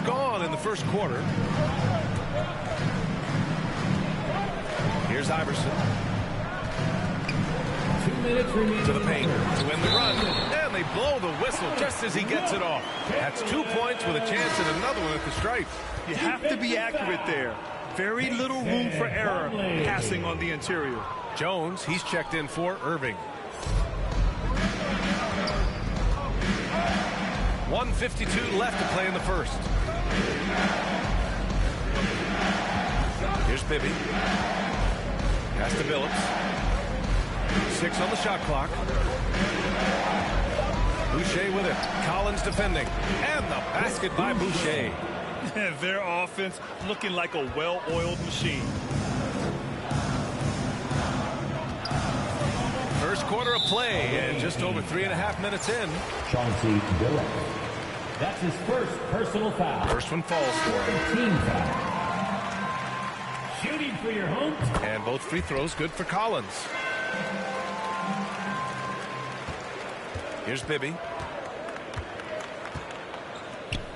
gone in the first quarter. Here's Iverson. 2 minutes remaining. To the paint to win the run. And they blow the whistle just as he gets it off. That's 2 points with a chance at another one at the stripe. You have to be accurate there. Very little room for error passing on the interior. Jones, he's checked in for Irving. 1:52 left to play in the first. Here's Bibby. Pass to Billups. 6 on the shot clock. Boucher with it. Collins defending. And the basket by Boucher. Their offense looking like a well-oiled machine. First quarter of play and just over 3.5 minutes in. Chauncey Billups. That's his first personal foul. First one falls for him. Team foul. Shooting for your home. And both free throws good for Collins. Here's Bibby.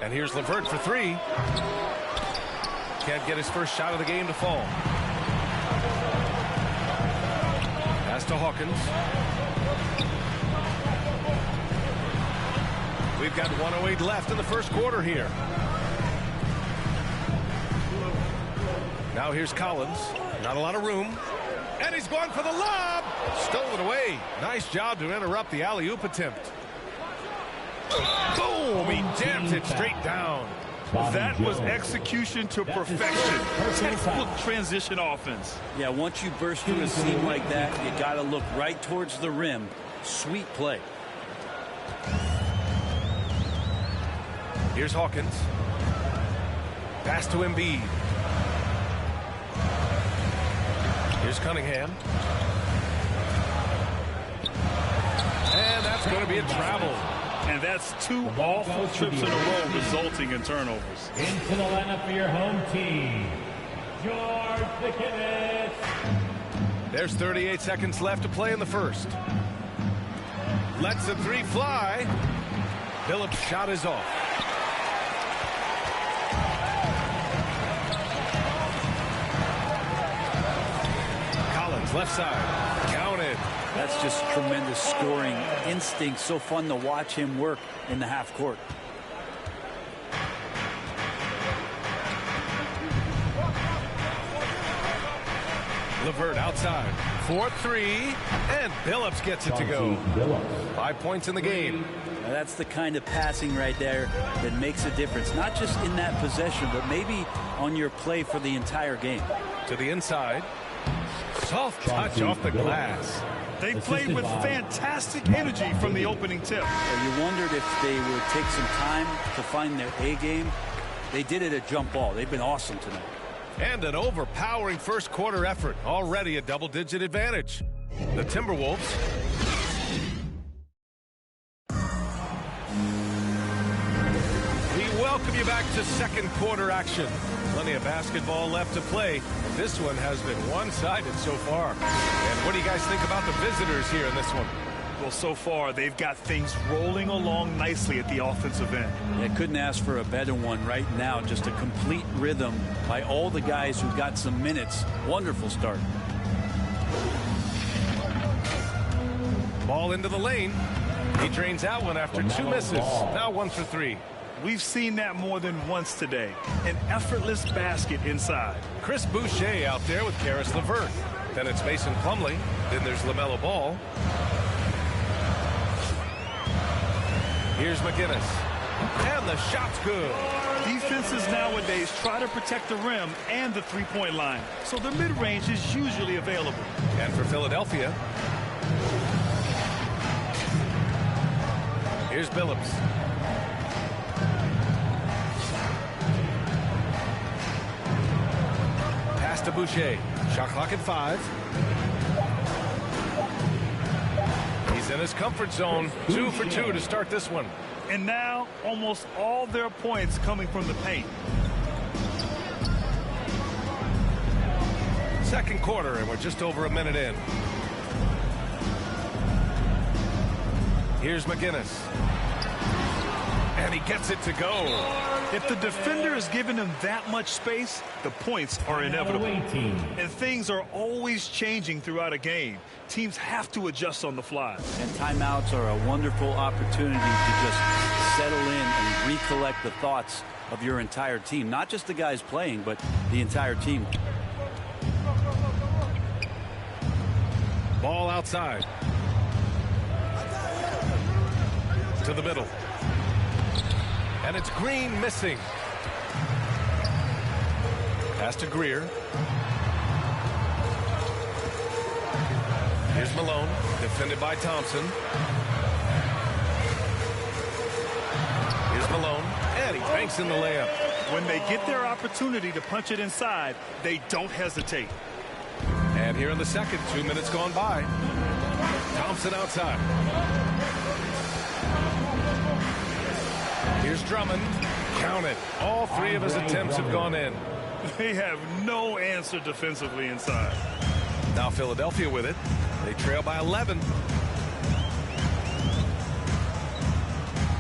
And here's LeVert for 3. Can't get his first shot of the game to fall. Pass to Hawkins. We've got 1:08 left in the first quarter here. Now here's Collins. Not a lot of room. And he's going for the lob. Stolen away. Nice job to interrupt the alley-oop attempt. Boom! He jams it straight down. That was execution to perfection. Textbook transition offense. Yeah, once you burst through a seam like that, you got to look right towards the rim. Sweet play. Here's Hawkins. Pass to Embiid. Here's Cunningham. And that's going to be a travel. And that's 2 awful trips in a row resulting in turnovers. Into the lineup for your home team, George McInnes. There's 38 seconds left to play in the first. Lets the 3 fly. Phillips' shot is off. Collins, left side. Counted. That's just tremendous scoring instinct. So fun to watch him work in the half court. LeVert outside. 4-3. And Billups gets it to go. 5 points in the game. Now that's the kind of passing right there that makes a difference. Not just in that possession, but maybe on your play for the entire game. To the inside. Soft touch off the glass. They played with fantastic energy from the opening tip. You wondered if they would take some time to find their A game. They did it at jump ball. They've been awesome tonight. And an overpowering first quarter effort. Already a double-digit advantage. The Timberwolves. We welcome you back to second quarter action. Plenty of basketball left to play. This one has been one-sided so far. And what do you guys think about the visitors here in this one? Well, so far, they've got things rolling along nicely at the offensive end. They couldn't ask for a better one right now. Just a complete rhythm by all the guys who got some minutes. Wonderful start. Ball into the lane. He drains out one after 2 misses. Now 1 for 3. We've seen that more than once today. An effortless basket inside. Chris Boucher out there with Karis LeVert. Then it's Mason Plumlee. Then there's LaMelo Ball. Here's McInnes. And the shot's good. Defenses nowadays try to protect the rim and the three-point line, so the mid-range is usually available. And for Philadelphia, here's Billups. Pass to Boucher. Shot clock at 5. He's in his comfort zone. 2 for 2 to start this one. And now almost all their points coming from the paint. Second quarter, and we're just over a minute in. Here's McInnes. And he gets it to go. If the defender is giving him that much space, the points are inevitable. And things are always changing throughout a game. Teams have to adjust on the fly. And timeouts are a wonderful opportunity to just settle in and recollect the thoughts of your entire team. Not just the guys playing, but the entire team. Ball outside. To the middle. And it's Green missing. Pass to Greer. Here's Malone, defended by Thompson. Here's Malone, and he banks in the layup. When they get their opportunity to punch it inside, they don't hesitate. And here in the second, 2 minutes gone by. Thompson outside. Here's Drummond. Count it. All three of his attempts have gone in. They have no answer defensively inside. Now Philadelphia with it. They trail by 11.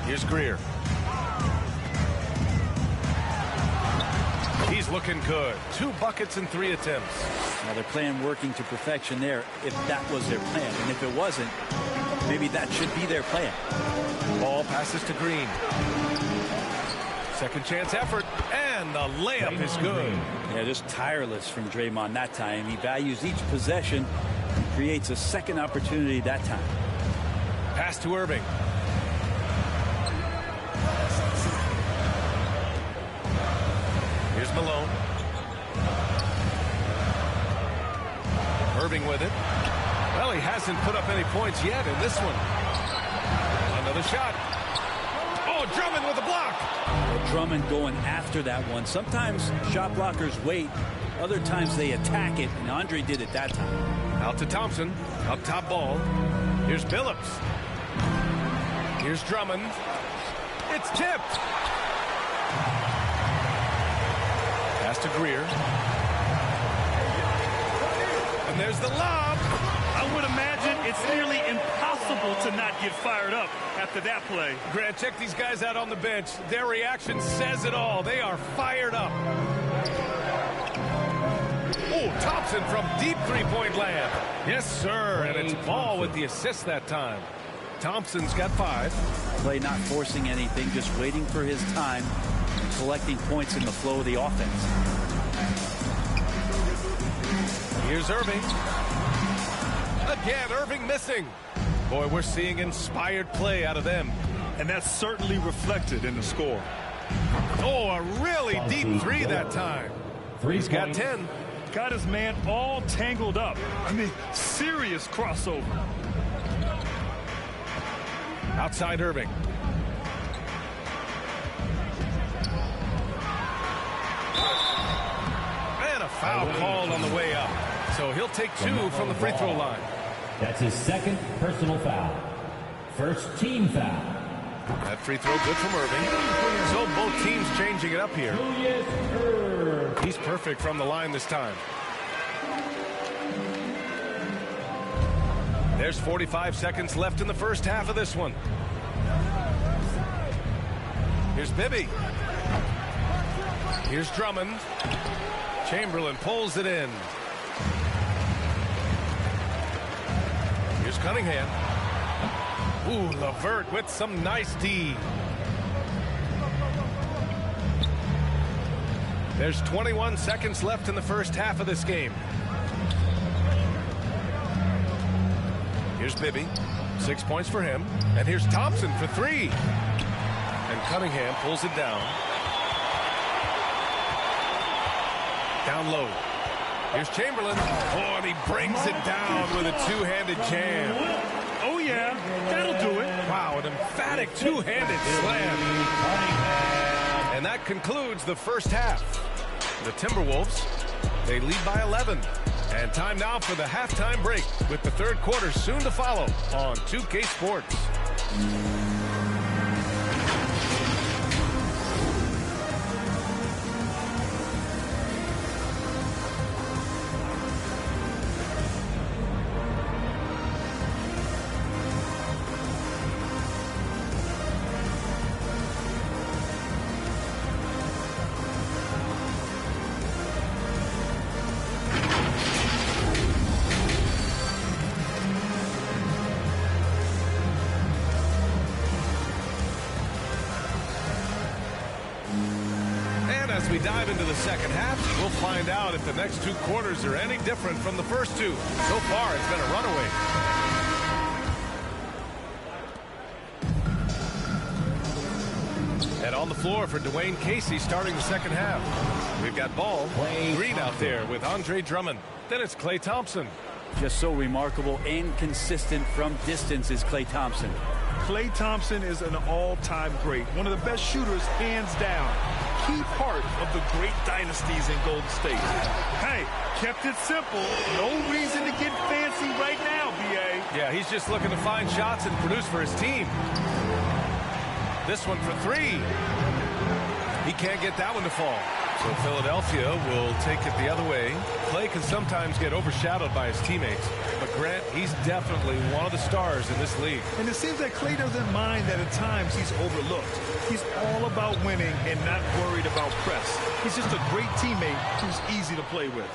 Here's Greer. He's looking good. 2 buckets in 3 attempts. Now their plan working to perfection there, if that was their plan. And if it wasn't, maybe that should be their plan. Ball passes to Green. Second chance effort, and the layup is good. Yeah, just tireless from Draymond that time. He values each possession and creates a second opportunity that time. Pass to Irving. Here's Malone. Irving with it. Well, he hasn't put up any points yet in this one. Another shot. Oh, Drummond with a block. Drummond going after that one. Sometimes shot blockers wait. Other times they attack it, and Andre did it that time. Out to Thompson. Up top ball. Here's Billups. Here's Drummond. It's tipped. Pass to Greer. And there's the lob. I would imagine it's nearly impossible to not get fired up after that play. Grant, check these guys out on the bench. Their reaction says it all. They are fired up. Oh, Thompson from deep three-point land. Yes, sir. And it's Ball with the assist that time. Thompson's got 5. Play not forcing anything, just waiting for his time, collecting points in the flow of the offense. Here's Irving. Again, Irving missing. Boy, we're seeing inspired play out of them. And that's certainly reflected in the score. Oh, a really deep 3 that time. He's got 10. Got his man all tangled up. I mean, serious crossover. Outside Irving. And a foul called on the way up. So he'll take 2 from the free throw line. That's his second personal foul. First team foul. That free throw good from Irving. So both teams changing it up here. He's perfect from the line this time. There's 45 seconds left in the first half of this one. Here's Bibby. Here's Drummond. Chamberlain pulls it in. Here's Cunningham. Ooh, LeVert with some nice D. There's 21 seconds left in the first half of this game. Here's Bibby. 6 points for him. And here's Thompson for 3. And Cunningham pulls it down. Down low. Here's Chamberlain. Oh, and he brings it down with a two-handed jam. Oh, yeah. That'll do it. Wow, an emphatic two-handed slam. And that concludes the first half. The Timberwolves, they lead by 11. And time now for the halftime break with the third quarter soon to follow on 2K Sports. As we dive into the second half, we'll find out if the next 2 quarters are any different from the first 2. So far, it's been a runaway. And on the floor for Dwayne Casey starting the second half. We've got ball. Green out there with Andre Drummond. Then it's Klay Thompson. Just so remarkable and consistent from distance is Klay Thompson. Klay Thompson is an all-time great. One of the best shooters, hands down. Key part of the great dynasties in Golden State. Hey, kept it simple. No reason to get fancy right now, B.A. Yeah, he's just looking to find shots and produce for his team. This one for 3. He can't get that one to fall. So Philadelphia will take it the other way. Klay can sometimes get overshadowed by his teammates. But Grant, he's definitely one of the stars in this league. And it seems that Klay doesn't mind that at times he's overlooked. He's all about winning and not worried about press. He's just a great teammate who's easy to play with.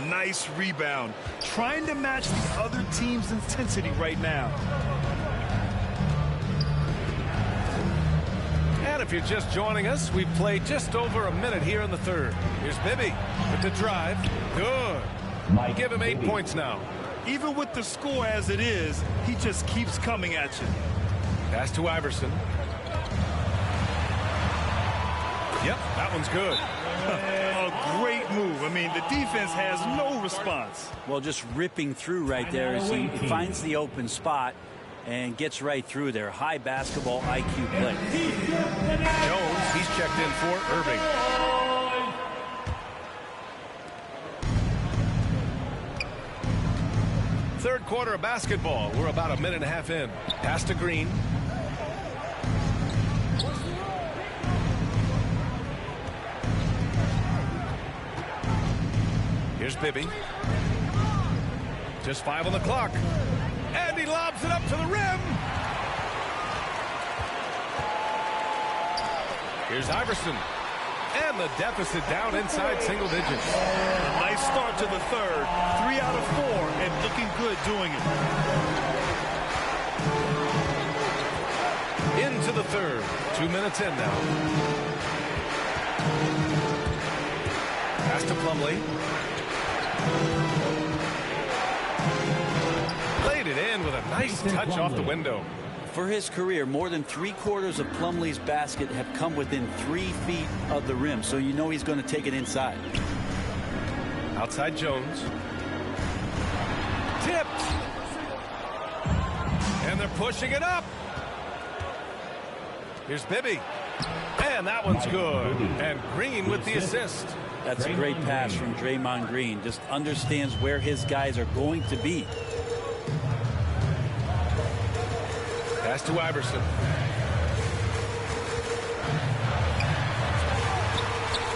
Nice rebound. Trying to match the other team's intensity right now. And if you're just joining us, we've played just over a minute here in the third. Here's Bibby with the drive. Good. Give him 8 points now. Even with the score as it is, he just keeps coming at you. Pass to Iverson. Yep, that one's good. A great move. I mean, the defense has no response. Well, just ripping through right there as he finds the open spot and gets right through there. High basketball IQ play. Jones, he's checked in for Irving. Third quarter of basketball. We're about a minute and a half in. Pass to Green. Here's Bibby. Just 5 on the clock. And he lobs it up to the rim. Here's Iverson. And the deficit down inside single digits. Nice start to the third. 3 out of 4 and looking good doing it. Into the third. 2 minutes in now. Pass to Plumlee. Laid it in with a nice touch off the window. For his career, more than 3/4 of Plumlee's basket have come within 3 feet of the rim, so you know he's going to take it inside. Outside Jones. Tipped. And they're pushing it up. Here's Bibby. And that one's good. And Green with the assist. That's a great pass from Draymond Green. Just understands where his guys are going to be. Pass to Iverson.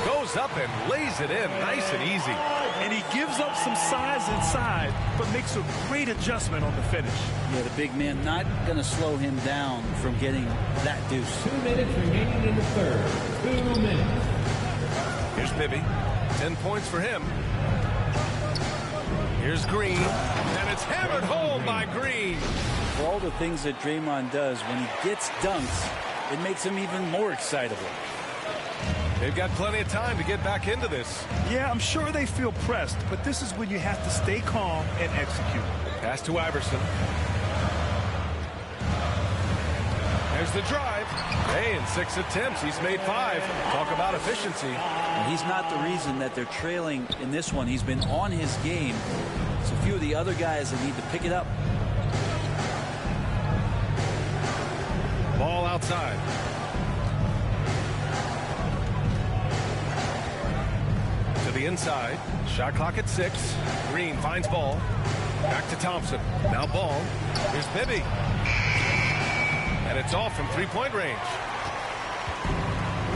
Goes up and lays it in nice and easy. And he gives up some size inside, but makes a great adjustment on the finish. Yeah, the big man not going to slow him down from getting that deuce. 2 minutes remaining in the third. 2 minutes. Here's Bibby. 10 points for him. Here's Green. And it's hammered home by Green. For all the things that Draymond does, when he gets dunks, it makes him even more excitable. They've got plenty of time to get back into this. Yeah, I'm sure they feel pressed, but this is when you have to stay calm and execute. Pass to Iverson. There's the drive. Hey, in 6 attempts, he's made 5. Talk about efficiency. And he's not the reason that they're trailing in this one. He's been on his game. It's a few of the other guys that need to pick it up. Ball outside. To the inside. Shot clock at 6. Green finds ball. Back to Thompson. Now ball. Here's Bibby. And it's off from three-point range.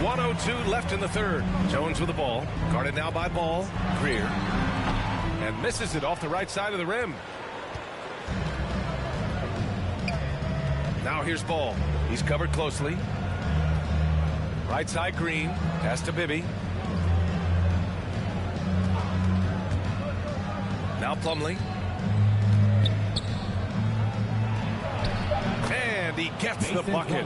1:02 left in the third. Jones with the ball. Guarded now by Ball. Greer. And misses it off the right side of the rim. Now here's Ball. He's covered closely. Right side Green. Pass to Bibby. Now Plumlee. And he gets the bucket.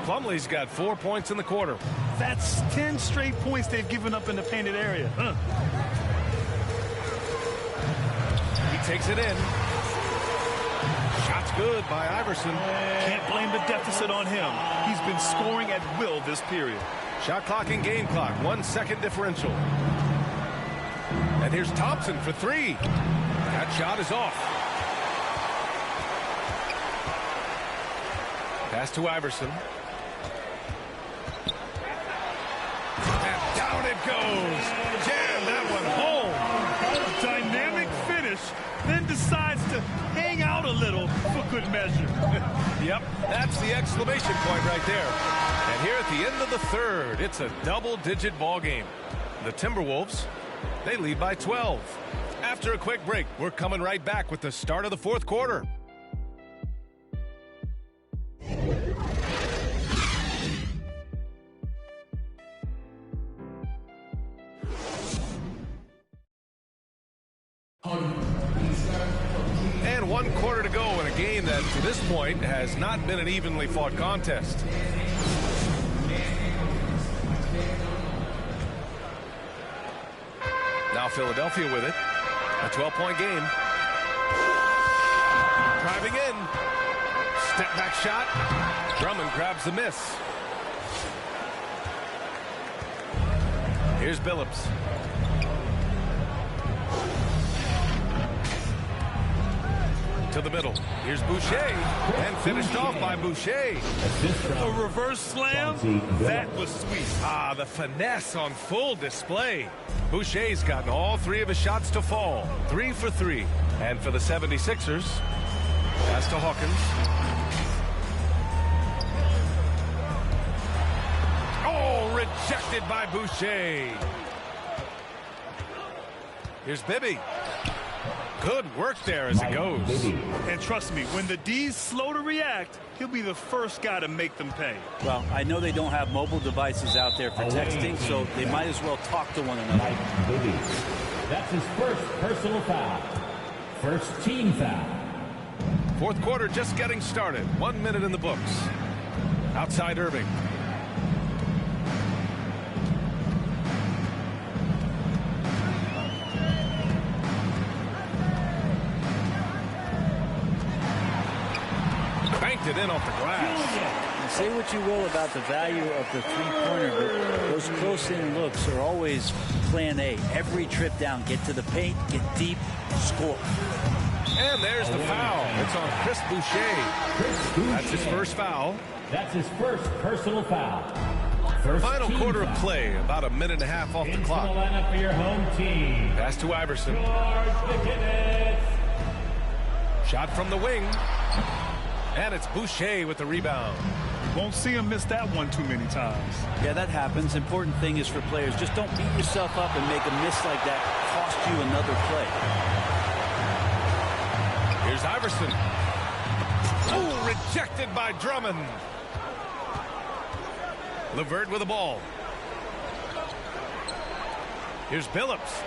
Plumlee's got 4 points in the quarter. That's 10 straight points they've given up in the painted area. He takes it in. Shot's good by Iverson. Can't blame the deficit on him. He's been scoring at will this period. Shot clock and game clock, 1 second differential. And here's Thompson for three. That shot is off. Pass to Iverson. And down it goes. Jam that one home. A dynamic finish, then decides to hang out a little for good measure. Yep, that's the exclamation point right there. And here at the end of the third, it's a double-digit ball game. The Timberwolves, they lead by 12. After a quick break, we're coming right back with the start of the fourth quarter. And 1 quarter to go in a game that, to this point, has not been an evenly fought contest. Now Philadelphia with it. A 12-point game. Driving in. Step back shot. Drummond grabs the miss. Here's Billups. To the middle. Here's Boucher. And finished off by Boucher. A reverse slam? That was sweet. Ah, the finesse on full display. Boucher's gotten all three of his shots to fall. 3 for 3. And for the 76ers, pass to Hawkins. Oh, rejected by Boucher. Here's Bibby. Good work there as it goes. And trust me, when the D's slow to react, he'll be the first guy to make them pay. Well, I know they don't have mobile devices out there for texting, so they might as well talk to one another. That's his first personal foul. First team foul. Fourth quarter just getting started. 1 minute in the books. Outside Irving. Banked it in off the glass. Say what you will about the value of the three-pointer, but those close-in looks are always plan A. Every trip down, get to the paint, get deep, score. And there's the foul. It's on Chris Boucher. That's his first foul. That's his first personal foul. Final quarter of play, about a minute and a half off the clock. Into the lineup for your home team. Pass to Iverson. Shot from the wing. And it's Boucher with the rebound. Won't see him miss that one too many times. Yeah, that happens. Important thing is for players, just don't beat yourself up and make a miss like that cost you another play. Here's Iverson. Oh, rejected by Drummond. LeVert with the ball. Here's Billups.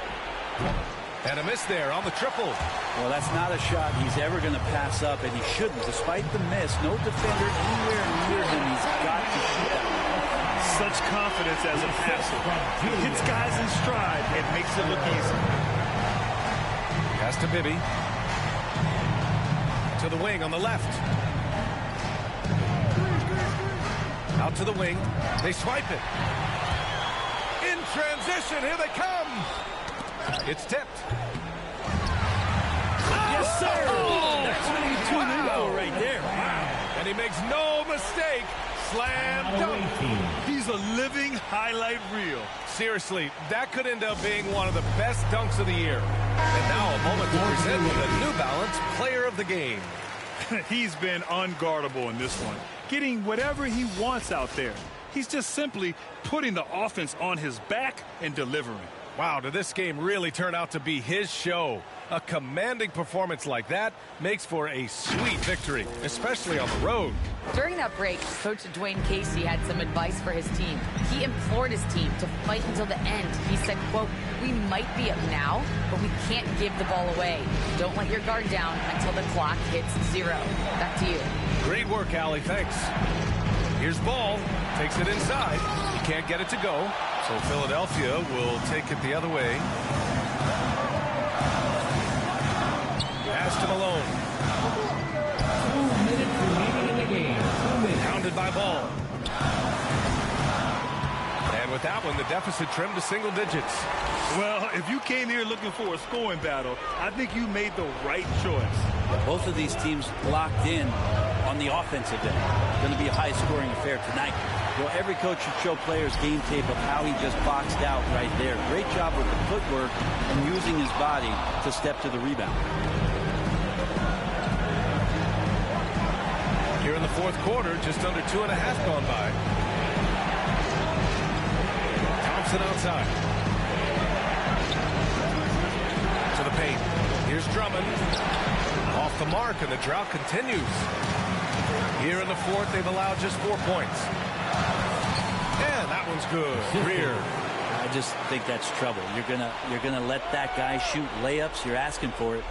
And a miss there on the triple. Well, that's not a shot he's ever going to pass up, and he shouldn't. Despite the miss, no defender anywhere near him. He's got to shoot that one. Such confidence as a passer. He hits guys in stride and makes it look easy. Pass to Bibby. To the wing on the left. Out to the wing. They swipe it. In transition, here they come. It's tipped. Yes, sir. Oh, That's what you tune in for right there. Wow. And he makes no mistake. Slam dunk. He's a living highlight reel. Seriously, that could end up being one of the best dunks of the year. And now a moment to present the New Balance Player of the Game. He's been unguardable in this one, getting whatever he wants out there. He's just simply putting the offense on his back and delivering. Wow, did this game really turn out to be his show? A commanding performance like that makes for a sweet victory, especially on the road. During that break, Coach Dwayne Casey had some advice for his team. He implored his team to fight until the end. He said, quote, "We might be up now, but we can't give the ball away. Don't let your guard down until the clock hits 0. Back to you." Great work, Allie. Thanks. Here's Ball. Takes it inside. can't get it to go, so Philadelphia will take it the other way. Pass to Malone. 2 minutes remaining in the game. 2 minutes. Pounded by Ball. And with that one, the deficit trimmed to single digits. Well, if you came here looking for a scoring battle, I think you made the right choice. Both of these teams locked in on the offensive end. Going to be a high-scoring affair tonight. You know, every coach should show players game tape of how he just boxed out right there. Great job with the footwork and using his body to step to the rebound. Here in the fourth quarter, just under 2.5 gone by. Thompson outside. To the paint. Here's Drummond. Off the mark, and the drought continues. Here in the fourth, they've allowed just 4 points. And that one's good. Greer. I just think that's trouble. You're gonna let that guy shoot layups. You're asking for it.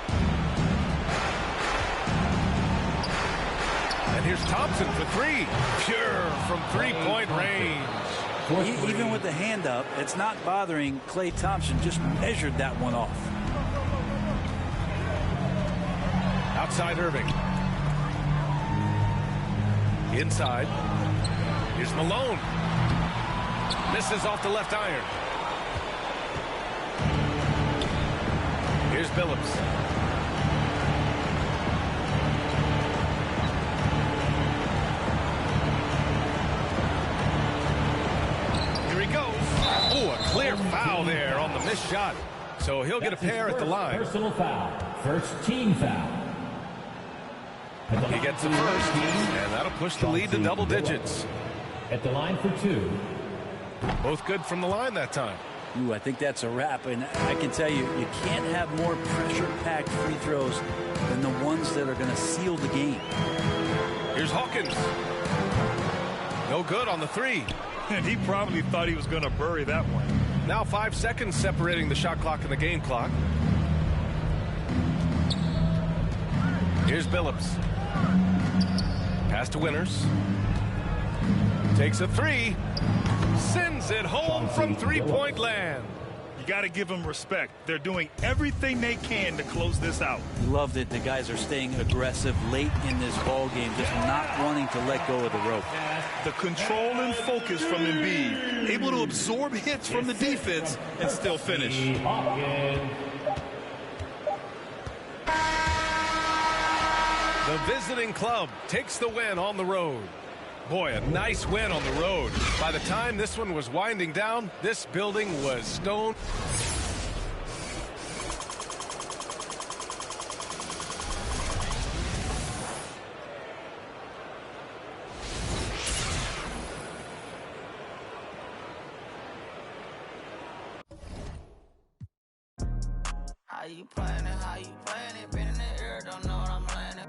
And here's Thompson for three. Pure from three-point range. Even with the hand up, it's not bothering Klay Thompson. Just measured that one off. Outside Irving. Inside. Here's Malone. Misses off the left iron. Here's Billups. Here he goes. Oh, a clear foul there on the missed shot. So he'll get a pair at the line. Personal foul. First team foul. He gets the first, and that'll push the lead to double digits. At the line for two. Both good from the line that time. Ooh, I think that's a wrap, and I can tell you, you can't have more pressure-packed free throws than the ones that are going to seal the game. Here's Hawkins. No good on the three. And he probably thought he was going to bury that one. Now 5 seconds separating the shot clock and the game clock. Here's Billups. Pass to Winters. Takes a three. Sends it home from three-point land. You got to give them respect. They're doing everything they can to close this out. Love that the guys are staying aggressive late in this ball game, just not wanting to let go of the rope. The control and focus from Embiid, able to absorb hits from the defense and still finish. The visiting club takes the win on the road. Boy, a nice win on the road. By the time this one was winding down, this building was stone. How you playing it, been in the air, don't know what I'm landing.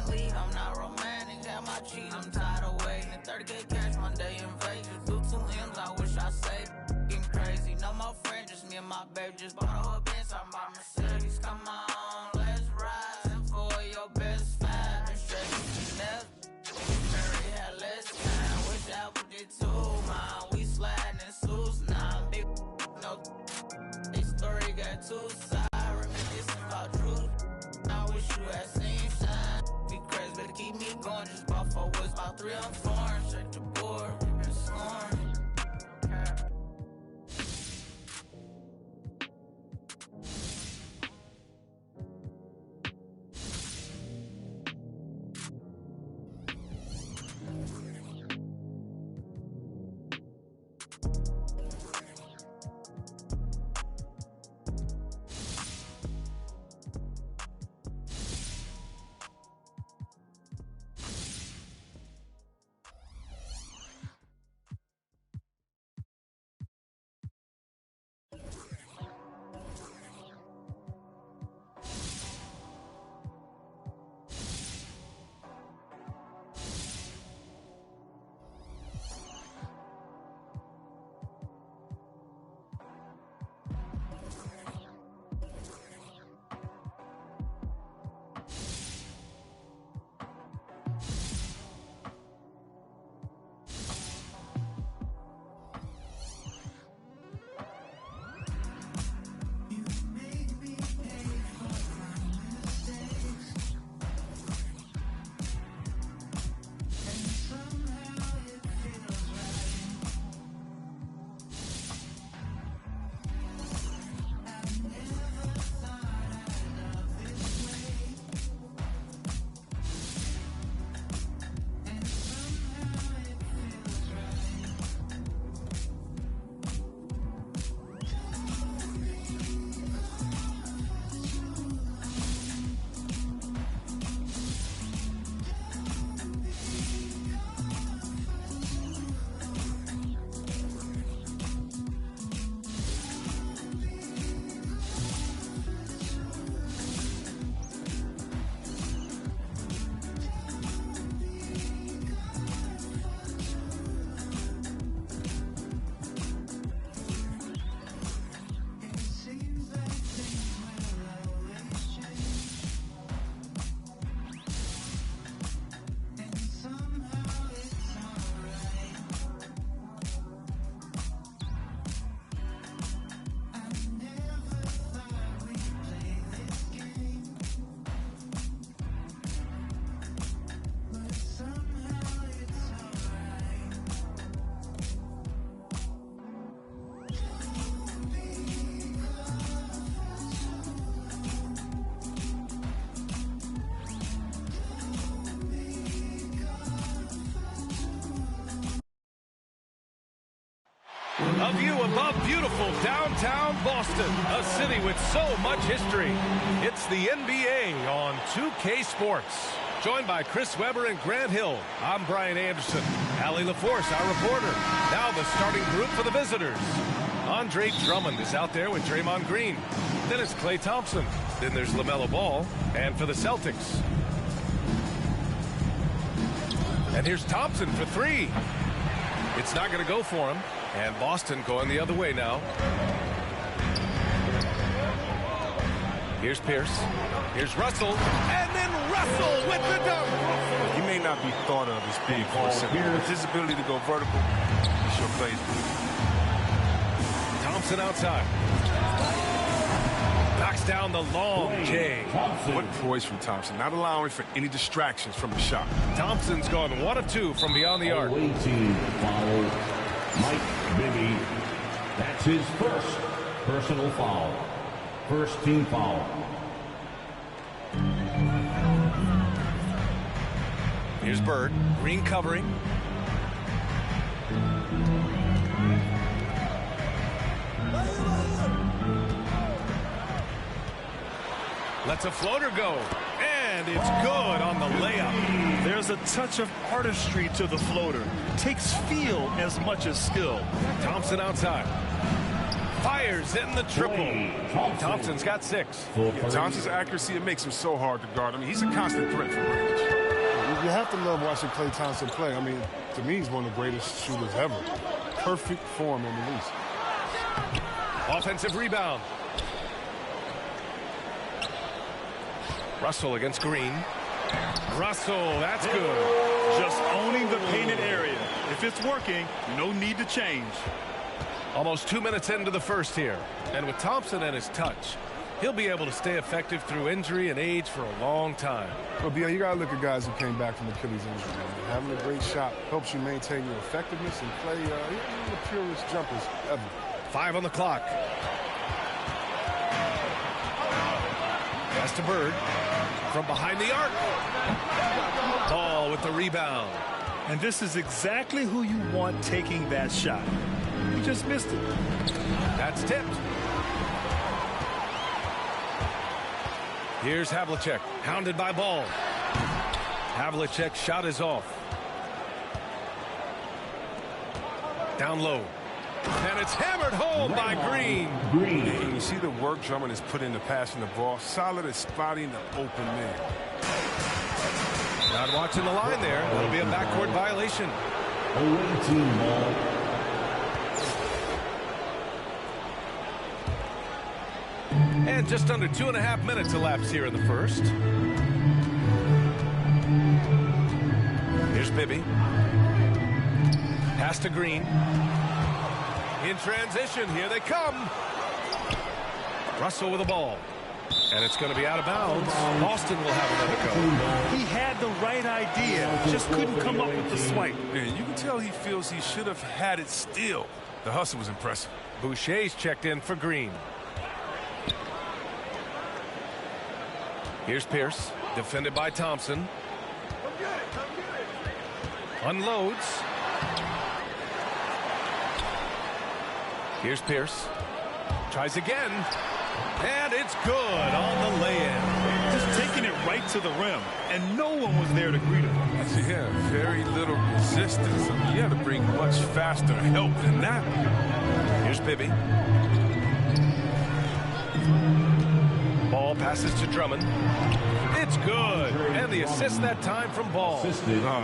Lead, I'm not romantic, got my cheese, I'm tired of waiting. 30K cash one day in Vegas, do 2 M's, I wish I saved. Getting crazy, no more friends, just me and my babe, just bought a whole Benz, I'm by Mercedes. Come on, let's ride, and for your best fan, and straight never. Mary had less time, wish I put it too, man. We sliding in suits, now big no. This story got 2 sides. About truth. I wish you had seen shine. Be crazy, but keep me going. Just bought 4 woods, about 3 on 4. Check the board, and scoring. A view above beautiful downtown Boston, a city with so much history. It's the NBA on 2K Sports. Joined by Chris Webber and Grant Hill, I'm Brian Anderson. Allie LaForce, our reporter. Now the starting group for the visitors. Andre Drummond is out there with Draymond Green. Then it's Klay Thompson. Then there's LaMelo Ball. And for the Celtics. And here's Thompson for three. It's not going to go for him. And Boston going the other way now. Here's Pierce. Here's Russell. And then Russell with the dunk. He may not be thought of as big for a center, but his ability to go vertical, he sure plays good. Thompson outside. Knocks down the long J. What poise from Thompson, not allowing for any distractions from the shot. Thompson's gone 1 of 2 from beyond the arc. Team foul. Mike Bibby. That's his first personal foul. First team foul. Here's Bird. Green covering. Lets a floater go. And it's good on the layup. There's a touch of artistry to the floater. Takes feel as much as skill. Thompson outside. Fires in the triple. Thompson's got 6. Thompson's accuracy, it makes him so hard to guard. I mean, he's a constant threat from range. You have to love watching Klay Thompson play. I mean, to me, he's one of the greatest shooters ever. Perfect form in the least. Offensive rebound. Russell against Green. Russell, that's good. Just owning the painted area. If it's working, no need to change. Almost 2 minutes into the first here. And with Thompson and his touch, he'll be able to stay effective through injury and age for a long time. Well, you got to look at guys who came back from Achilles injury. Man. Having a great shot helps you maintain your effectiveness and play one of the purest jumpers ever. 5 on the clock. Pass to Bird. From behind the arc. Ball with the rebound. And this is exactly who you want taking that shot. He just missed it. That's tipped. Here's Havlicek, hounded by Ball. Havlicek's shot is off. Down low. And it's hammered home by Green. And you see the work Drummond has put into passing the ball. Solid at spotting the open man. Not watching the line there. It'll be a backcourt violation. Away team ball. And just under 2.5 minutes elapsed here in the first. Here's Bibby. Pass to Green. In transition, here they come. Russell with the ball. And it's going to be out of bounds. Boston will have another go. He had the right idea, just couldn't come up with the swipe. And you can tell he feels he should have had it still. The hustle was impressive. Boucher's checked in for Green. Here's Pierce, defended by Thompson. Unloads. Here's Pierce. Tries again. And it's good on the lay-in. Just taking it right to the rim, and no one was there to greet him. Yeah, very little resistance. I mean, you had to bring much faster help than that. Here's Bibby. Ball passes to Drummond. It's good. And the assist that time from Ball.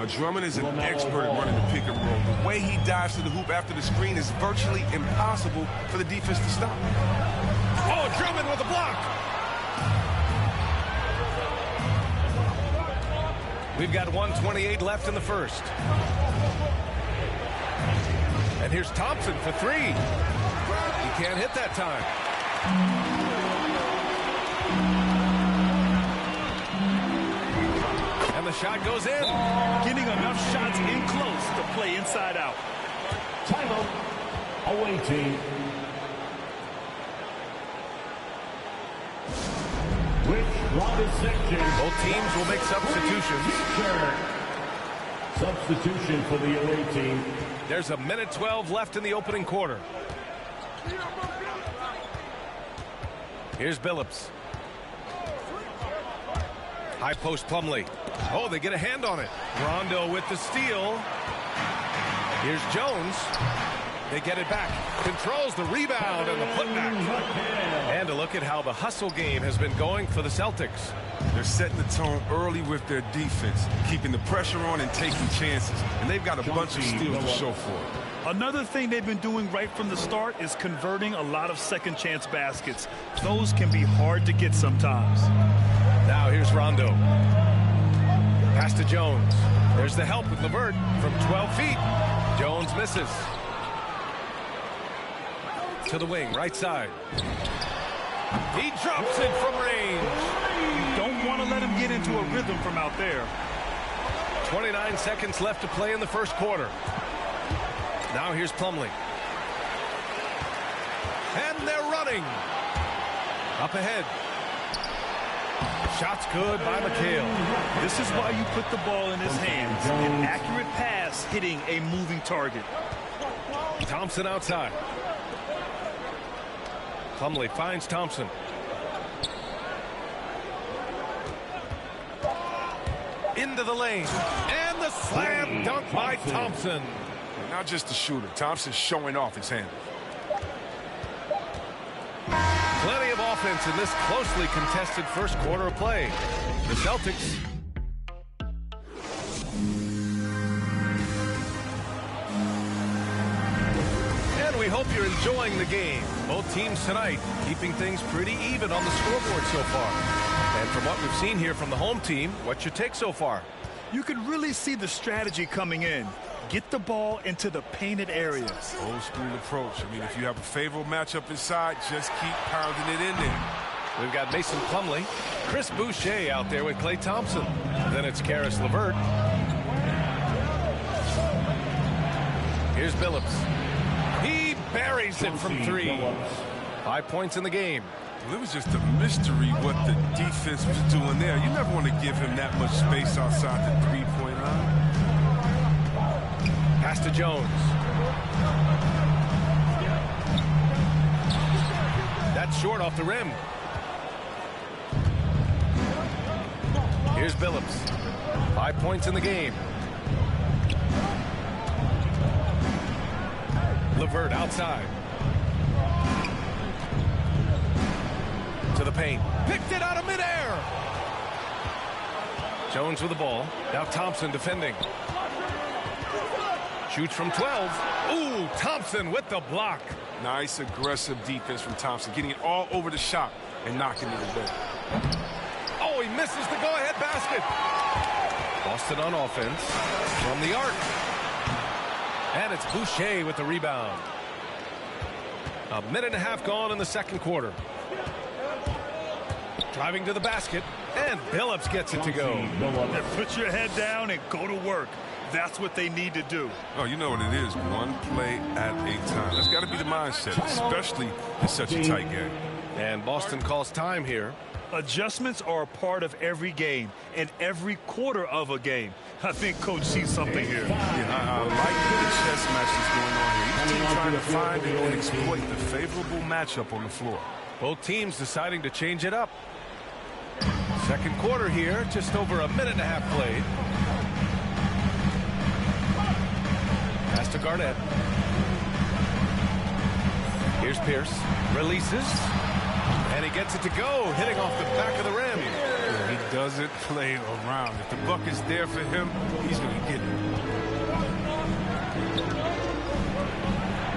Drummond is an expert at running the pick and roll. The way he dives to the hoop after the screen is virtually impossible for the defense to stop. Oh, Drummond with a block. We've got 1:28 left in the first. And here's Thompson for 3. He can't hit that time. And the shot goes in. Getting enough shots in close to play inside out. Timeout. Away team. Both teams will make substitutions. Substitution for the away team. There's a minute 12 left in the opening quarter. Here's Billups. High post Plumlee. Oh, they get a hand on it. Rondo with the steal. Here's Jones. They get it back. Controls the rebound and the putback. And a look at how the hustle game has been going for the Celtics. They're setting the tone early with their defense, keeping the pressure on and taking chances. And they've got a bunch of steals to show for it. Another thing they've been doing right from the start is converting a lot of second chance baskets. Those can be hard to get sometimes. Now here's Rondo. Pass to Jones. There's the help with LeVert from 12 feet. Jones misses. To the wing, right side. He drops it from range. You don't want to let him get into a rhythm from out there. 29 seconds left to play in the first quarter. Now here's Plumlee. And they're running. Up ahead. Shots good by McHale. This is why you put the ball in his hands. An accurate pass hitting a moving target. Thompson outside. Plumlee finds Thompson. Into the lane. And the slam dunk by Thompson. Not just the shooter. Thompson's showing off his hand. Plenty of offense in this closely contested first quarter of play. The Celtics. And we hope you're enjoying the game. Both teams tonight keeping things pretty even on the scoreboard so far. And from what we've seen here from the home team, what's your take so far? You can really see the strategy coming in. Get the ball into the painted areas. Old school approach. I mean, if you have a favorable matchup inside, just keep pounding it in there. We've got Mason Plumlee, Chris Boucher out there with Klay Thompson. Then it's Karis LeVert. Here's Billups. He buries it from three. 5 points in the game. Well, it was just a mystery what the defense was doing there. You never want to give him that much space outside the three-point line. Pass to Jones. That's short off the rim. Here's Billups. 5 points in the game. LeVert outside. To the paint. Picked it out of midair. Jones with the ball. Now Thompson defending. Shoots from 12. Ooh, Thompson with the block. Nice aggressive defense from Thompson, getting it all over the shot and knocking it away. Oh, he misses the go-ahead basket. Boston on offense from the arc. And it's Boucher with the rebound. A minute and a half gone in the second quarter. Driving to the basket, and Billups gets it to go. Now put your head down and go to work. That's what they need to do. Oh, you know what it is. One play at a time. That's got to be the mindset, especially in such a tight game. And Boston calls time here. Adjustments are a part of every game and every quarter of a game. I think Coach sees something here. Yeah, I like the chess match that's going on here. Each team trying to find and exploit the favorable matchup on the floor. Both teams deciding to change it up. Second quarter here, just over a minute and a half played. Pass to Garnett. Here's Pierce. Releases. And he gets it to go, hitting off the back of the rim. Yeah, he doesn't play around. If the bucket's there for him, he's going to get it.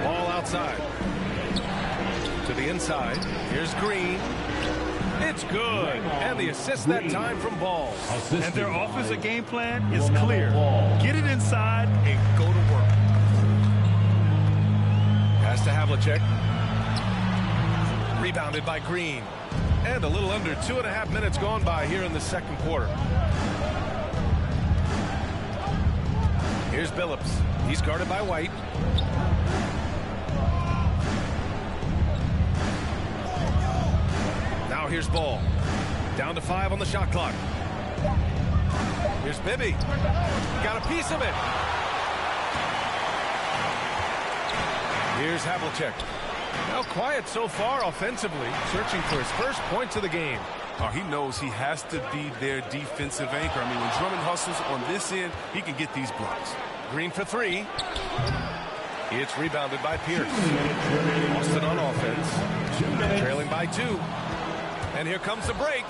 Ball outside. To the inside. Here's Green. It's good. And the assist that time from Ball. And their offensive game plan is clear. Get it inside and go to work. Pass to Havlicek. Rebounded by Green. And a little under 2.5 minutes gone by here in the second quarter. Here's Billups. He's guarded by White. Now here's Ball. Down to 5 on the shot clock. Here's Bibby. Got a piece of it. Here's Havlicek. Now quiet so far offensively, searching for his first points of the game. Oh, he knows he has to be their defensive anchor. I mean, when Drummond hustles on this end, he can get these blocks. Green for three. It's rebounded by Pierce. Boston on offense. Trailing by 2. And here comes the break.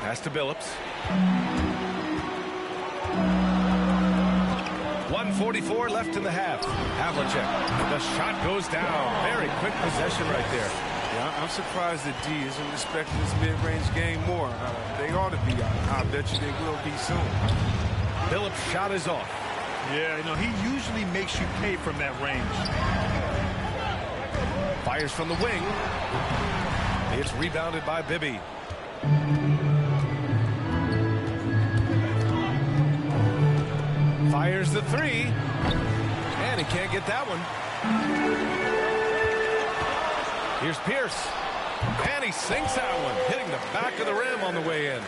Pass to Billups. 1:44 left in the half. Havlicek. The shot goes down. Very quick possession right there. Yeah, I'm surprised that D isn't respecting this mid-range game more. They ought to be. I bet you they will be soon. Billups' shot is off. Yeah, you know, he usually makes you pay from that range. Fires from the wing. It's rebounded by Bibby. Fires the 3. And he can't get that one. Here's Pierce. And he sinks that one, hitting the back of the rim on the way in.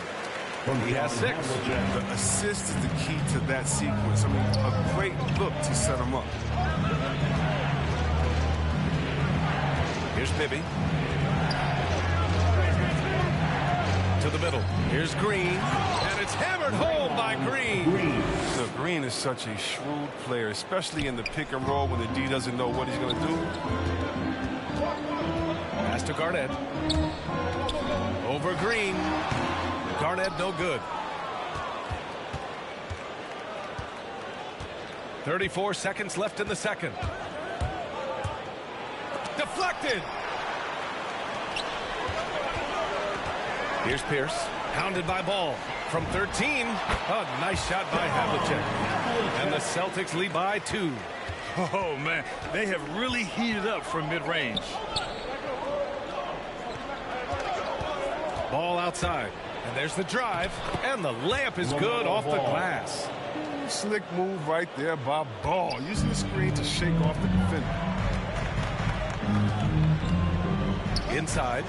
He has 6. The assist is the key to that sequence. I mean, a great look to set him up. Here's Bibby. To the middle. Here's Green. And it's hammered home by Green. Look, Green is such a shrewd player, especially in the pick and roll when the D doesn't know what he's going to do. Pass to Garnett. Over Green. Garnett no good. 34 seconds left in the second. Deflected. Here's Pierce. Pounded by Ball. From 13. A nice shot by Havlicek. And the Celtics lead by 2. Oh, man. They have really heated up from mid-range. Ball outside. And there's the drive. And the layup is good off the glass. Slick move right there by Ball. Using the screen to shake off the defender. Inside.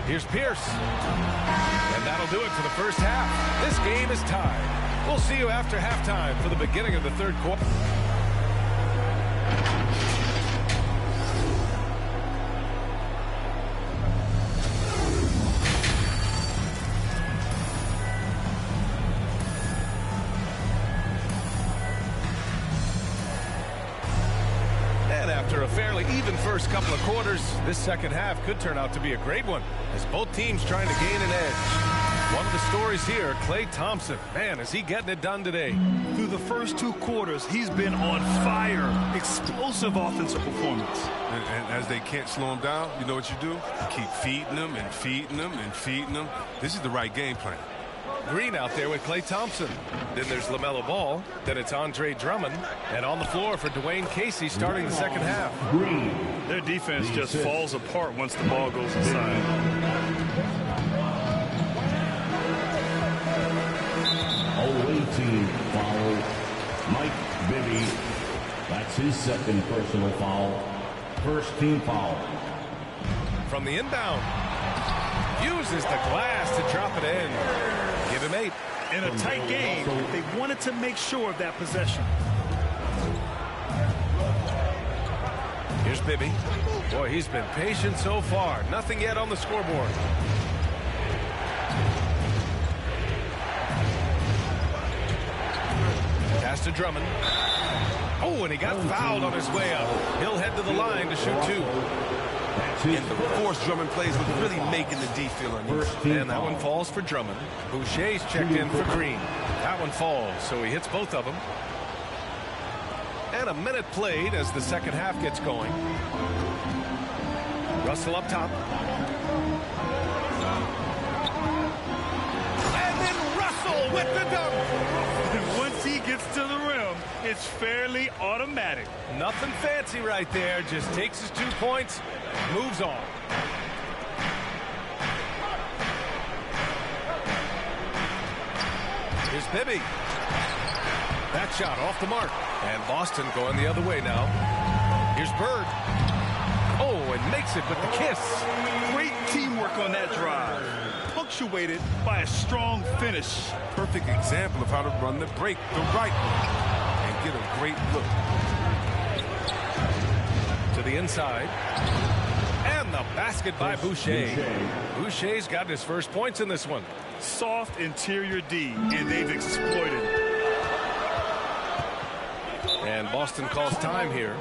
Here's Pierce. And that'll do it for the first half. This game is tied. We'll see you after halftime for the beginning of the third quarter. After a fairly even first couple of quarters, this second half could turn out to be a great one as both teams trying to gain an edge. One of the stories here, Klay Thompson. Man, is he getting it done today. Through the first 2 quarters, he's been on fire. Explosive offensive performance. And as they can't slow him down, you know what you do? You keep feeding them and feeding them and feeding them. This is the right game plan. Green out there with Klay Thompson. Then there's LaMelo Ball. Then it's Andre Drummond. And on the floor for Dwayne Casey starting the second half. Green. Their defense just falls apart once the ball goes inside. Away team foul. Mike Bibby. That's his second personal foul. First team foul. From the inbound. Uses the glass to drop it in. Give him 8. In a tight game, they wanted to make sure of that possession. Here's Bibby. Boy, he's been patient so far. Nothing yet on the scoreboard. Pass to Drummond. Oh, and he got fouled on his way up. He'll head to the line to shoot 2. And the force Drummond plays with really making the D feel uneasy. And that one falls for Drummond. Boucher's checked in for Green. That one falls, so he hits both of them. And a minute played as the second half gets going. Russell up top. And then Russell with the dunk. And once he gets to the rim, it's fairly automatic. Nothing fancy right there. Just takes his 2 points, moves on. Here's Bibby. That shot off the mark. And Boston going the other way now. Here's Bird. Oh, and makes it with the kiss. Great teamwork on that drive, punctuated by a strong finish. Perfect example of how to run the break the right way and get a great look. To the inside. And the basket by Boucher. Boucher's got his first points in this one. Soft interior D, and they've exploited it. And Boston calls time here.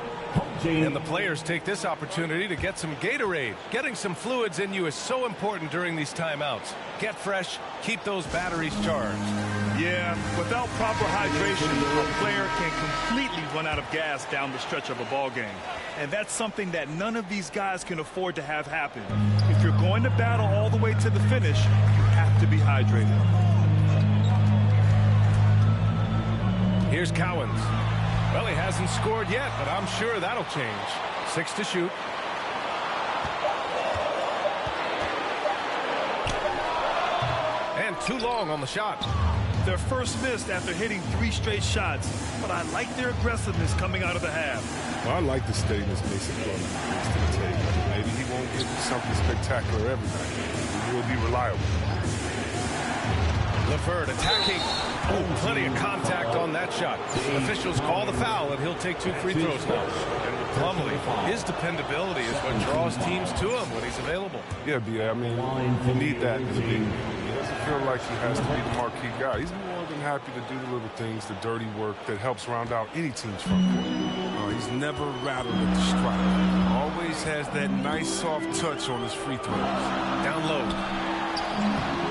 And the players take this opportunity to get some Gatorade. Getting some fluids in you is so important during these timeouts. Get fresh, keep those batteries charged. Yeah, without proper hydration, a player can completely run out of gas down the stretch of a ball game. And that's something that none of these guys can afford to have happen. If you're going to battle all the way to the finish, you have to be hydrated. Here's Cowens. Well, he hasn't scored yet, but I'm sure that'll change. 6 to shoot. And too long on the shot. Their first miss after hitting 3 straight shots, but I like their aggressiveness coming out of the half. Well, I like the steadiness Mason brings to the table. Maybe he won't give you something spectacular every night. He will be reliable. LeVert attacking. Oh, plenty of contact on that shot. Officials call the foul, and he'll take 2 free throws now. And with Plumlee, his dependability is what draws teams to him when he's available. Yeah, B.A., I mean, you need that in the league. He doesn't feel like he has to be the marquee guy. He's more than happy to do the little things, the dirty work that helps round out any team's front court. He's never rattled at the strike. Always has that nice soft touch on his free throws. Down low.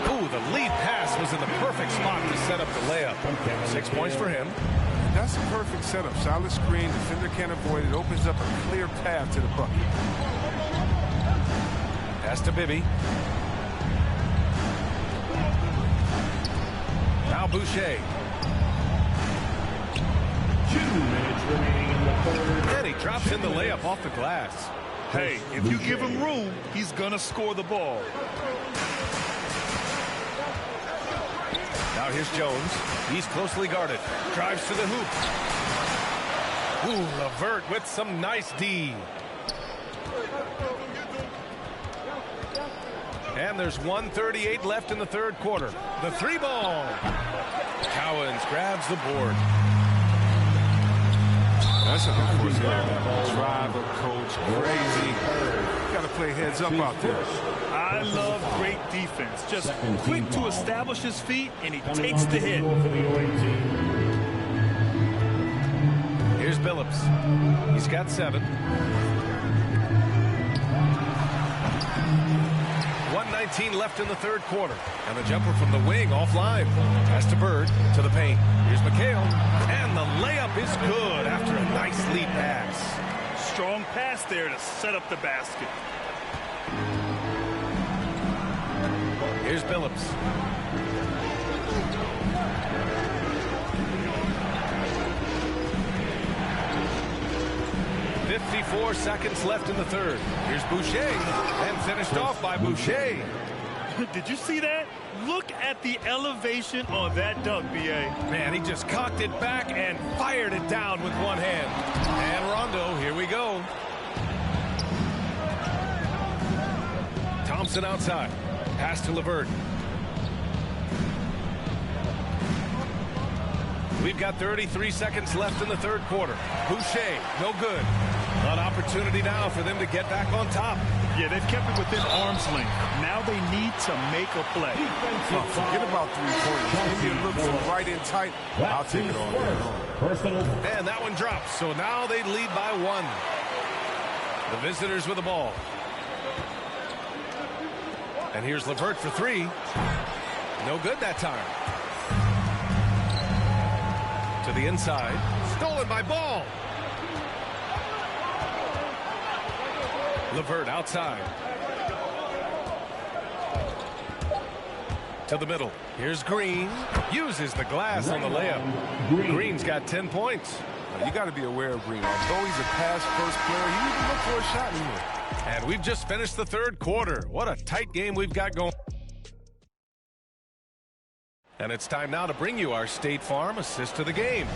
Ooh, the lead pass was in the perfect spot to set up the layup. 6 points for him. That's a perfect setup. Solid screen, defender can't avoid it. Opens up a clear path to the bucket. Pass to Bibby. Now Boucher. 2 minutes remaining in the third. And he drops in the layup off the glass. Hey, if you give him room, he's going to score the ball. Now here's Jones. He's closely guarded. Drives to the hoop. Ooh, LeVert with some nice D. And there's 1:38 left in the third quarter. The 3 ball. Cowens grabs the board. That's a good force drive a coach crazy. Got to play heads up out there. I love great defense. Just quick to establish his feet, and he takes the hit. Here's Billups. He's got 7. 1:19 left in the third quarter. And the jumper from the wing offline. Pass to Bird to the paint. Here's McHale. And the layup is good after a nice lead pass. Strong pass there to set up the basket. Here's Billups. .54 seconds left in the third. Here's Boucher. And finished off by Boucher. Did you see that? Look at the elevation on that dunk, B.A. Man, he just cocked it back and fired it down with one hand. And Rondo, here we go. Thompson outside. Pass to LeVert. We've got 33 seconds left in the third quarter. Boucher, no good. An opportunity now for them to get back on top. Yeah, they've kept it within arm's length. Now they need to make a play. Forget about 3-pointers. Give me a look from right in tight. I'll take it all day. And that one drops. So now they lead by 1. The visitors with the ball. And here's LeVert for 3. No good that time. To the inside. Stolen by Ball. LeVert outside. To the middle. Here's Green. Uses the glass on the layup. Green's got 10 points. You got to be aware of Green. Although he's a pass-first player, he needs to look for a shot in here. And we've just finished the third quarter. What a tight game we've got going. And it's time now to bring you our State Farm assist to the game.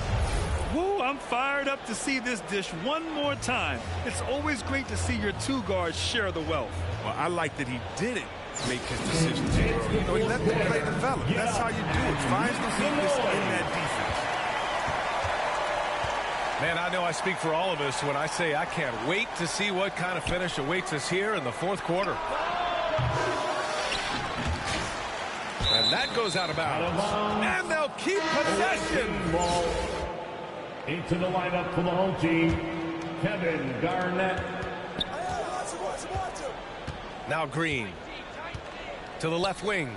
Woo, I'm fired up to see this dish one more time. It's always great to see your two guards share the wealth. Well, I like that he didn't make his decisions early. You know, he let the play develop. That's how you do it. Find the weakness in that defense. Man, I know I speak for all of us when I say I can't wait to see what kind of finish awaits us here in the fourth quarter. And that goes out of bounds. And they'll keep possession. Ball into the lineup for the home team, Kevin Garnett. Now Green to the left wing.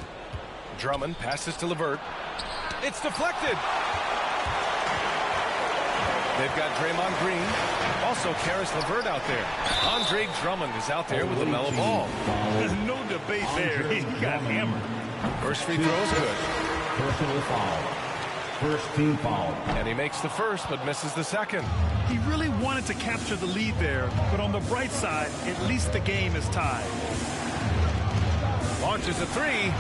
Drummond passes to LeVert. It's deflected. They've got Draymond Green. Also Karis LeVert out there. Andre Drummond is out there with the mellow ball. There's no debate there. He got hammered. First free throw is good. Personal foul. First team foul. And he makes the first but misses the second. He really wanted to capture the lead there, but on the bright side, at least the game is tied. Launches a three.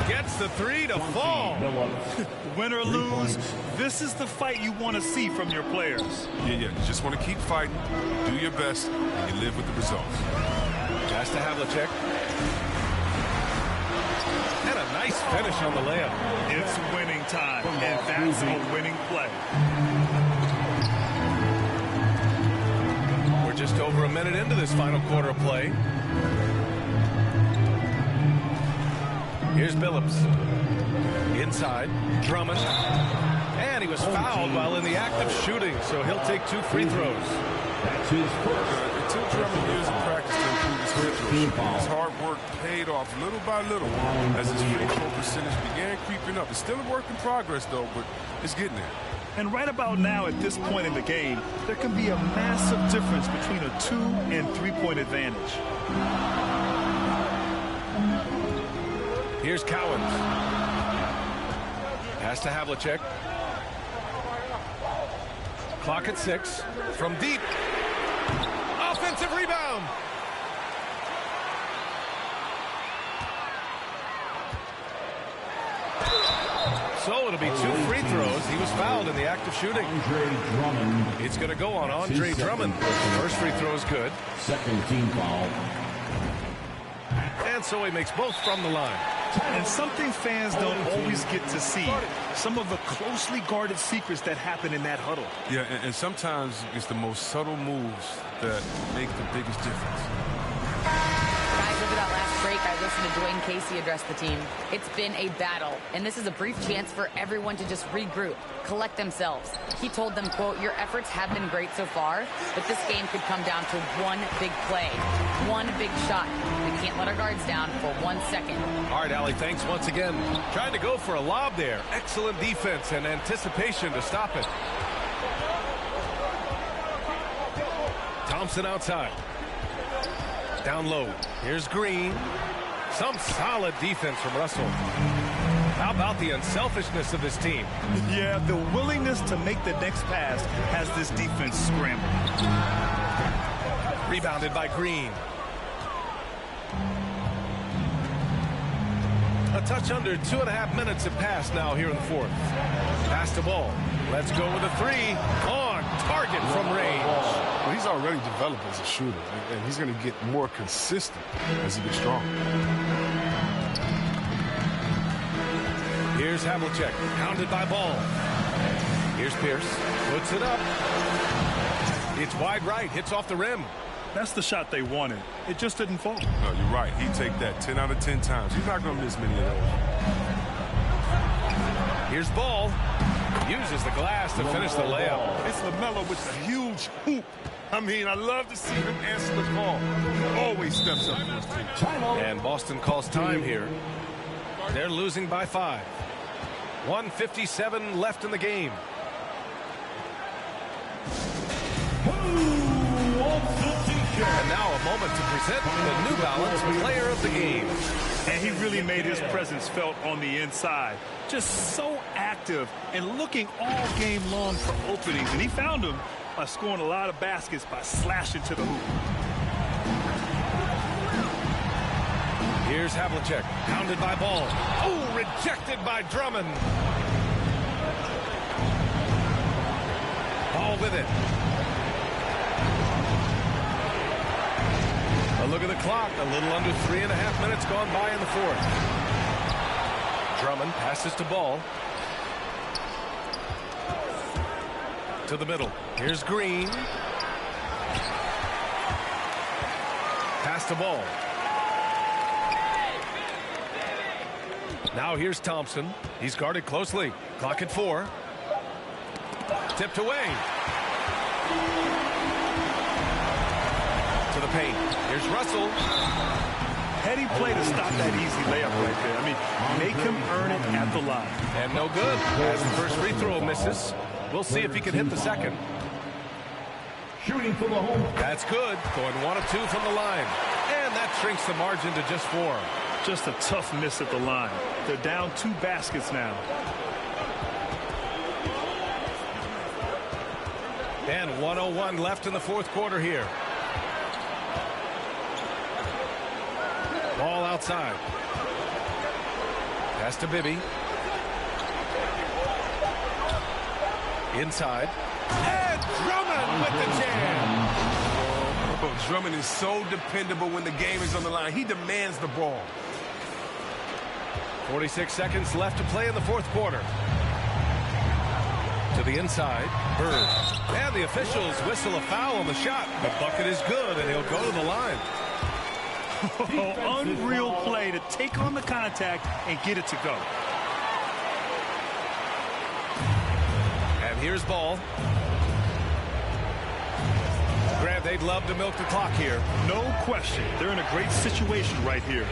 Gets the three to fall. Win or lose, this is the fight you want to see from your players. Yeah. You just want to keep fighting, do your best, and you live with the results. Pass to Havlicek. And a nice finish on the layup. It's winning time, and that's a winning play. We're just over a minute into this final quarter of play. Here's Billups. Inside. Drummond. And he was fouled while in the act of shooting, so he'll take 2 free throws. That's his first. It took Drummond years of practice to improve his free throws. His hard work paid off little by little as his free throw percentage began creeping up. It's still a work in progress, though, but it's getting there. And right about now, at this point in the game, there can be a massive difference between a 2- and 3-point advantage. Here's Cowens. Pass to Havlicek. Clock at 6. From deep. Offensive rebound. So it'll be 2 free throws. He was fouled in the act of shooting. It's going to go on Andre Drummond. First free throw is good. Second team foul. And so he makes both from the line. And something fans don't always get to see, some of the closely guarded secrets that happen in that huddle. Yeah, and sometimes it's the most subtle moves that make the biggest difference. Guys, over that last break, I listened to Dwayne Casey address the team. It's been a battle, and this is a brief chance for everyone to just regroup, collect themselves. He told them, quote, your efforts have been great so far, but this game could come down to one big play, one big shot. We can't let our guards down for 1 second. All right, Allie, thanks once again. Trying to go for a lob there. Excellent defense and anticipation to stop it. Thompson outside. Down low. Here's Green. Some solid defense from Russell. How about the unselfishness of this team? Yeah, the willingness to make the next pass has this defense scrambled. Rebounded by Green. A touch under 2.5 minutes have passed now here in the fourth. Pass the ball. Let's go with a 3 on target from range. Well, he's already developed as a shooter, and he's going to get more consistent as he gets stronger. Here's Havlicek, pounded by Ball. Here's Pierce, puts it up. It's wide right, hits off the rim. That's the shot they wanted. It just didn't fall. No, you're right. He'd take that 10 out of 10 times. He's not going to miss many of those. Here's Ball. Uses the glass to finish the layup. It's LaMelo with a huge hoop. I mean, I love to see him answer the call. Always steps up for his team. And Boston calls time here. They're losing by 5. 1:57 left in the game. And now a moment to present the New Balance Player of the Game. And he really made his presence felt on the inside. Just so active and looking all game long for openings. And he found them by scoring a lot of baskets by slashing to the hoop. Here's Havlicek, pounded by Ball. Oh, rejected by Drummond. with it. A look at the clock. A little under 3.5 minutes gone by in the fourth. Drummond passes to Ball. To the middle. Here's Green. Pass to Ball. Now here's Thompson. He's guarded closely. Clock at 4. Tipped away. To the paint. Here's Russell. Heady play to stop that easy layup right there. I mean, make him earn it at the line. And no good. As the first free throw misses. We'll see if he can hit the second. Shooting for the home. That's good. Going 1 of 2 from the line. And that shrinks the margin to just 4. Just a tough miss at the line. They're down 2 baskets now. And 1:01 left in the fourth quarter here. Ball outside. Pass to Bibby. Inside. And Drummond with the jam. Oh, Drummond is so dependable when the game is on the line. He demands the ball. 46 seconds left to play in the fourth quarter. To the inside. Bird. And the officials whistle a foul on the shot. The bucket is good, and he'll go to the line. Oh, unreal play to take on the contact and get it to go. And here's Ball. Grant, they'd love to milk the clock here. No question. They're in a great situation right here.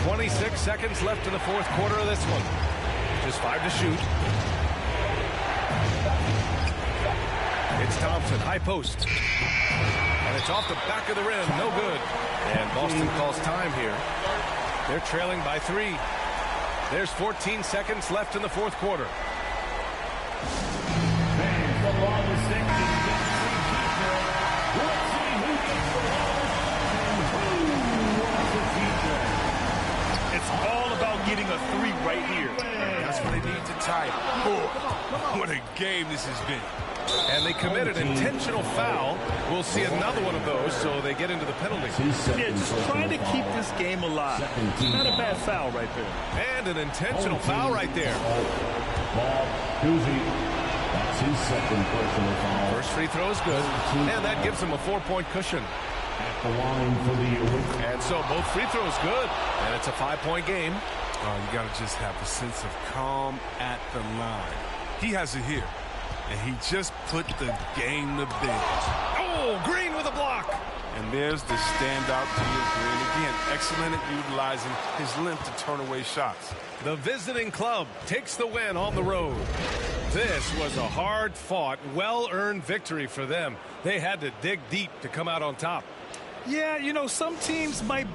.26 seconds left in the fourth quarter of this one. Just 5 to shoot. It's Thompson, high post. And it's off the back of the rim, no good. And Boston calls time here. They're trailing by 3. There's 14 seconds left in the fourth quarter. It's all about getting a 3 right here. That's what they need to tie it. Oh, what a game this has been. And they committed an intentional foul. We'll see another one of those, so they get into the penalty. Yeah, just trying to keep this game alive. Not a bad foul right there. And an intentional foul right there. Ball, Doozy. That's his second personal foul. First free throw is good, and that gives him a 4-point cushion. At the line for the And so both free throws good, and it's a 5-point game. Oh, you got to just have a sense of calm at the line. He has it here, and he just put the game to bed. Oh, Green with a block. And there's the standout Dia Green again, excellent at utilizing his length to turn away shots. The visiting club takes the win on the road. This was a hard-fought, well-earned victory for them. They had to dig deep to come out on top. Yeah, you know, some teams might...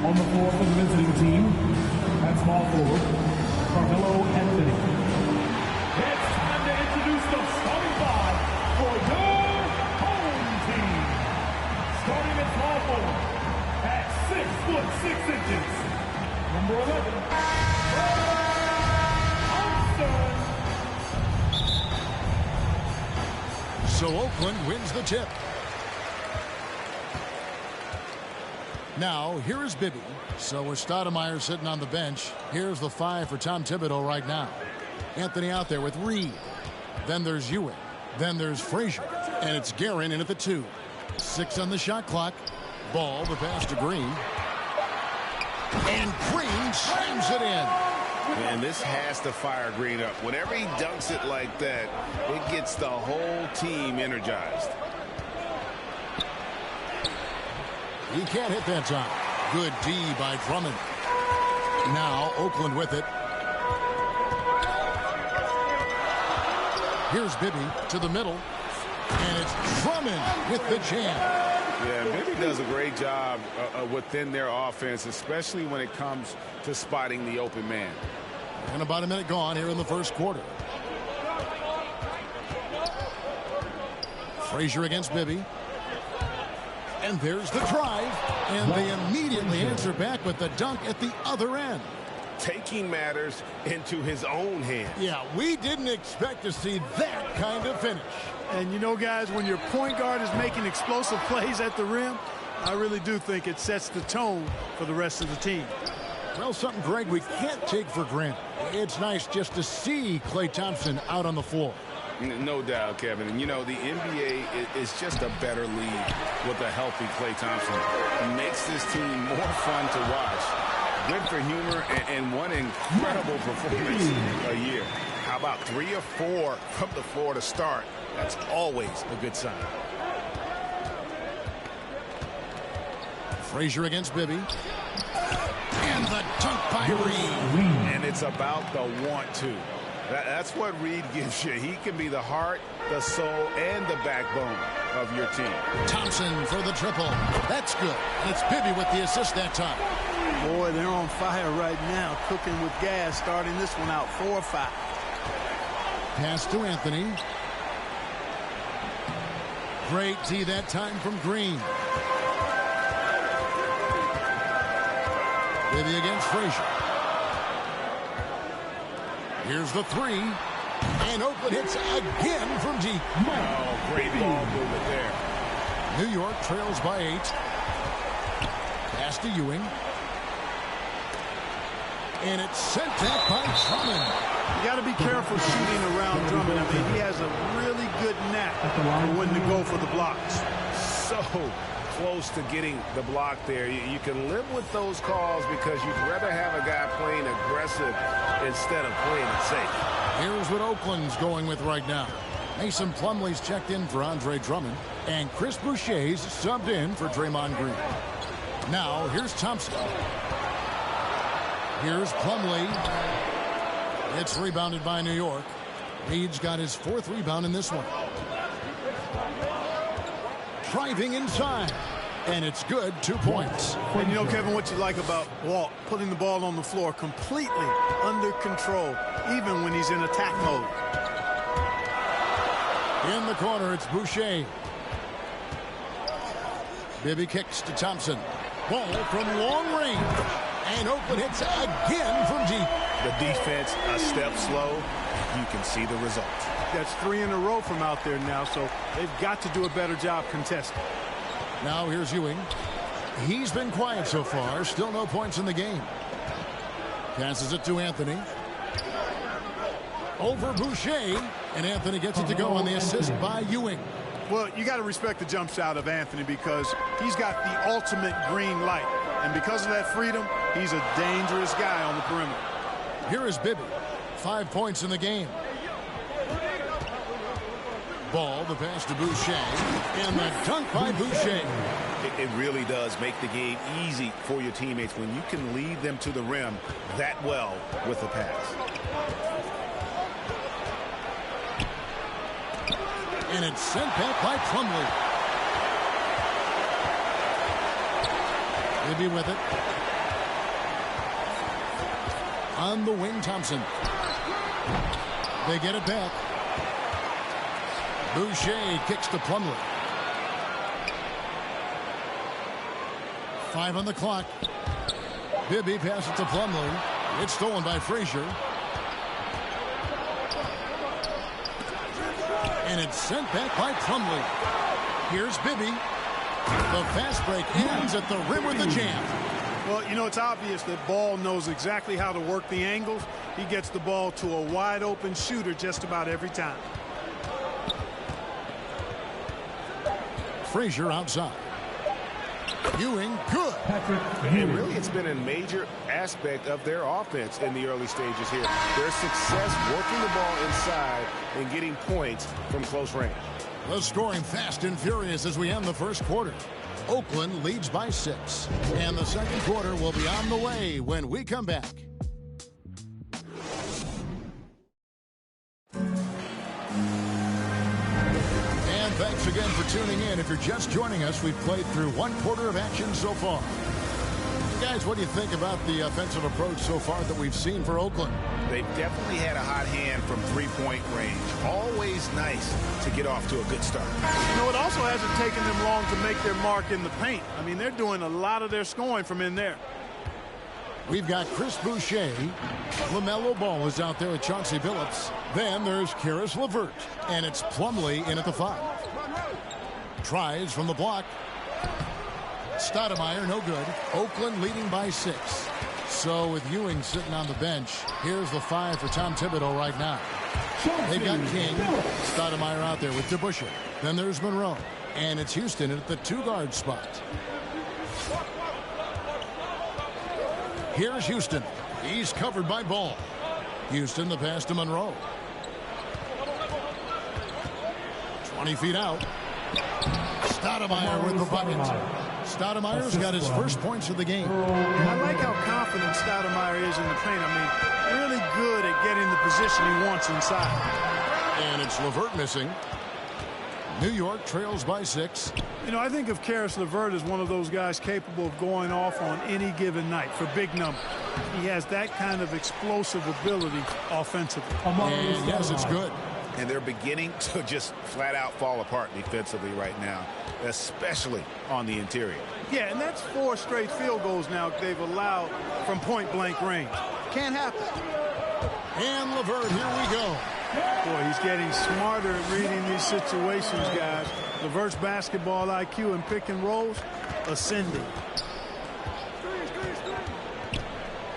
On the floor for the visiting team, at small forward, Carmelo Anthony. It's time to introduce the starting five for your home team. Number 11. So Oakland wins the tip. Now, here is Bibby. So with Stoudemire sitting on the bench, here's the 5 for Tom Thibodeau right now. Anthony out there with Reed. Then there's Ewing. Then there's Frazier. And it's Guerin in at the 2. 6 on the shot clock. Ball, the pass to Green. And Green slams it in. And this has to fire Green up. Whenever he dunks it like that, it gets the whole team energized. He can't hit that time. Good D by Drummond. Now Oakland with it. Here's Bibby to the middle. And it's Drummond with the jam. Yeah, Bibby does a great job within their offense, especially when it comes to spotting the open man. And about a minute gone here in the first quarter. Frazier against Bibby. And there's the drive. And they immediately answer back with the dunk at the other end. Taking matters into his own hands. Yeah, we didn't expect to see that kind of finish. And you know, guys, when your point guard is making explosive plays at the rim, I really do think it sets the tone for the rest of the team. Well, something, Greg, we can't take for granted. It's nice just to see Klay Thompson out on the floor. No doubt, Kevin. And, you know, the NBA is just a better league with a healthy Klay Thompson. He makes this team more fun to watch. Good for humor and one incredible performance a year. How about 3 or 4 from the floor to start? That's always a good sign. Frazier against Bibby. And the dunk by Reed. And it's about the want-to. That's what Reed gives you. He can be the heart, the soul, and the backbone of your team. Thompson for the triple. That's good. And it's Bibby with the assist that time. Boy, they're on fire right now, cooking with gas, starting this one out 4-5. Pass to Anthony. Great D that time from Green. Bibby against Frazier. Here's the 3. And Oakland hits again from deep. Oh, great ball movement there. New York trails by 8. Pass to Ewing. And it's sent back by Drummond. You got to be careful shooting around Drummond. I mean, he has a really good knack for when to go for the blocks. So close to getting the block there. You can live with those calls because you'd rather have a guy playing aggressive instead of playing it safe. Here's what Oakland's going with right now. Mason Plumlee's checked in for Andre Drummond, and Chris Boucher's subbed in for Draymond Green. Now, here's Thompson. Here's Plumlee. It's rebounded by New York. Reed's got his 4th rebound in this one. Driving inside. And it's good. 2 points. And you know, Kevin, what you like about Walt, putting the ball on the floor completely under control, even when he's in attack mode. In the corner, it's Boucher. Bibby kicks to Thompson. Ball from long range. And Oakland hits again from deep. The defense a step slow. You can see the result. That's 3 in a row from out there now, so they've got to do a better job contesting. Now here's Ewing. He's been quiet so far. Still no points in the game. Passes it to Anthony. Over Boucher. And Anthony gets it to go on the assist by Ewing. Well, you got to respect the jump shot of Anthony because he's got the ultimate green light. And because of that freedom, he's a dangerous guy on the perimeter. Here is Bibby. 5 points in the game. Ball, the pass to Boucher. And the dunk by Boucher. It really does make the game easy for your teammates when you can lead them to the rim that well with the pass. And it's sent back by Plumlee. Bibby with it. On the wing, Thompson. They get it back. Boucher kicks to Plumlee. 5 on the clock. Bibby passes to Plumlee. It's stolen by Frazier. And it's sent back by Plumlee. Here's Bibby. The fast break ends at the rim with the jam. Well, you know, it's obvious that Ball knows exactly how to work the angles. He gets the ball to a wide open shooter just about every time. Frazier outside. Ewing, good. And really, it's been a major aspect of their offense in the early stages here. Their success working the ball inside and getting points from close range. The scoring fast and furious as we end the first quarter. Oakland leads by 6. And the second quarter will be on the way when we come back. And thanks again for tuning in. If you're just joining us, we've played through one quarter of action so far. Guys, what do you think about the offensive approach so far that we've seen for Oakland? They've definitely had a hot hand from three-point range. Always nice to get off to a good start. You know, it also hasn't taken them long to make their mark in the paint. I mean, they're doing a lot of their scoring from in there. We've got Chris Boucher. LaMelo Ball is out there with Chauncey Billups. Then there's Karis LeVert. And it's Plumlee in at the 5. Tries from the block. Stoudemire, no good. Oakland leading by 6. So with Ewing sitting on the bench, here's the 5 for Tom Thibodeau right now. They've got King. Stoudemire out there with DeBusschere. Then there's Monroe. And it's Houston at the 2-guard spot. Here's Houston. He's covered by Ball. Houston, the pass to Monroe. 20 feet out. Stoudemire with the bucket. Stoudemire's got his first points of the game. I like how confident Stoudemire is in the paint. I mean, really good at getting the position he wants inside. And it's LeVert missing. New York trails by 6. You know, I think of Karis LeVert as one of those guys capable of going off on any given night for big numbers. He has that kind of explosive ability offensively. And yes, it's good. And they're beginning to just flat out fall apart defensively right now, especially on the interior. Yeah, and that's 4 straight field goals now they've allowed from point-blank range. Can't happen. And LeVert, here we go. Boy, he's getting smarter at reading these situations, guys. LeVert's basketball IQ and pick and rolls ascending.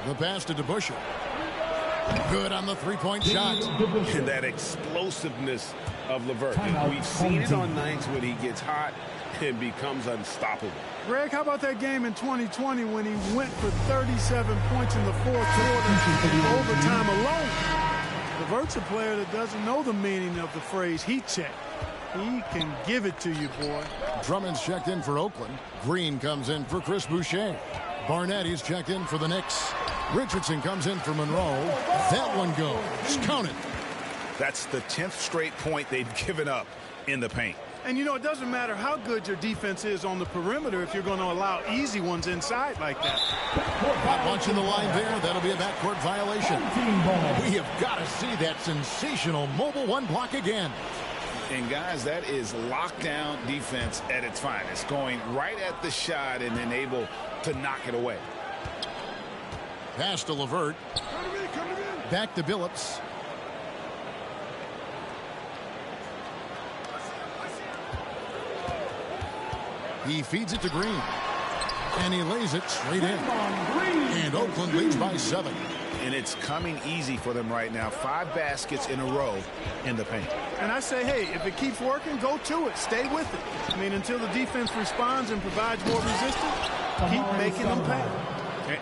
The pass to DeBusschere. Good on the 3-point shot. And that explosiveness of LeVert. We've seen it on nights when he gets hot and becomes unstoppable. Greg, how about that game in 2020 when he went for 37 points in the fourth quarter in overtime alone? LeVert's a player that doesn't know the meaning of the phrase heat check. He can give it to you, boy. Drummond's checked in for Oakland. Green comes in for Chris Boucher. Barnett, he's checked in for the Knicks. Richardson comes in for Monroe. That one goes. Count it. That's the 10th straight point they've given up in the paint. And, you know, it doesn't matter how good your defense is on the perimeter if you're going to allow easy ones inside like that. Not watching the line there. That'll be a backcourt violation. We have got to see that sensational mobile 1 block again. And, guys, that is lockdown defense at its finest. Going right at the shot and then able to knock it away. Pass to LeVert. Back to Billups. He feeds it to Green. And he lays it straight in. And Oakland leads by 7. And it's coming easy for them right now. 5 baskets in a row in the paint. And I say, hey, if it keeps working, go to it. Stay with it. I mean, until the defense responds and provides more resistance, keep making them pay.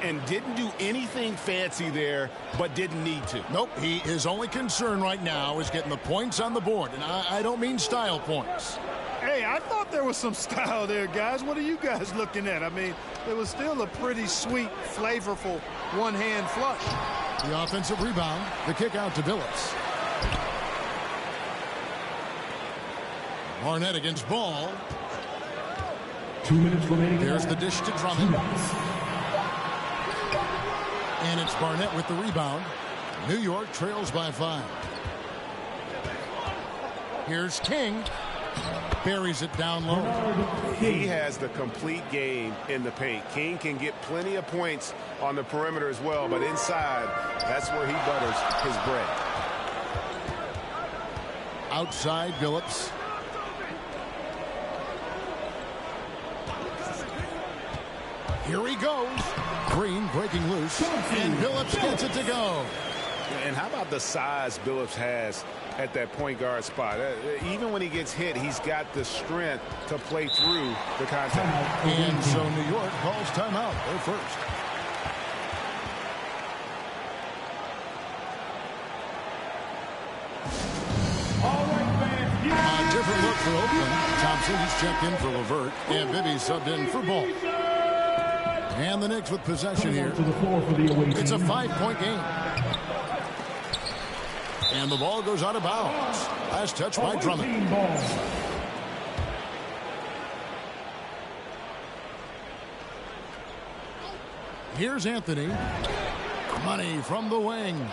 And didn't do anything fancy there, but didn't need to. Nope, his only concern right now is getting the points on the board. And I don't mean style points. Hey, I thought there was some style there, guys. What are you guys looking at? I mean, it was still a pretty sweet, flavorful one-hand flush. The offensive rebound, the kick out to Billups. Barnett against Ball. 2 minutes remaining. There's the dish to Drummond. And it's Barnett with the rebound. New York trails by 5. Here's King. Buries it down low. He has the complete game in the paint. King can get plenty of points on the perimeter as well, but inside, that's where he butters his bread. Outside, Billups. Here he goes. Green breaking loose. And Billups gets it to go. And how about the size Billups has at that point guard spot? Even when he gets hit, he's got the strength to play through the contact. And so New York calls timeout. They're first. A different look for Oakland. Thompson, he's checked in for Levert. And Bibby subbed in for Ball. And the Knicks with possession here. It's a 5-point game. And the ball goes out of bounds. Last touch by Drummond. Here's Anthony. Money from the wing.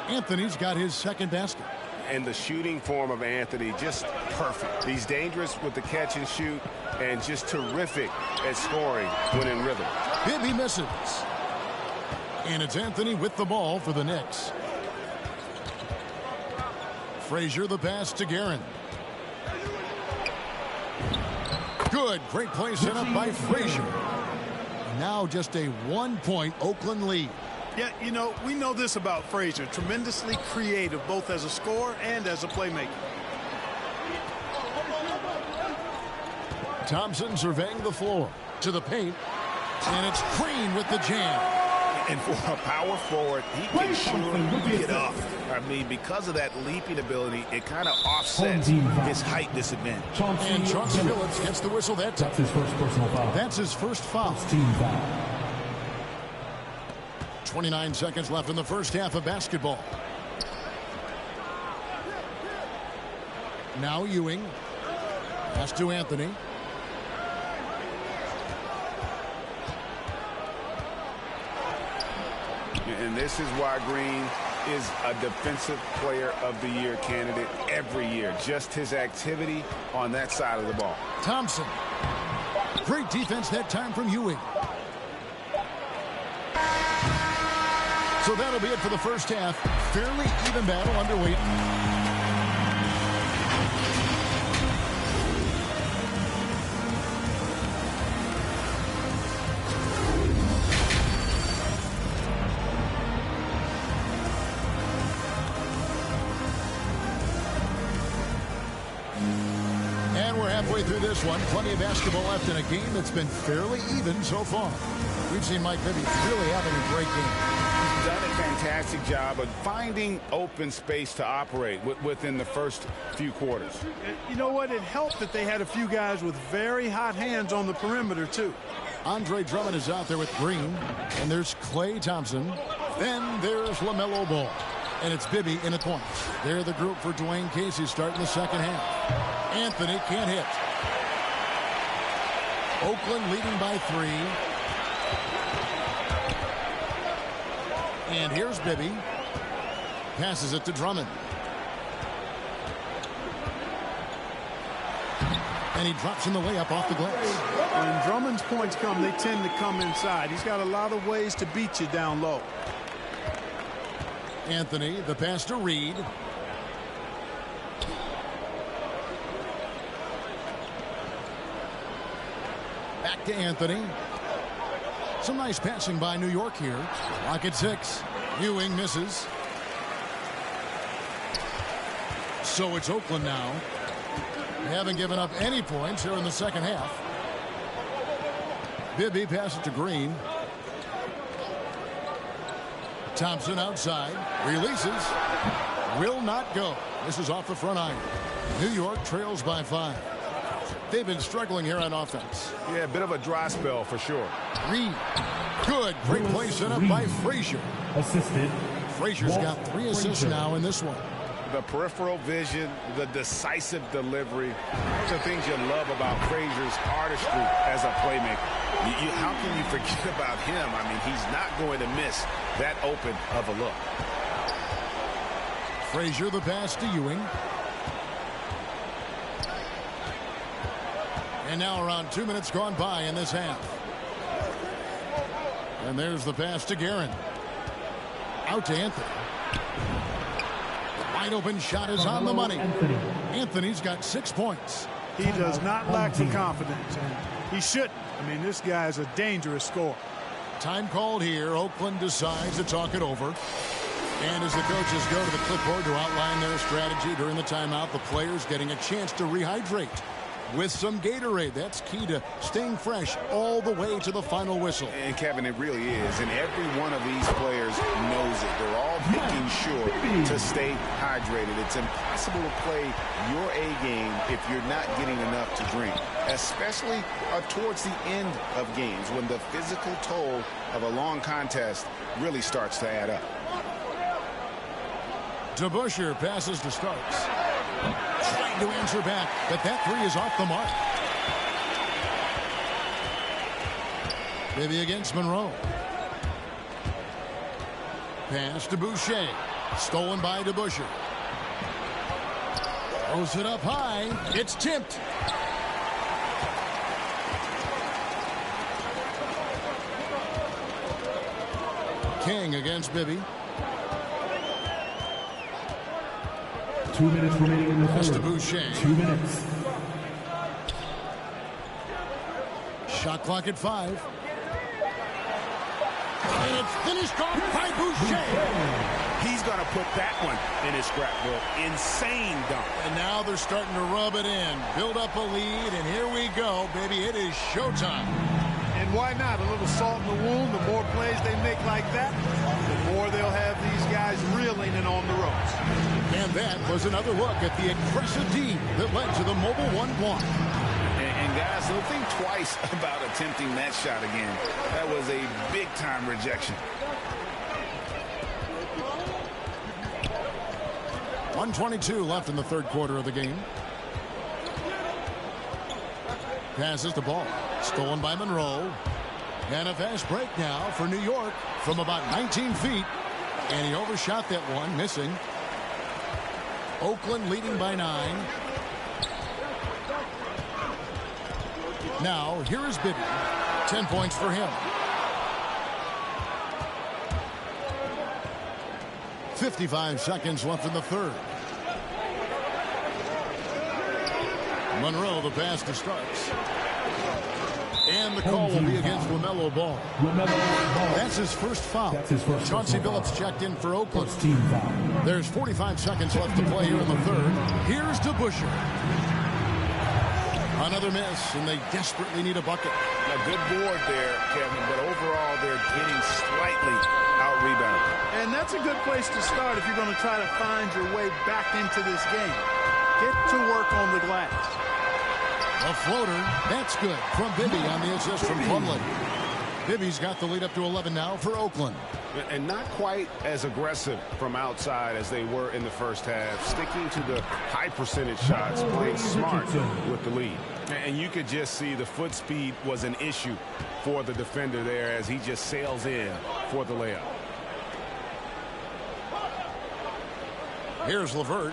Anthony's got his second basket. And the shooting form of Anthony, just perfect. He's dangerous with the catch and shoot and just terrific at scoring when in rhythm. Bibby misses. And it's Anthony with the ball for the Knicks. Frazier the pass to Guerin. Good. Great play set up by Frazier. Now just a 1-point Oakland lead. Yeah, you know, we know this about Frazier. Tremendously creative, both as a scorer and as a playmaker. Thompson surveying the floor. To the paint. And it's Green with the jam. And for a power forward, he can surely get up. I mean, because of that leaping ability, it kind of offsets his height disadvantage. And Chauncey Billups gets the whistle that time. That's his first personal foul. That's his first foul. Team foul. 29 seconds left in the first half of basketball. Now Ewing. Pass to Anthony. And this is why Green is a defensive player of the year candidate every year. Just his activity on that side of the ball. Thompson. Great defense that time from Ewing. So that'll be it for the first half. Fairly even battle underway. And we're halfway through this one. Plenty of basketball left in a game that's been fairly even so far. We've seen Mike Bibby really having a great game. Done a fantastic job of finding open space to operate within the first few quarters. You know what? It helped that they had a few guys with very hot hands on the perimeter, too. Andre Drummond is out there with Green. And there's Klay Thompson. Then there's LaMelo Ball. And it's Bibby in the corner. They're the group for Dwayne Casey starting the second half. Anthony can't hit. Oakland leading by 3. And here's Bibby. Passes it to Drummond. And he drops in the layup off the glass. When Drummond's points come, they tend to come inside. He's got a lot of ways to beat you down low. Anthony, the pass to Reed. Back to Anthony. Some nice passing by New York here. Clock at 6. Ewing misses. So it's Oakland now. They haven't given up any points here in the second half. Bibby passes to Green. Thompson outside. Releases. Will not go. This is off the front iron. New York trails by 5. They've been struggling here on offense. Yeah, a bit of a dry spell for sure. Reed. Good. Great play set up by Frazier. Assisted. Frazier's got 3 assists now in this one. The peripheral vision, the decisive delivery. Those are things you love about Frazier's artistry as a playmaker. How can you forget about him? I mean, he's not going to miss that open of a look. Frazier the pass to Ewing. And now around 2 minutes gone by in this half. And there's the pass to Guerin. Out to Anthony. Wide open shot is on the money. Anthony's got 6 points. He does not lack the confidence, and he shouldn't. I mean, this guy's a dangerous scorer. Time called here. Oakland decides to talk it over. And as the coaches go to the clipboard to outline their strategy during the timeout, the players getting a chance to rehydrate with some Gatorade. That's key to staying fresh all the way to the final whistle. And Kevin, it really is. And every one of these players knows it. They're all making sure to stay hydrated. It's impossible to play your A game if you're not getting enough to drink, especially towards the end of games when the physical toll of a long contest really starts to add up. DeBusschere passes to Starks. Trying to answer back, but that three is off the mark. Bibby against Monroe. Pass to Boucher. Stolen by DeBusschere. Throws it up high. It's tipped. King against Bibby. 2 minutes remaining in the Pass to third. Boucher. 2 minutes. Shot clock at 5. And it's finished off by Boucher. He's going to put that one in his scrapbook. Insane dunk. And now they're starting to rub it in. Build up a lead, and here we go, baby. It is showtime. And why not? A little salt in the wound. The more plays they make like that, the more they'll have these guys reeling and on the ropes. And that was another look at the aggressive D that led to the mobile one block. And guys, don't think twice about attempting that shot again. That was a big-time rejection. 1:22 left in the third quarter of the game. Passes the ball. Stolen by Monroe. And a fast break now for New York from about 19 feet. And he overshot that one, missing. Oakland leading by 9. Now, here is Bibby. 10 points for him. 55 seconds left in the third. Monroe, the pass to Starks. And the call will be against LaMelo Ball. That's his first foul. Chauncey Billups checked in for Oakland. There's 45 seconds left to play here in the third. Here's DeBusschere. Another miss, and they desperately need a bucket. A good board there, Kevin, but overall they're getting slightly out-rebounded. And that's a good place to start if you're going to try to find your way back into this game. Get to work on the glass. A floater. That's good from Bibby on the assist from Plumlee. Bibby's got the lead up to 11 now for Oakland. And not quite as aggressive from outside as they were in the first half. Sticking to the high percentage shots, playing smart with the lead. And you could just see the foot speed was an issue for the defender there as he just sails in for the layup. Here's LeVert.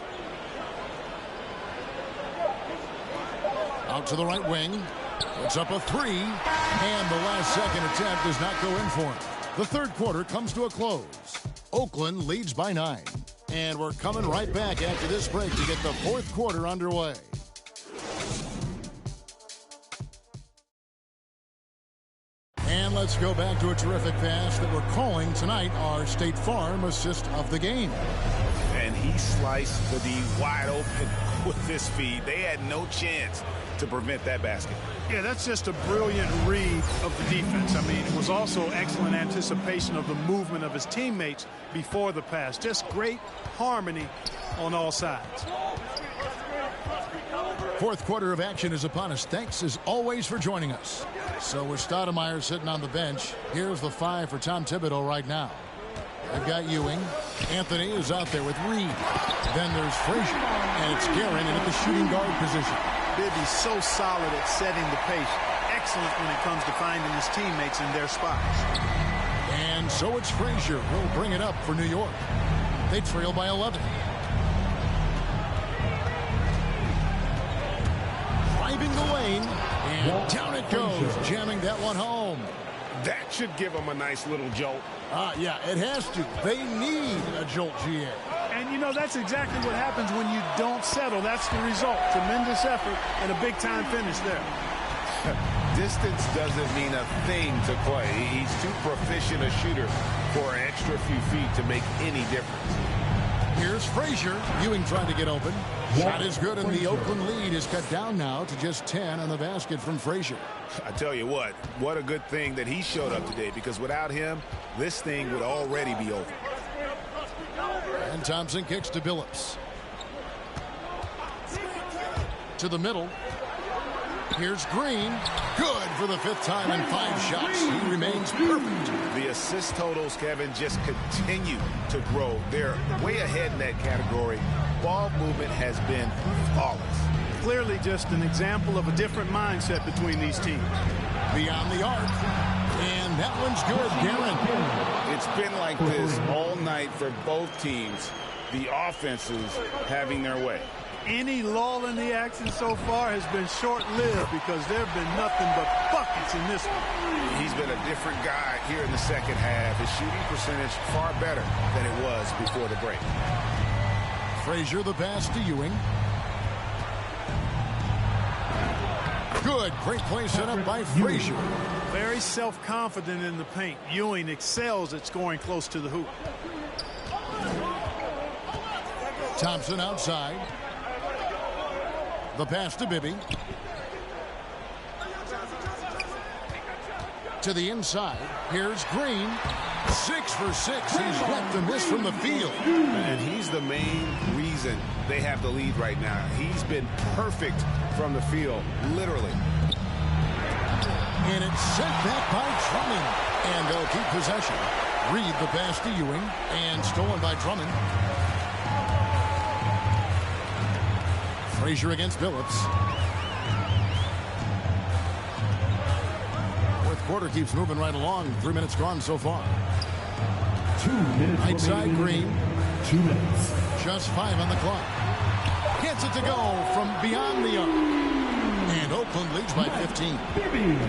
Out to the right wing. Puts up a three. And the last second attempt does not go in for him. The third quarter comes to a close. Oakland leads by 9. And we're coming right back after this break to get the fourth quarter underway. And let's go back to a terrific pass that we're calling tonight our State Farm assist of the game. And he sliced the D wide open with this feed. They had no chance to prevent that basket. Yeah, that's just a brilliant read of the defense. I mean, it was also excellent anticipation of the movement of his teammates before the pass. Just great harmony on all sides. Fourth quarter of action is upon us. Thanks, as always, for joining us. So with Stoudemire sitting on the bench, here's the 5 for Tom Thibodeau right now. They've got Ewing. Anthony is out there with Reed. Then there's Frazier. And it's Guerin in at the shooting guard position. Bibby's so solid at setting the pace. Excellent when it comes to finding his teammates in their spots. And so it's Frazier who'll bring it up for New York. They trail by 11. driving the lane, and down it goes, jamming that one home. That should give them a nice little jolt. Yeah, it has to. They need a jolt, GA. And, you know, that's exactly what happens when you don't settle. That's the result. Tremendous effort and a big-time finish there. Distance doesn't mean a thing to Clay. He's too proficient a shooter for an extra few feet to make any difference. Here's Frazier. Ewing trying to get open. Shot is good, and the Oakland lead is cut down now to just 10 on the basket from Frazier. I tell you what a good thing that he showed up today, because without him, this thing would already be over. And Thompson kicks to Billups. To the middle. Here's Green. Good for the 5th time in 5 shots. He remains perfect. The assist totals, Kevin, just continue to grow. They're way ahead in that category. Ball movement has been flawless. Clearly just an example of a different mindset between these teams. Beyond the arc. And that one's good, Darren. It's been like this all night for both teams. The offenses having their way. Any lull in the action so far has been short-lived because there have been nothing but buckets in this one. He's been a different guy here in the second half. His shooting percentage far better than it was before the break. Frazier the pass to Ewing. Good. Great play set up by Frazier. Very self-confident in the paint. Ewing excels at scoring close to the hoop. Thompson outside. The pass to Bibby. To the inside. Here's Green. 6 for 6. He's left the miss from the field. And he's the main reason they have the lead right now. He's been perfect from the field, literally. And it's sent back by Drummond. And they'll keep possession. Reed the pass to Ewing. And stolen by Drummond. Frazier against Billups. 4th quarter keeps moving right along. 3 minutes gone so far. 2 minutes. Right side Green. 2 minutes. Just 5 on the clock. Gets it to go from beyond the arc. And Oakland leads by 15.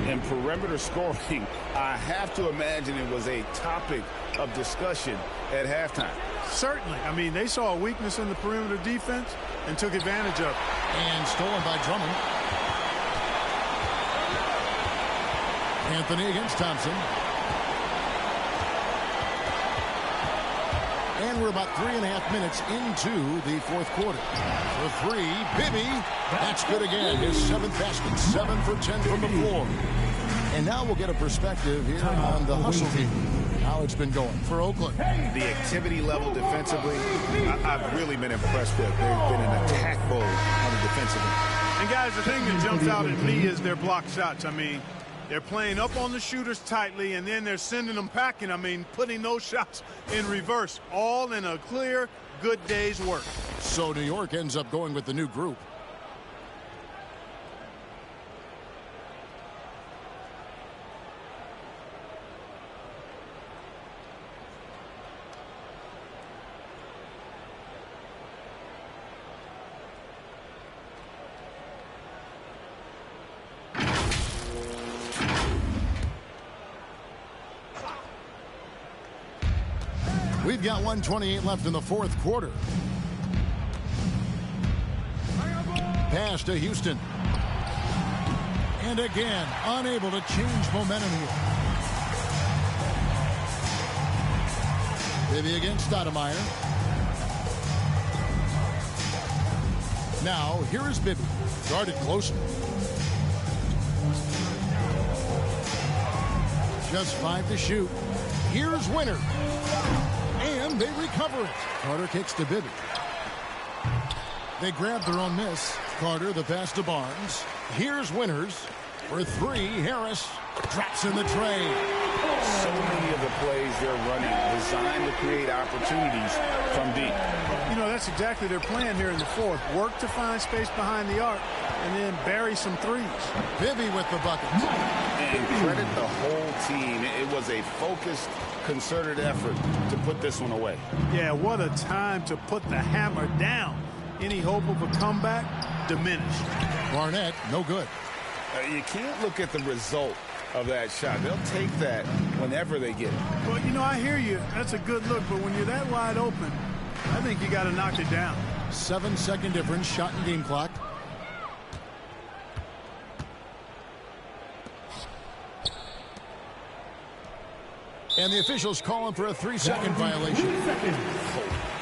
And perimeter scoring, I have to imagine it was a topic of discussion at halftime. Certainly. I mean, they saw a weakness in the perimeter defense and took advantage of it. And stolen by Drummond. Anthony against Thompson. And we're about 3.5 minutes into the 4th quarter. For 3, Bibby. That's good again. His 7th basket. 7 for 10 from the floor. And now we'll get a perspective here on the hustle team. How it's been going for Oakland. The activity level defensively, I've really been impressed with. They've been in attack mode on the defensive end. And guys, the thing that jumps out at me is their block shots. I mean, they're playing up on the shooters tightly, and then they're sending them packing. I mean, putting those shots in reverse, all in a clear, good day's work. So New York ends up going with the new group. We've got 1:28 left in the 4th quarter. Pass to Houston. And again, unable to change momentum here. Bibby against Stoudemire. Now, here is Bibby. Guarded closely. Just 5 to shoot. Here's Winter. And they recover it. Carter kicks to Bibby. They grab their own miss. Carter, the pass to Barnes. Here's Winters. For 3, Harris drops in the tray. So many of the plays they're running designed to create opportunities from deep. You know, that's exactly their plan here in the 4th. Work to find space behind the arc and then bury some threes. Bibby with the bucket. And credit the whole team. It was a focused, concerted effort to put this one away. Yeah, what a time to put the hammer down. Any hope of a comeback? diminished. Barnett, no good. You can't look at the result of that shot. They'll take that whenever they get it. Well, you know, I hear you. That's a good look, but when you're that wide open, I think you got to knock it down. 7-second difference, shot and game clock. And the officials calling for a 3-second violation.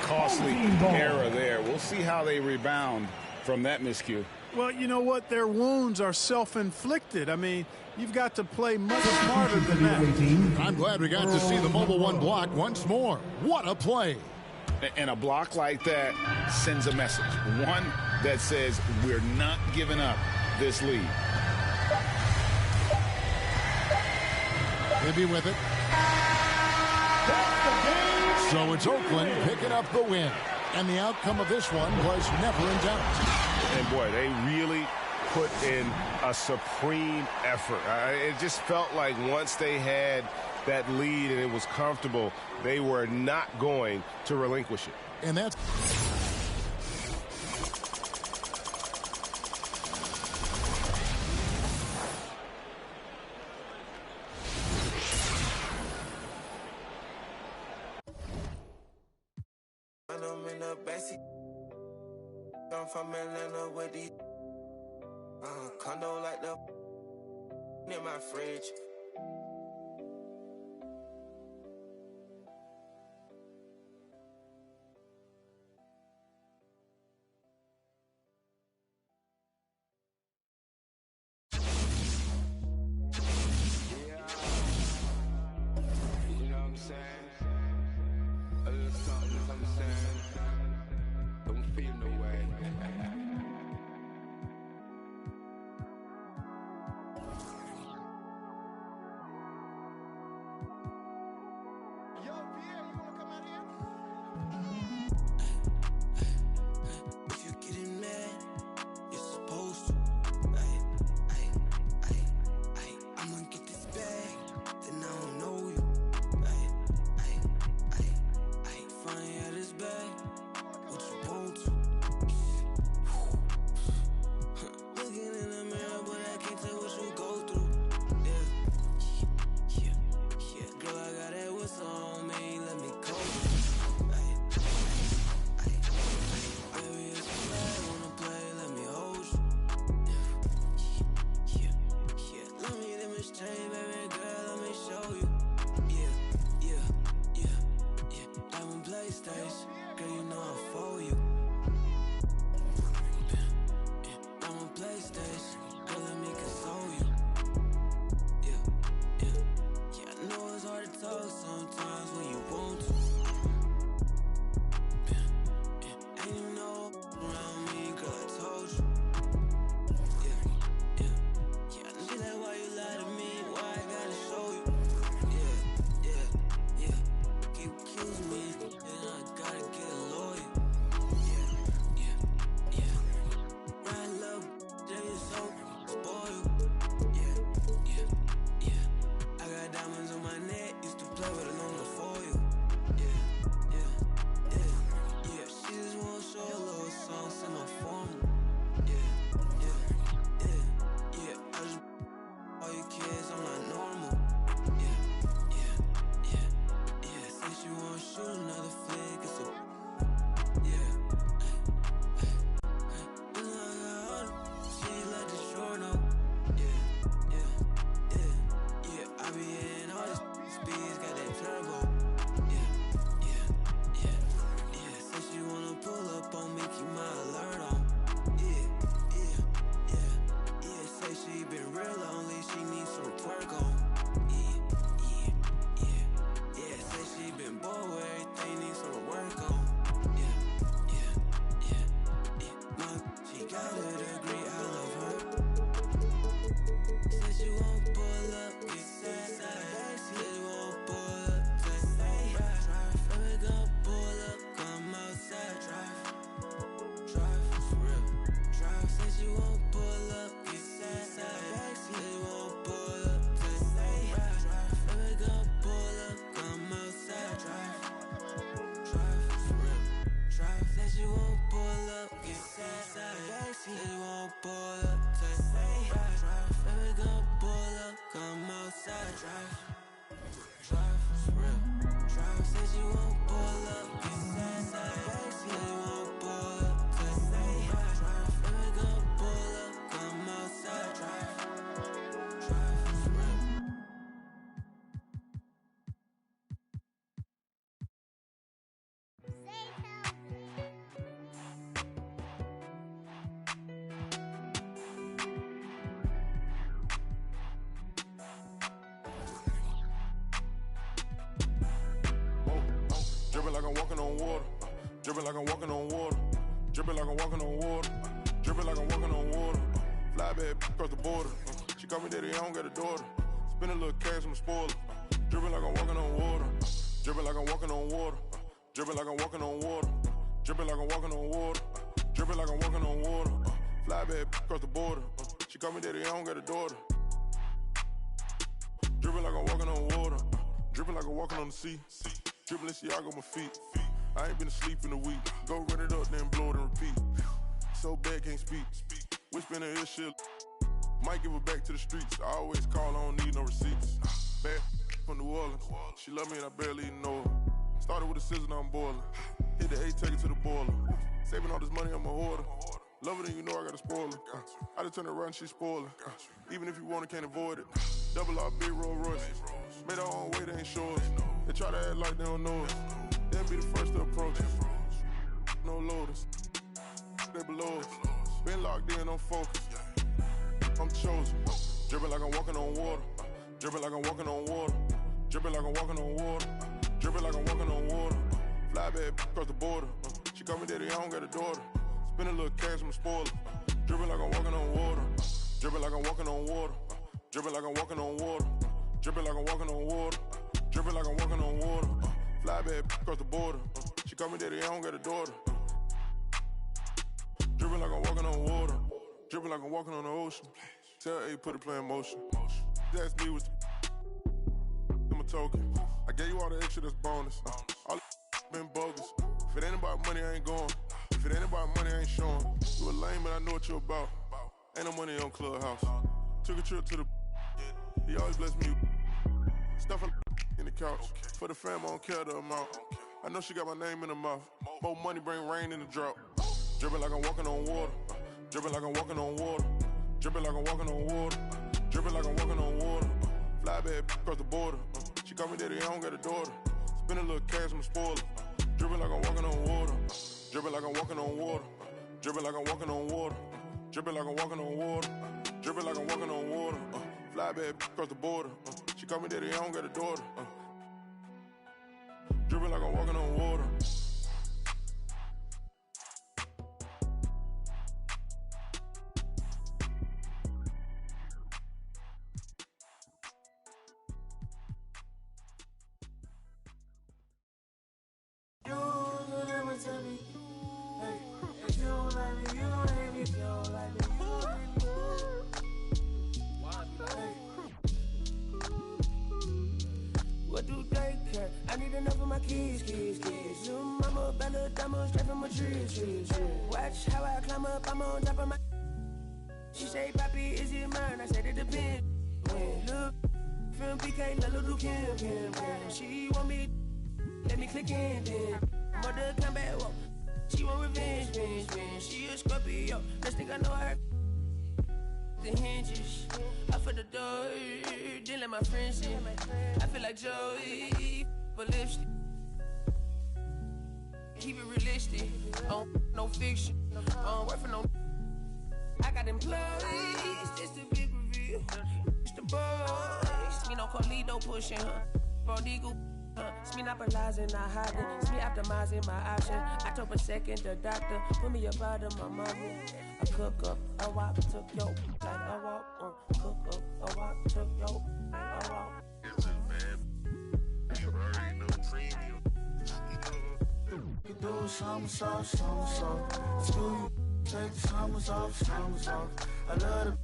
Costly error there. We'll see how they rebound from that miscue. Well, you know what? Their wounds are self-inflicted. I mean, you've got to play much smarter than that. I'm glad we got to see the Mobile One block once more. What a play. And a block like that sends a message. One that says we're not giving up this lead. He'll be with it. So it's Oakland picking up the win. And the outcome of this one was never in doubt. And boy, they really put in a supreme effort. It just felt like once they had that lead and it was comfortable, they were not going to relinquish it. And that's... I'm in the backseat. I'm from Atlanta with these condo like the in my fridge. I'm walking on water. Dripping like I'm walking on water. Dripping like I'm walking on water. Dripping like I'm walking on water. Fly bad across the border. She call me daddy, I don't got a daughter. Spend a little cash, I'm a spoiler. Dripping like I'm walking on water. Dripping like I'm walking on water. Dripping like I'm walking on water. Dripping like I'm walking on water. Dripping like I'm walking on water. Fly bad across the border. She call me daddy, I don't got a daughter. Dripping like I'm walking on water. Dripping like I'm walking on the sea. Dripping Balenciaga on my feet. I ain't been asleep in a week. Go run it up, then blow it and repeat. So bad, can't speak. Whisper in her ear shit. Might give her back to the streets. I always call, I don't need no receipts. Bad from New Orleans. She love me and I barely even know her. Started with a scissors, now I'm boiling. Hit the A, take it to the boiler. Saving all this money, I'm a hoarder. Love it and you know I got a spoiler. I just turn around, she spoiling. Even if you want it, can't avoid it. Double R, big Rolls Royce. Made our own way, they ain't sure. They try to act like they don't know us. They'll be the first to approach us. No loaders. They below us. Been locked in, I'm focused. I'm chosen. Dripping like I'm walking on water. Dripping like I'm walking on water. Dripping like I'm walking on water. Dripping like I'm walking on water. Fly bad across the border. She call me daddy, I don't got a daughter. Spend a little cash, I'm a spoiler. Dripping like I'm walking on water. Dripping like I'm walking on water. Dripping like I'm walking on water. Dripping like I'm walking on water. Dripping like I'm walking on water. Fly bad across the border. She call me daddy, I don't got a daughter. Dripping like I'm walking on water. Dripping like I'm walking on the ocean. Tell A, put the play in motion. She asked me what's I'm a token. I gave you all the extra, that's bonus. All been bogus. If it ain't about money, I ain't going. If it ain't about money, I ain't showing. You a lame, but I know what you about. Ain't no money on Clubhouse. Took a trip to the. He always bless me. Stuffing in the couch. For the fam, I don't care the amount. I know she got my name in her mouth. More money bring rain in the drought. Dripping like I'm walking on water. Dripping like I'm walking on water. Dripping like I'm walking on water. Dripping like I'm walking on water. Fly bad across the border. She call me daddy, I don't got a daughter. Spend a little cash, I'm a spoiler. Dripping like I'm walking on water. Dripping like I'm walking on water. Dripping like I'm walking on water. Dripping like I'm walking on water. Dripping like I'm walking on water. Fly bad across the border. She call me daddy, I don't got a daughter. Dripping like I'm walking on water. What do they care? I need enough of my kids. Little mama, Bella, Dama, straight from my trees. Watch how I climb up, I'm on top of my. She say, Papi, is it mine? I said it depends. When look from PK, Lil' Kim. She want me, let me click in then. Mother come back, whoa. She want revenge. She a Scorpio, next thing I know her. The hinges, I for the door, then let my friends in. I feel like Joey, but lipstick. Keep it realistic, no fiction, work for no. I got employees, this the big reveal. It's the boys, me no Carlito pushing her. Prodigal, it's me not monopolizing, not hiding. It's me optimizing my option. I took a second, the doctor put me up out of my mama. I cook up, I walk, took yo, like I walk, cook up, I walk, took yo, like I walk. It's just bad. You already know premium. You do something soft. Screw you, take the summers off. I love the.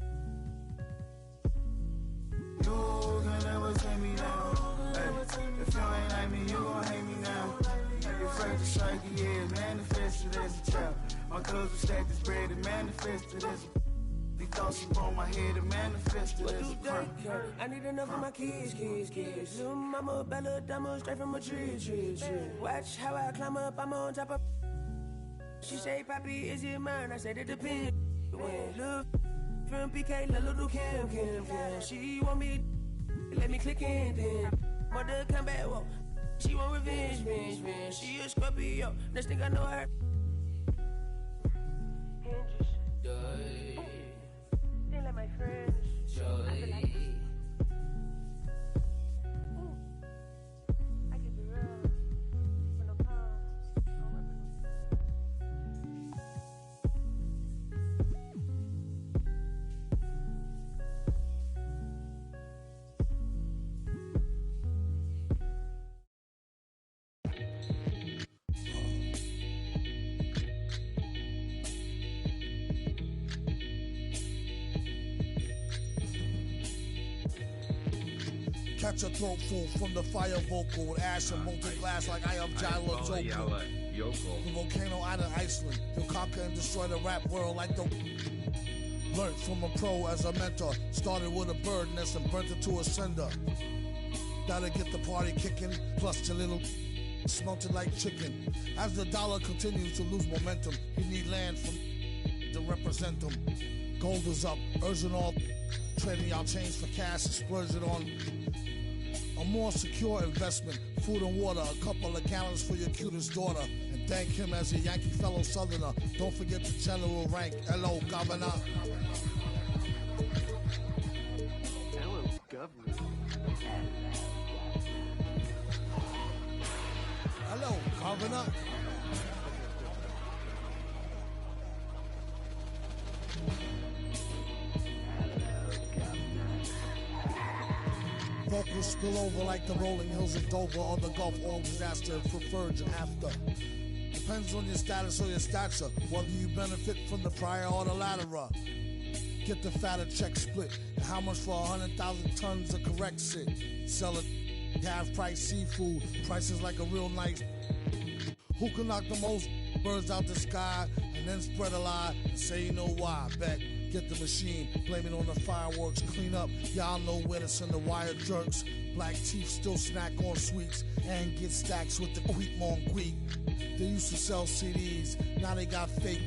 You can never take me down. Hey, if you ain't like me, you gon' hate me now. You're afraid to psyche, yeah, manifested as a child. My cousin stacked this bread and manifested as a. These thoughts upon my head and manifested as a crime. I need enough of my kids. Little mama, Bella, Dama, straight from my trees. Watch how I climb up, I'm on top of. She say, Papi, is it mine? I said it depends. When look from PK, Lil' Kim. She want me, let me click in then. Mother come back, whoa. She want revenge. She a Scorpio, next thing I know her. Then let my friends joy. I keep it real, but no calm. Got your throat full from the fire vocal with ash and molten glass like I am Jala Joker. The volcano out of Iceland. He'll conquer and destroy the rap world like the... Learned from a pro as a mentor. Started with a bird nest and burnt it to a cinder. That'll get the party kicking. Plus your little smelted like chicken. As the dollar continues to lose momentum, he need land from to represent them. Gold is up, urging all trading y'all change for cash and splurge it on a more secure investment. Food and water, a couple of gallons for your cutest daughter. And thank him as a Yankee fellow Southerner. Don't forget the general rank. Hello, Governor. Hello, Governor. Hello, Governor. Vocals spill over like the rolling hills of Dover or the Gulf Oil disaster for Virgin after. Depends on your status or your stature, whether you benefit from the prior or the latter. Get the fatter check split. And how much for 100,000 tons of correct shit? Sell it half price seafood, prices like a real nice. Who can knock the most birds out the sky and then spread a lie and say you know why? Bet. Get the machine, blame it on the fireworks, clean up. Y'all know where to send the wire jerks. Black teeth still snack on sweets and get stacks with the quick mon quick. They used to sell CDs, now they got fake.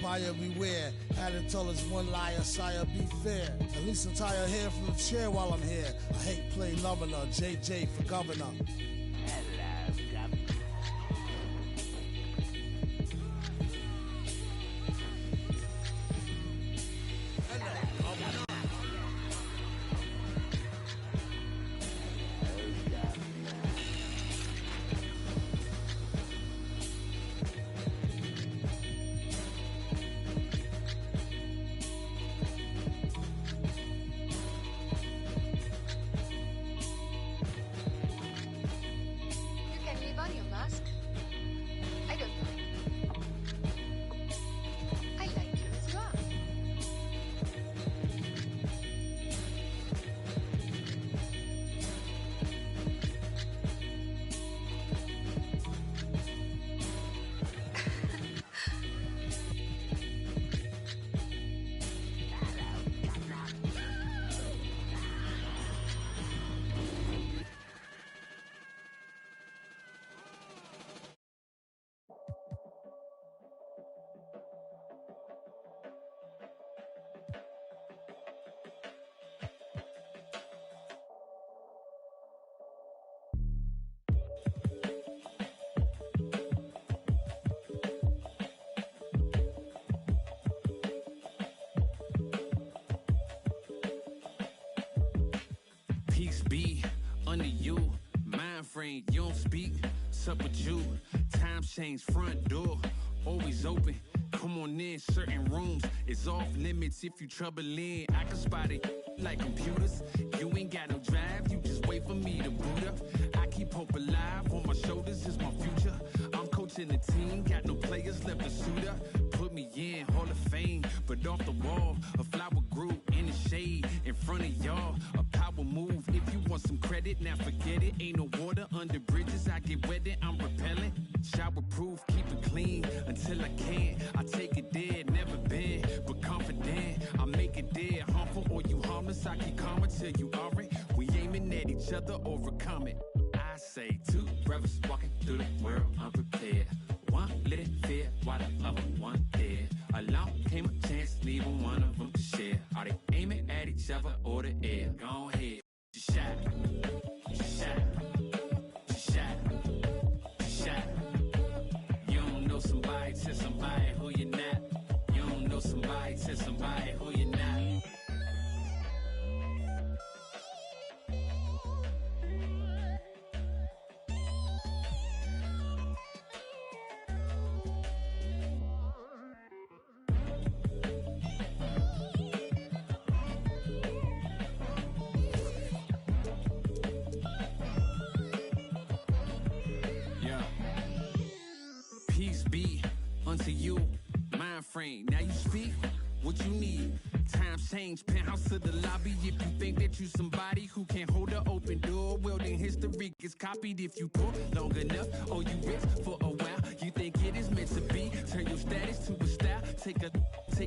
Buyer beware, had to tell us one liar, sire be fair. At least untie her hair from the chair while I'm here. I hate play loving her, JJ for governor. Peace be under you, mind frame, you don't speak, sup with you, time change, front door, always open, come on in, certain rooms, it's off limits if you troubling, I can spot it like computers, you ain't got no drive, you just wait for me to boot up, I keep hope alive, on my shoulders is my future, I'm coaching the team, got no players left to suit up, put me in, Hall of Fame, but off the wall, a flower grew in the shade, in front of y'all, a power move, if you want some credit, now forget it, ain't no water under bridges, I get wetted, I'm repellent, shower proof, keep it clean, until I can, I take it there, never been, but confident, I make it there, harmful or you harmless, I keep calm until you aren't, we aiming at each other, overcome it, I say two brothers walking through the world unprepared, one lit in fear, while the other one dead, along came a chance, neither one of them to share, are they aiming at each other or the air, go ahead, just shot, just shot, just shot, just shot, you don't know somebody, tell somebody who you're not, you don't know somebody, tell somebody who you're not. Peace be unto you, mind frame. Now you speak, what you need. Times change, penthouse to the lobby. If you think that you somebody who can't hold an open door, well then history gets copied. If you poor long enough, or you rich for a while, you think it is meant to be. Turn your status to a style. Take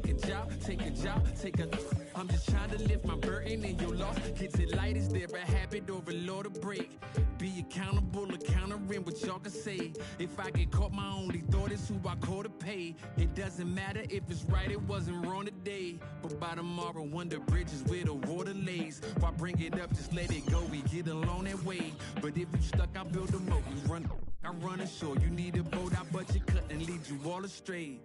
a job, take a job, take a. I'm just trying to lift my burden and your loss. Gets it light, is there a habit or a law to break? Be accountable, countering what y'all can say. If I get caught, my only thought is who I call to pay. It doesn't matter if it's right, it wasn't wrong today. But by tomorrow, wonder bridges where the water lays. Why bring it up, just let it go, we get along that way. But if you stuck, I build a moat. You run, I run ashore. You need a boat, I budget cut and lead you all astray.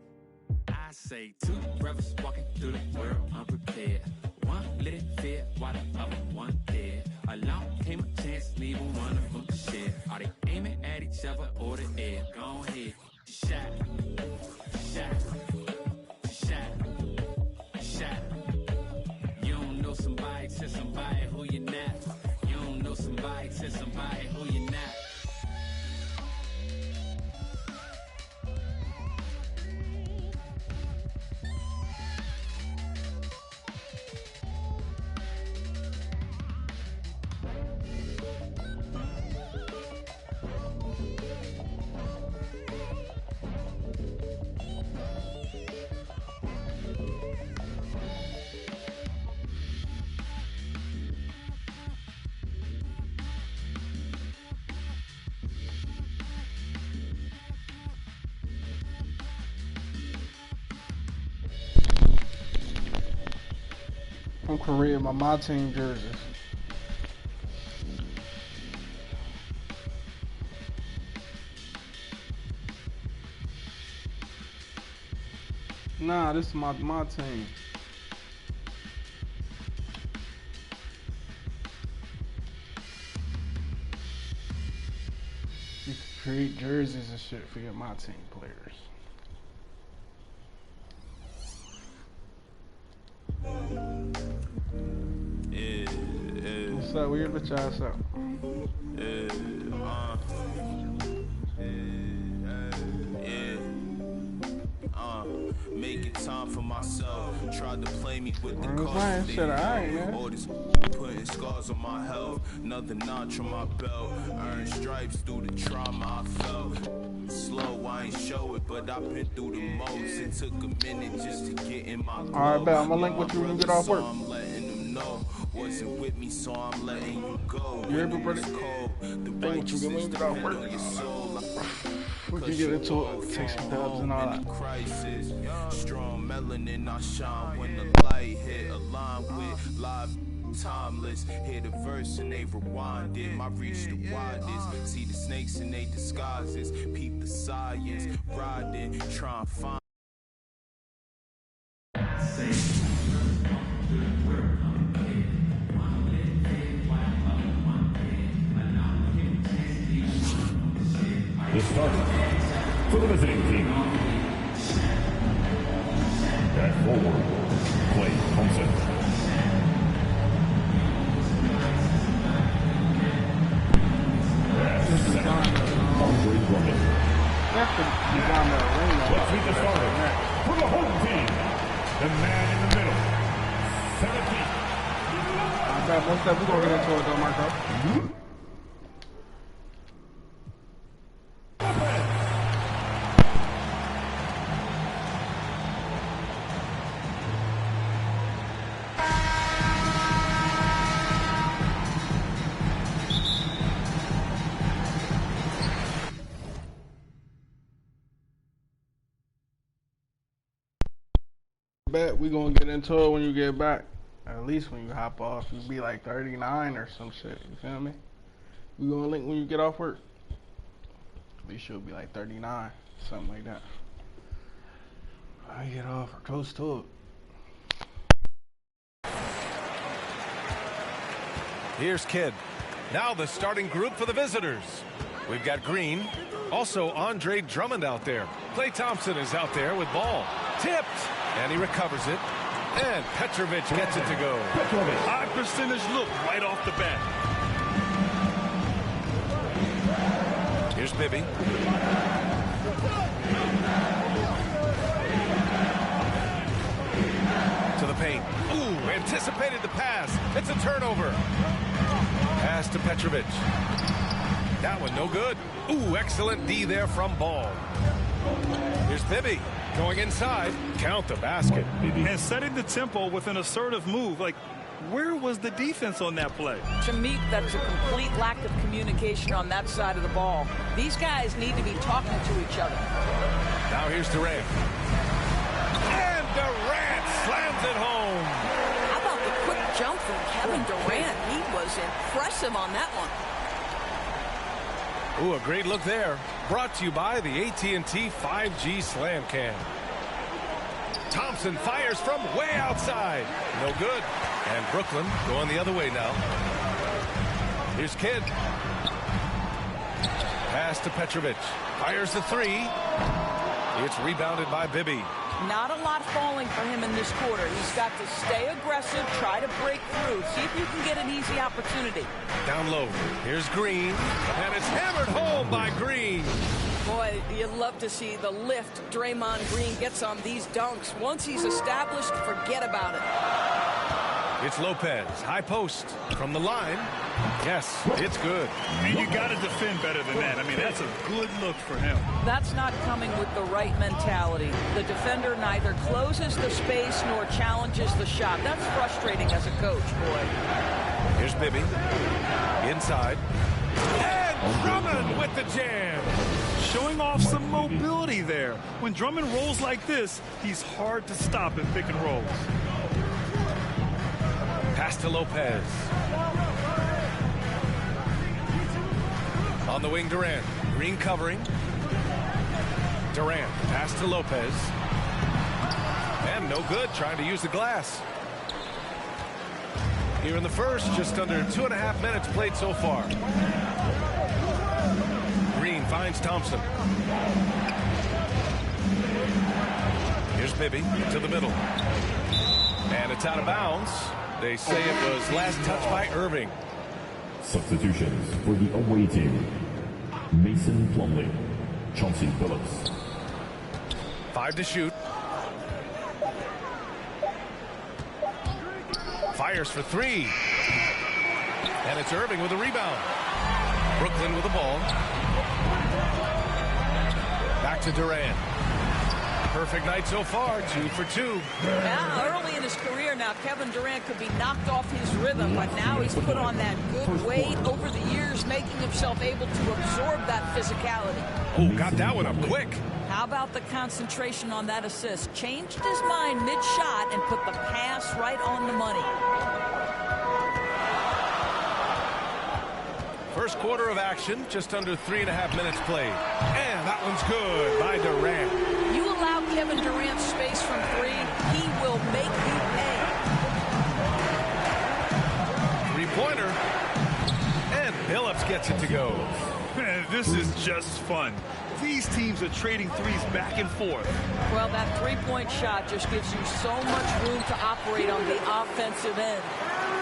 I say two brothers walking through the world unprepared. One lit fear while the other one dead. Along came a chance, neither one of them to share. Are they aiming at each other or the air? Go ahead, shot, shot, shot, shot. You don't know somebody to somebody who you're not. You don't know somebody to somebody who you're not. I'm Korea, my team jerseys. Nah, this is my team. You can create jerseys and shit for your my team players. What's up? Where your bitch ass up? Making time for myself. Tried to play me with the cards. Shit, alright, all this putting scars on my health. Another notch on my belt. Earned stripes through the trauma I felt. Slow, I ain't show it, but I've been through the most. It took a minute just to get in my glow. Alright, bet. I'm gonna link with you when you get off work. I'm letting them know. Wasn't with me, so I'm letting you go. You able, brother? The righteousness depend on your soul. We can get into it, take some dubs and all that. Crisis, strong melanin, I shine when the light hit. Aligned with live, timeless. Hear the verse and they rewind it. My reach the widest. See the snakes in they disguises. Peep the science. Riding, try and find. The starter for the visiting team. At forward, Clay Thompson. At center, Andre Drummond. Let's meet the starter for the home team. The man in the middle, 17. I bet most of we're going to get into it though, Marco. Bet we gonna get into it when you get back. At least when you hop off, you be like 39 or some shit. You feel me? We gonna link when you get off work. At least you'll be like 39, something like that. I get off or close to it. Here's Kidd. Now the starting group for the visitors. We've got Green. Also Andre Drummond out there. Clay Thompson is out there with ball. Tipped. And he recovers it. And Petrovic gets it to go. High percentage look right off the bat. Here's Bibby. To the paint. Ooh, anticipated the pass. It's a turnover. Pass to Petrovic. That one no good. Ooh, excellent D there from Ball. Here's Bibby going inside. Count the basket. And setting the tempo with an assertive move. Like, where was the defense on that play? To me, that's a complete lack of communication on that side of the ball. These guys need to be talking to each other. Now here's Durant. And Durant slams it home. How about the quick jump from Kevin Durant? He was impressive on that one. Ooh, a great look there. Brought to you by the AT&T 5G Slam Cam. Thompson fires from way outside. No good. And Brooklyn going the other way now. Here's Kidd. Pass to Petrovic. Fires the three. It's rebounded by Bibby. Not a lot falling for him in this quarter. He's got to stay aggressive, try to break through, see if you can get an easy opportunity. Down low. Here's Green. And it's hammered home by Green. Boy, you'd love to see the lift Draymond Green gets on these dunks. Once he's established, forget about it. It's Lopez. High post from the line. Yes, it's good. And you got to defend better than that. I mean, that's a good look for him. That's not coming with the right mentality. The defender neither closes the space nor challenges the shot. That's frustrating as a coach, boy. Here's Bibby. Inside. And Drummond with the jam. Showing off some mobility there. When Drummond rolls like this, he's hard to stop in pick and rolls. Pass to Lopez. On the wing, Durant. Green covering. Durant. Pass to Lopez. And no good. Trying to use the glass. Here in the first, just under 2.5 minutes played so far. Green finds Thompson. Here's Bibby to the middle. And it's out of bounds. They say it was last touched by Irving. Substitutions for the away team. Mason Plumlee, Chauncey Billups. 5 to shoot. Fires for 3. And it's Irving with a rebound. Brooklyn with the ball. Back to Durant. Perfect night so far, 2 for 2. Yeah, early in his career now, Kevin Durant could be knocked off his rhythm, but now he's put on that good weight over the years, making himself able to absorb that physicality. Oh, got that one up quick. How about the concentration on that assist? Changed his mind mid-shot and put the pass right on the money. First quarter of action, just under 3.5 minutes played. And that one's good by Durant. You allow Kevin Durant space from 3, he will make you pay. Three-pointer. And Billups gets it to go. Man, this is just fun. These teams are trading threes back and forth. Well, that three-point shot just gives you so much room to operate on the offensive end.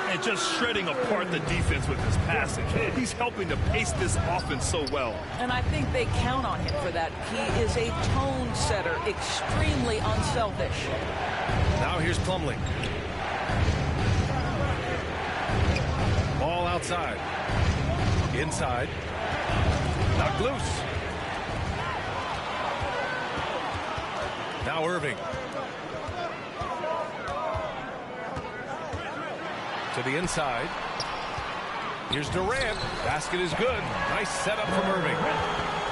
And just shredding apart the defense with his passing. He's helping to pace this offense so well. And I think they count on him for that. He is a tone setter, extremely unselfish. Now here's Plumlee. Ball outside. Inside. Knocked loose. Now Irving. To the inside. Here's Durant. Basket is good. Nice setup from Irving.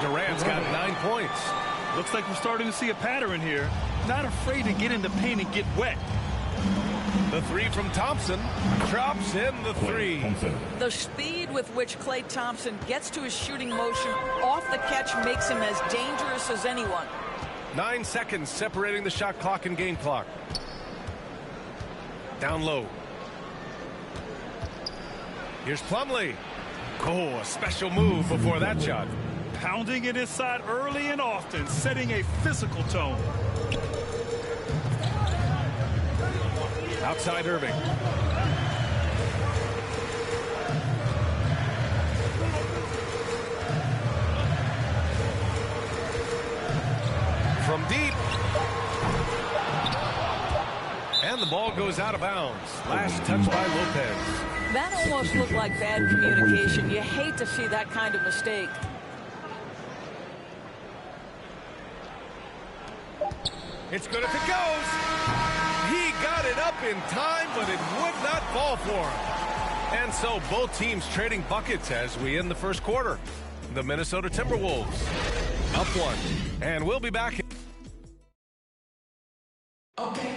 Durant's got 9 points. Looks like we're starting to see a pattern here. Not afraid to get in the paint and get wet. The 3 from Thompson. Drops in the 3. The speed with which Klay Thompson gets to his shooting motion off the catch makes him as dangerous as anyone. 9 seconds separating the shot clock and game clock. Down low. Here's Plumlee. Oh, a special move before that shot. Pounding it inside early and often, setting a physical tone. Outside Irving. From deep. And the ball goes out of bounds. Last touch by Lopez. That almost looked like bad communication. You hate to see that kind of mistake. It's good if it goes. He got it up in time, but it would not fall for him. And so both teams trading buckets as we end the first quarter. The Minnesota Timberwolves up 1. And we'll be back. Okay.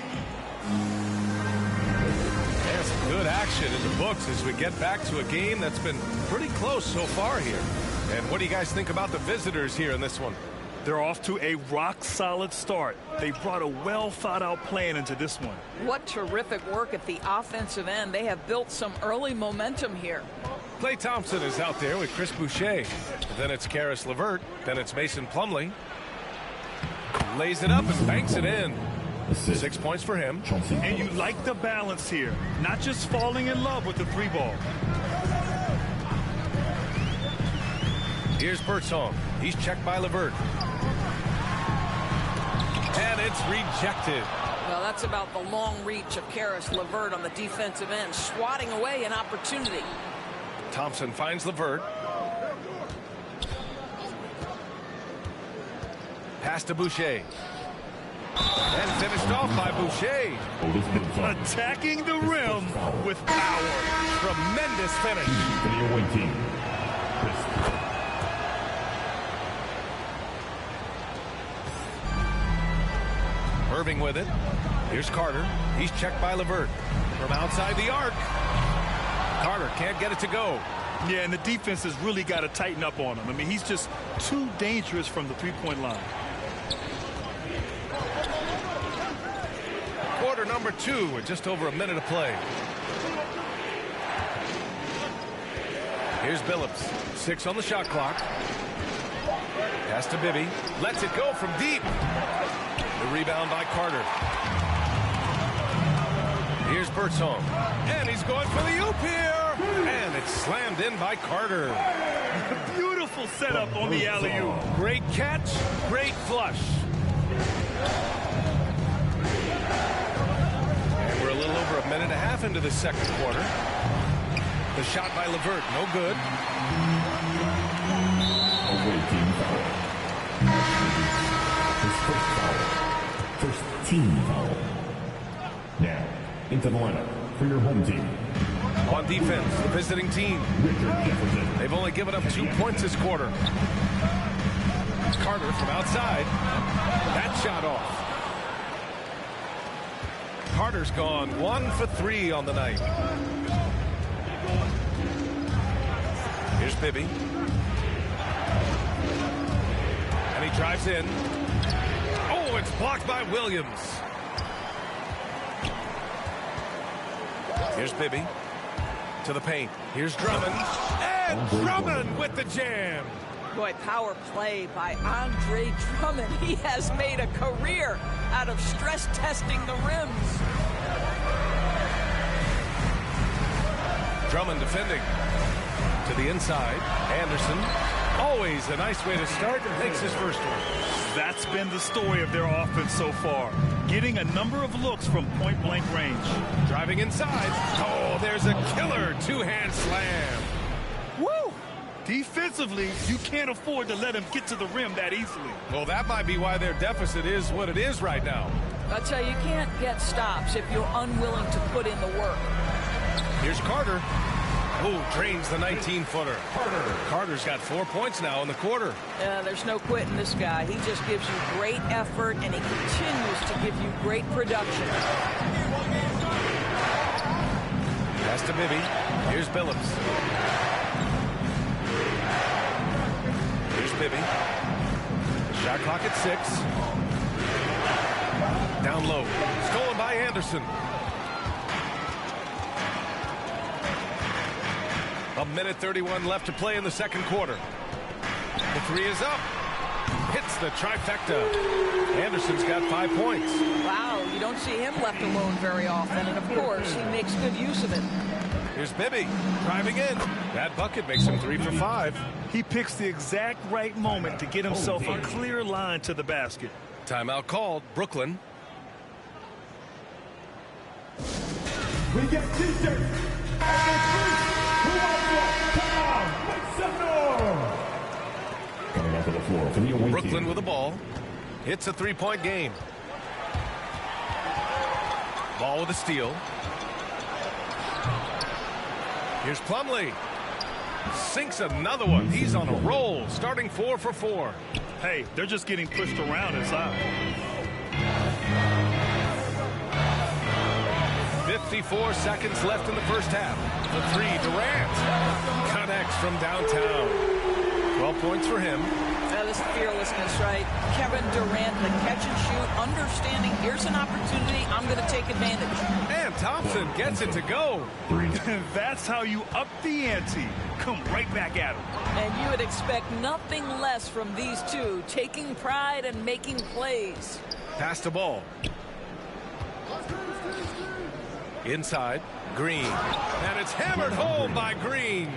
And some good action in the books as we get back to a game that's been pretty close so far here. And what do you guys think about the visitors here in this one? They're off to a rock-solid start. They brought a well-thought-out plan into this one. What terrific work at the offensive end. They have built some early momentum here. Klay Thompson is out there with Chris Boucher. Then it's Karis LeVert. Then it's Mason Plumlee. Lays it up and banks it in. 6 points for him. And you like the balance here. Not just falling in love with the 3-ball. Here's Birdsong. He's checked by LeVert. And it's rejected. Well, that's about the long reach of Karis LeVert on the defensive end, swatting away an opportunity. Thompson finds LeVert. Pass to Boucher. And finished off by Boucher. Attacking the rim with power. Tremendous finish. Irving with it. Here's Carter. He's checked by LeVert. From outside the arc. Carter can't get it to go. Yeah, and the defense has really got to tighten up on him. I mean, he's just too dangerous from the 3-point line. Quarter number 2 with just over a minute to play. Here's Billups. 6 on the shot clock. Pass to Bibby. Lets it go from deep. The rebound by Carter. Here's Birdsong. And he's going for the oop here. And it's slammed in by Carter. Beautiful setup on the alley-oop. Great catch, great flush. And we're a little over a minute and a half into the second quarter. The shot by LeVert, no good. First team foul. Now, into the lineup for your home team. On defense, the visiting team. They've only given up 2 points this quarter. Carter from outside. That shot off. Carter's gone 1 for 3 on the night. Here's Bibby. And he drives in. Oh, it's blocked by Williams. Here's Bibby. To the paint. Here's Drummond. And Drummond with the jam. Boy, power play by Andre Drummond. He has made a career out of stress testing the rims. Drummond defending. To the inside. Anderson. Always a nice way to start. Makes his first one. That's been the story of their offense so far. Getting a number of looks from point-blank range. Driving inside. Oh, there's a killer two-hand slam. Woo! Defensively, you can't afford to let him get to the rim that easily. Well, that might be why their deficit is what it is right now. I'll tell you, you can't get stops if you're unwilling to put in the work. Here's Carter. Oh, drains the 19-footer. Carter's got 4 points now in the quarter. There's no quitting this guy. He just gives you great effort, and he continues to give you great production. Pass to Bibby. Here's Billups. Here's Bibby. Shot clock at 6. Down low. Stolen by Anderson. A minute 31 left to play in the second quarter. The three is up. Hits the trifecta. Anderson's got 5 points. Wow, you don't see him left alone very often, and of course, he makes good use of it. Here's Bibby driving in. That bucket makes him 3 for 5. He picks the exact right moment to get himself a clear line to the basket. Timeout called. Brooklyn. We get t-shirts. Who wants one? Come on, make some noise. Coming onto the floor for the away Brooklyn team. with the ball. It's a three-point game. Ball with a steal. Here's Plumlee. Sinks another one. He's on a roll, starting 4 for 4. Hey, they're just getting pushed around inside. 54 seconds left in the first half. The three, Durant. Connects from downtown. 12 points for him. Now this fearlessness, right? Kevin Durant, the catch and shoot, understanding here's an opportunity, I'm going to take advantage. And Thompson gets it to go. That's how you up the ante. Come right back at him. And you would expect nothing less from these two, taking pride and making plays. Pass the ball. Inside, Green. And it's hammered home by Green.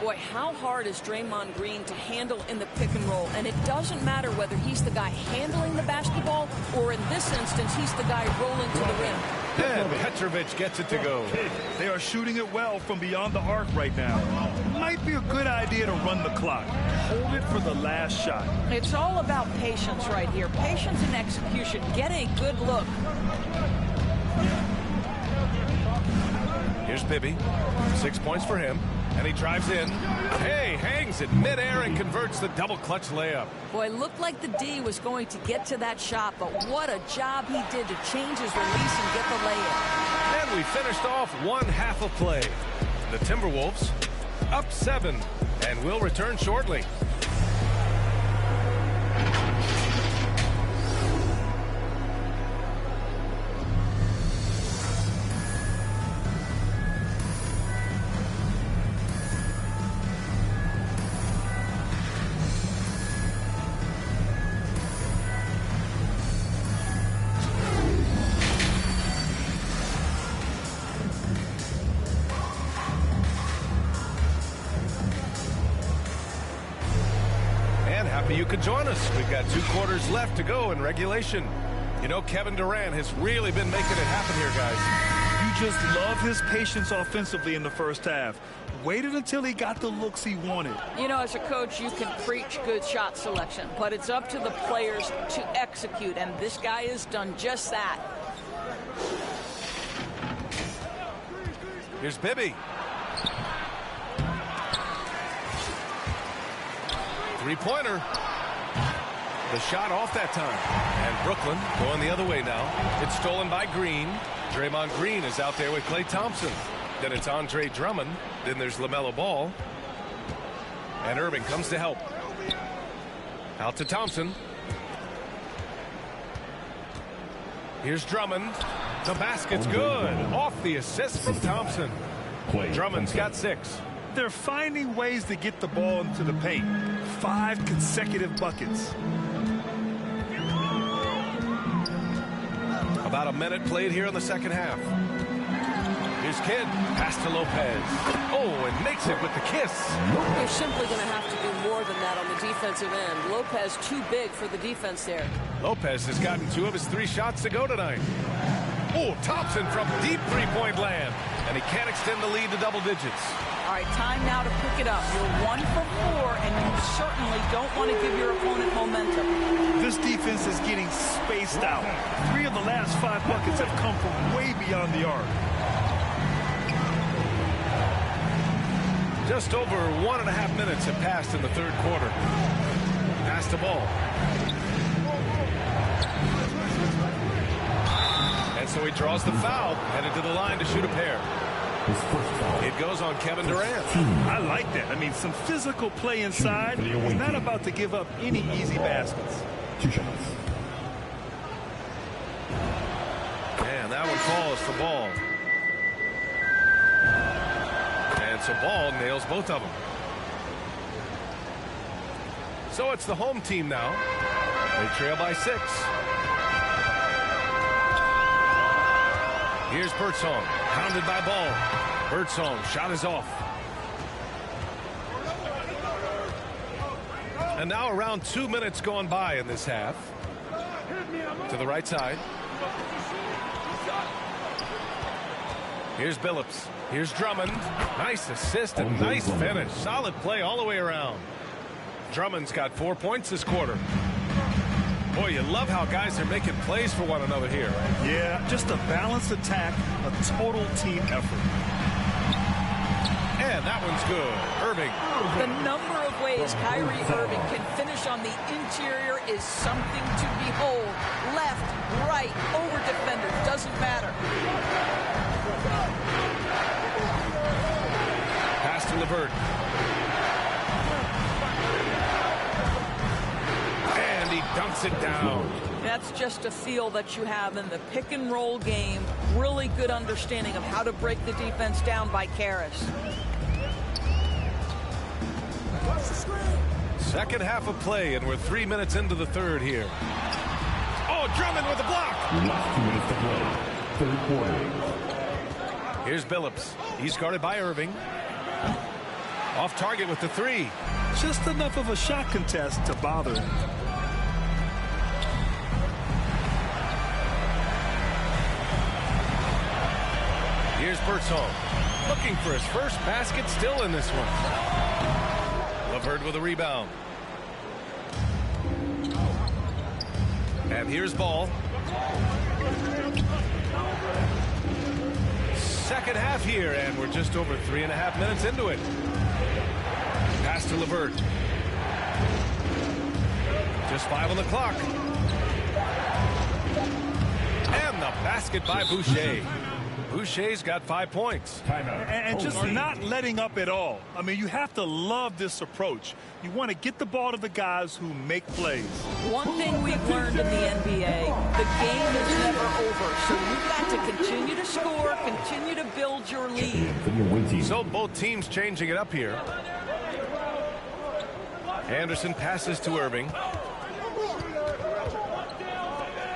Boy, how hard is Draymond Green to handle in the pick and roll? And it doesn't matter whether he's the guy handling the basketball or in this instance, he's the guy rolling to the rim. And Petrovic gets it to go. They are shooting it well from beyond the arc right now. Might be a good idea to run the clock. Hold it for the last shot. It's all about patience right here. Patience and execution. Get a good look. Here's Bibby. 6 points for him. And he drives in. Hey, hangs it midair and converts the double clutch layup. Boy, looked like the D was going to get to that shot, but what a job he did to change his release and get the layup. And we finished off one half of play. The Timberwolves up 7 and will return shortly. You could join us. We've got 2 quarters left to go in regulation. You know, Kevin Durant has really been making it happen here, guys. You just love his patience offensively in the first half. Waited until he got the looks he wanted. You know, as a coach, you can preach good shot selection, but it's up to the players to execute, and this guy has done just that. Here's Bibby. Three-pointer. The shot off that time. And Brooklyn going the other way now. It's stolen by Green. Draymond Green is out there with Klay Thompson. Then it's Andre Drummond. Then there's LaMelo Ball. And Irving comes to help. Out to Thompson. Here's Drummond. The basket's good. Off the assist from Thompson. Drummond's got 6. They're finding ways to get the ball into the paint. 5 consecutive buckets. About a minute played here in the second half. Here's Kidd. Pass to Lopez. Oh, and makes it with the kiss. You're simply going to have to do more than that on the defensive end. Lopez too big for the defense there. Lopez has gotten 2 of his 3 shots to go tonight. Oh, Thompson from deep three-point land. And he can't extend the lead to double digits. All right, time now to pick it up. You're 1 for 4, and you certainly don't want to give your opponent momentum. This defense is getting spaced out. 3 of the last 5 buckets have come from way beyond the arc. Just over 1.5 minutes have passed in the third quarter. Pass the ball. And so he draws the foul, headed to the line to shoot a pair. It goes on Kevin Durant. I like that. I mean, some physical play inside. He's not about to give up any easy baskets. 2 shots. And that one falls for Ball. And so Ball nails both of them. So it's the home team now. They trail by 6. Here's Birdsong, pounded by Ball. Birdsong, shot is off. And now around 2 minutes gone by in this half. To the right side. Here's Billups. Here's Drummond. Nice assist and nice finish. Solid play all the way around. Drummond's got 4 points this quarter. Boy, you love how guys are making plays for one another here. Yeah, just a balanced attack, a total team effort. And that one's good. Irving. The number of ways Kyrie Irving can finish on the interior is something to behold. Left, right, over defender, doesn't matter. Pass to LeVert. And he dunks it down. That's just a feel that you have in the pick and roll game. Really good understanding of how to break the defense down by Karras. Second half of play, and we're 3 minutes into the third here. Oh, Drummond with the block. Last 2 minutes to play. Third quarter. Here's Billups. He's guarded by Irving. Off target with the three. Just enough of a shot contest to bother him. Here's Birdsong. Looking for his first basket, still in this one. LeVert with a rebound. And here's Ball. Second half here, and we're just over 3.5 minutes into it. Pass to LeVert. Just 5 on the clock. And the basket by Boucher. Boucher's got 5 points. And just not letting up at all. I mean, you have to love this approach. You want to get the ball to the guys who make plays. One thing we've learned in the NBA, the game is never over. So you've got to continue to score, continue to build your lead. So both teams changing it up here. Anderson passes to Irving.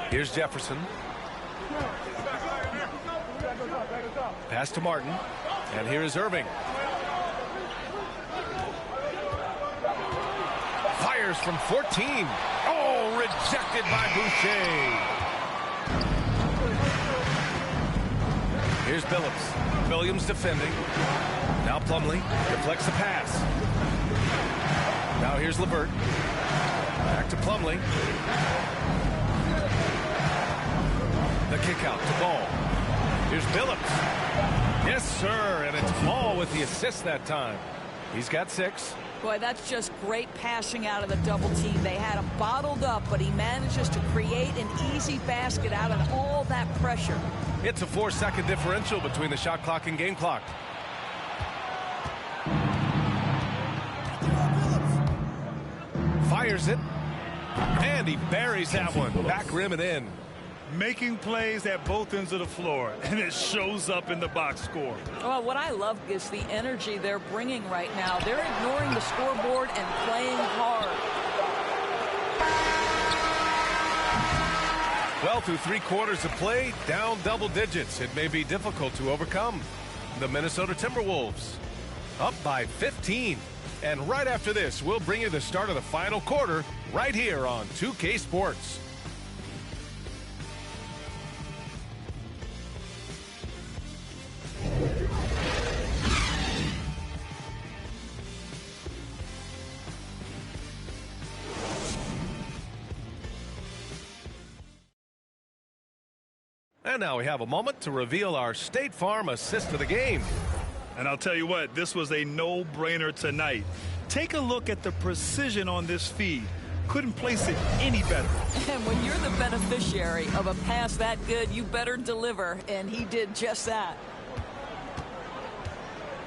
Here's Jefferson. Pass to Martin. And here is Irving. Fires from 14. Oh, rejected by Boucher. Here's Billups. Williams defending. Now Plumlee deflects the pass. Now here's LeVert. Back to Plumlee. The kick out to Ball. Here's Billups. Yes, sir, and it's Ball with the assist that time. He's got 6. Boy, that's just great passing out of the double team. They had him bottled up, but he manages to create an easy basket out of all that pressure. It's a 4-second differential between the shot clock and game clock. Fires it, and he buries that one. Back rim and in. Making plays at both ends of the floor, and it shows up in the box score. Well, what I love is the energy they're bringing right now. They're ignoring the scoreboard and playing hard. Well, through 3 quarters of play, down double digits. It may be difficult to overcome. The Minnesota Timberwolves up by 15. And right after this, we'll bring you the start of the final quarter right here on 2K Sports. And now we have a moment to reveal our State Farm assist of the game. And I'll tell you what, this was a no-brainer tonight. Take a look at the precision on this feed. Couldn't place it any better. And when you're the beneficiary of a pass that good, you better deliver, and he did just that.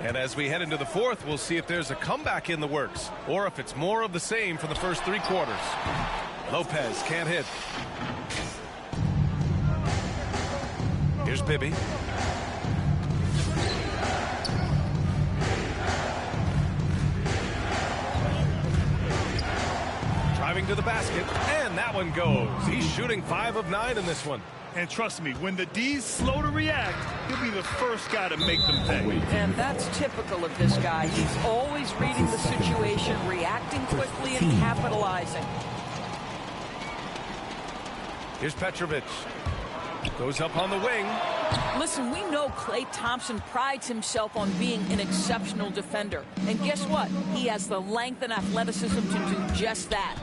And as we head into the fourth, we'll see if there's a comeback in the works or if it's more of the same for the first 3 quarters. Lopez can't hit. Here's Bibby. Driving to the basket, and that one goes. He's shooting 5 of 9 in this one. And trust me, when the D's slow to react, he'll be the first guy to make them pay. And that's typical of this guy. He's always reading the situation, reacting quickly, and capitalizing. Here's Petrovic. Goes up on the wing. Listen, we know Klay Thompson prides himself on being an exceptional defender. And guess what? He has the length and athleticism to do just that.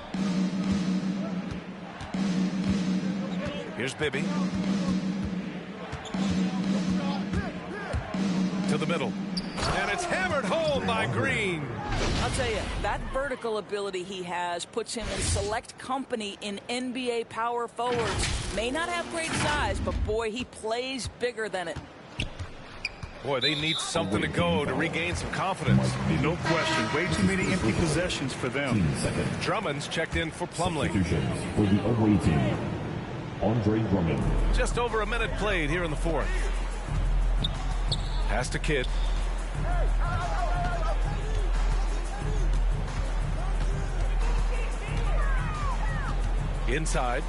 Here's Bibby. To the middle. And it's hammered home by Green. I'll tell you, that vertical ability he has puts him in select company in NBA power forwards. May not have great size, but boy, he plays bigger than it. Boy, they need something to go to regain some confidence. No question. Way too many empty possessions for them. Drummond's checked in for Plumlee. For the away team, Andre Drummond. Just over a minute played here in the fourth. Pass to Kidd. Inside.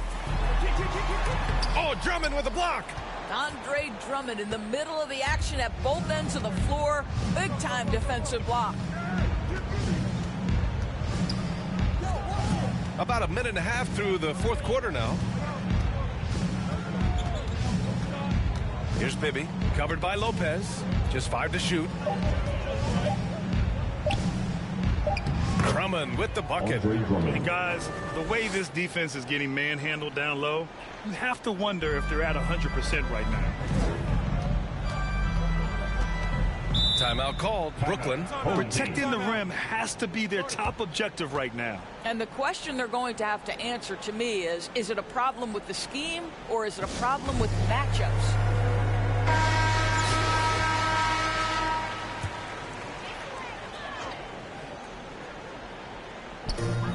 Oh, Drummond with a block. Andre Drummond in the middle of the action at both ends of the floor. Big-time defensive block. About a minute and a half through the fourth quarter now. Here's Bibby, covered by Lopez. Just 5 to shoot. Drummond with the bucket. And guys, the way this defense is getting manhandled down low, you have to wonder if they're at 100% right now. Timeout called. Brooklyn. Protecting the rim has to be their top objective right now. And the question they're going to have to answer to me is it a problem with the scheme or is it a problem with matchups?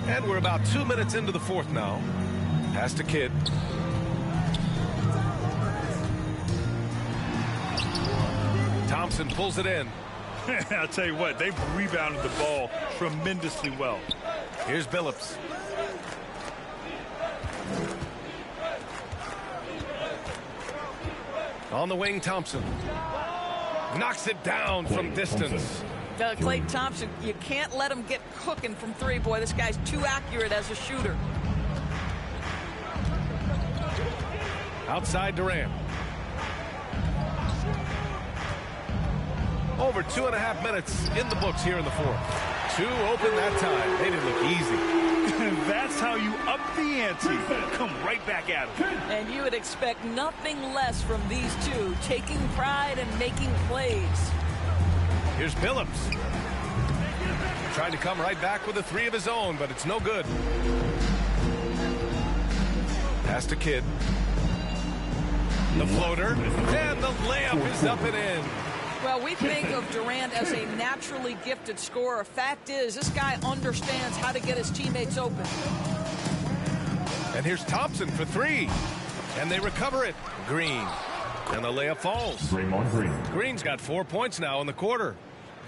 And we're about 2 minutes into the fourth now. Pass to Kidd. Thompson pulls it in. I'll tell you what, they've rebounded the ball tremendously well. Here's Billups. On the wing, Thompson. Knocks it down from distance. Klay Thompson, you can't let him get cooking from three. Boy, this guy's too accurate as a shooter. Outside Durant. Over 2.5 minutes in the books here in the fourth. 2 open that time. They didn't look easy. That's how you up the ante. Come right back at him. And you would expect nothing less from these two, taking pride and making plays. Here's Billups. Trying to come right back with a 3 of his own, but it's no good. Pass to Kidd. The floater. And the layup is up and in. Well, we think of Durant as a naturally gifted scorer. Fact is, this guy understands how to get his teammates open. And here's Thompson for 3. And they recover it. Green. And the layup falls. Draymond Green. Green's got 4 points now in the quarter.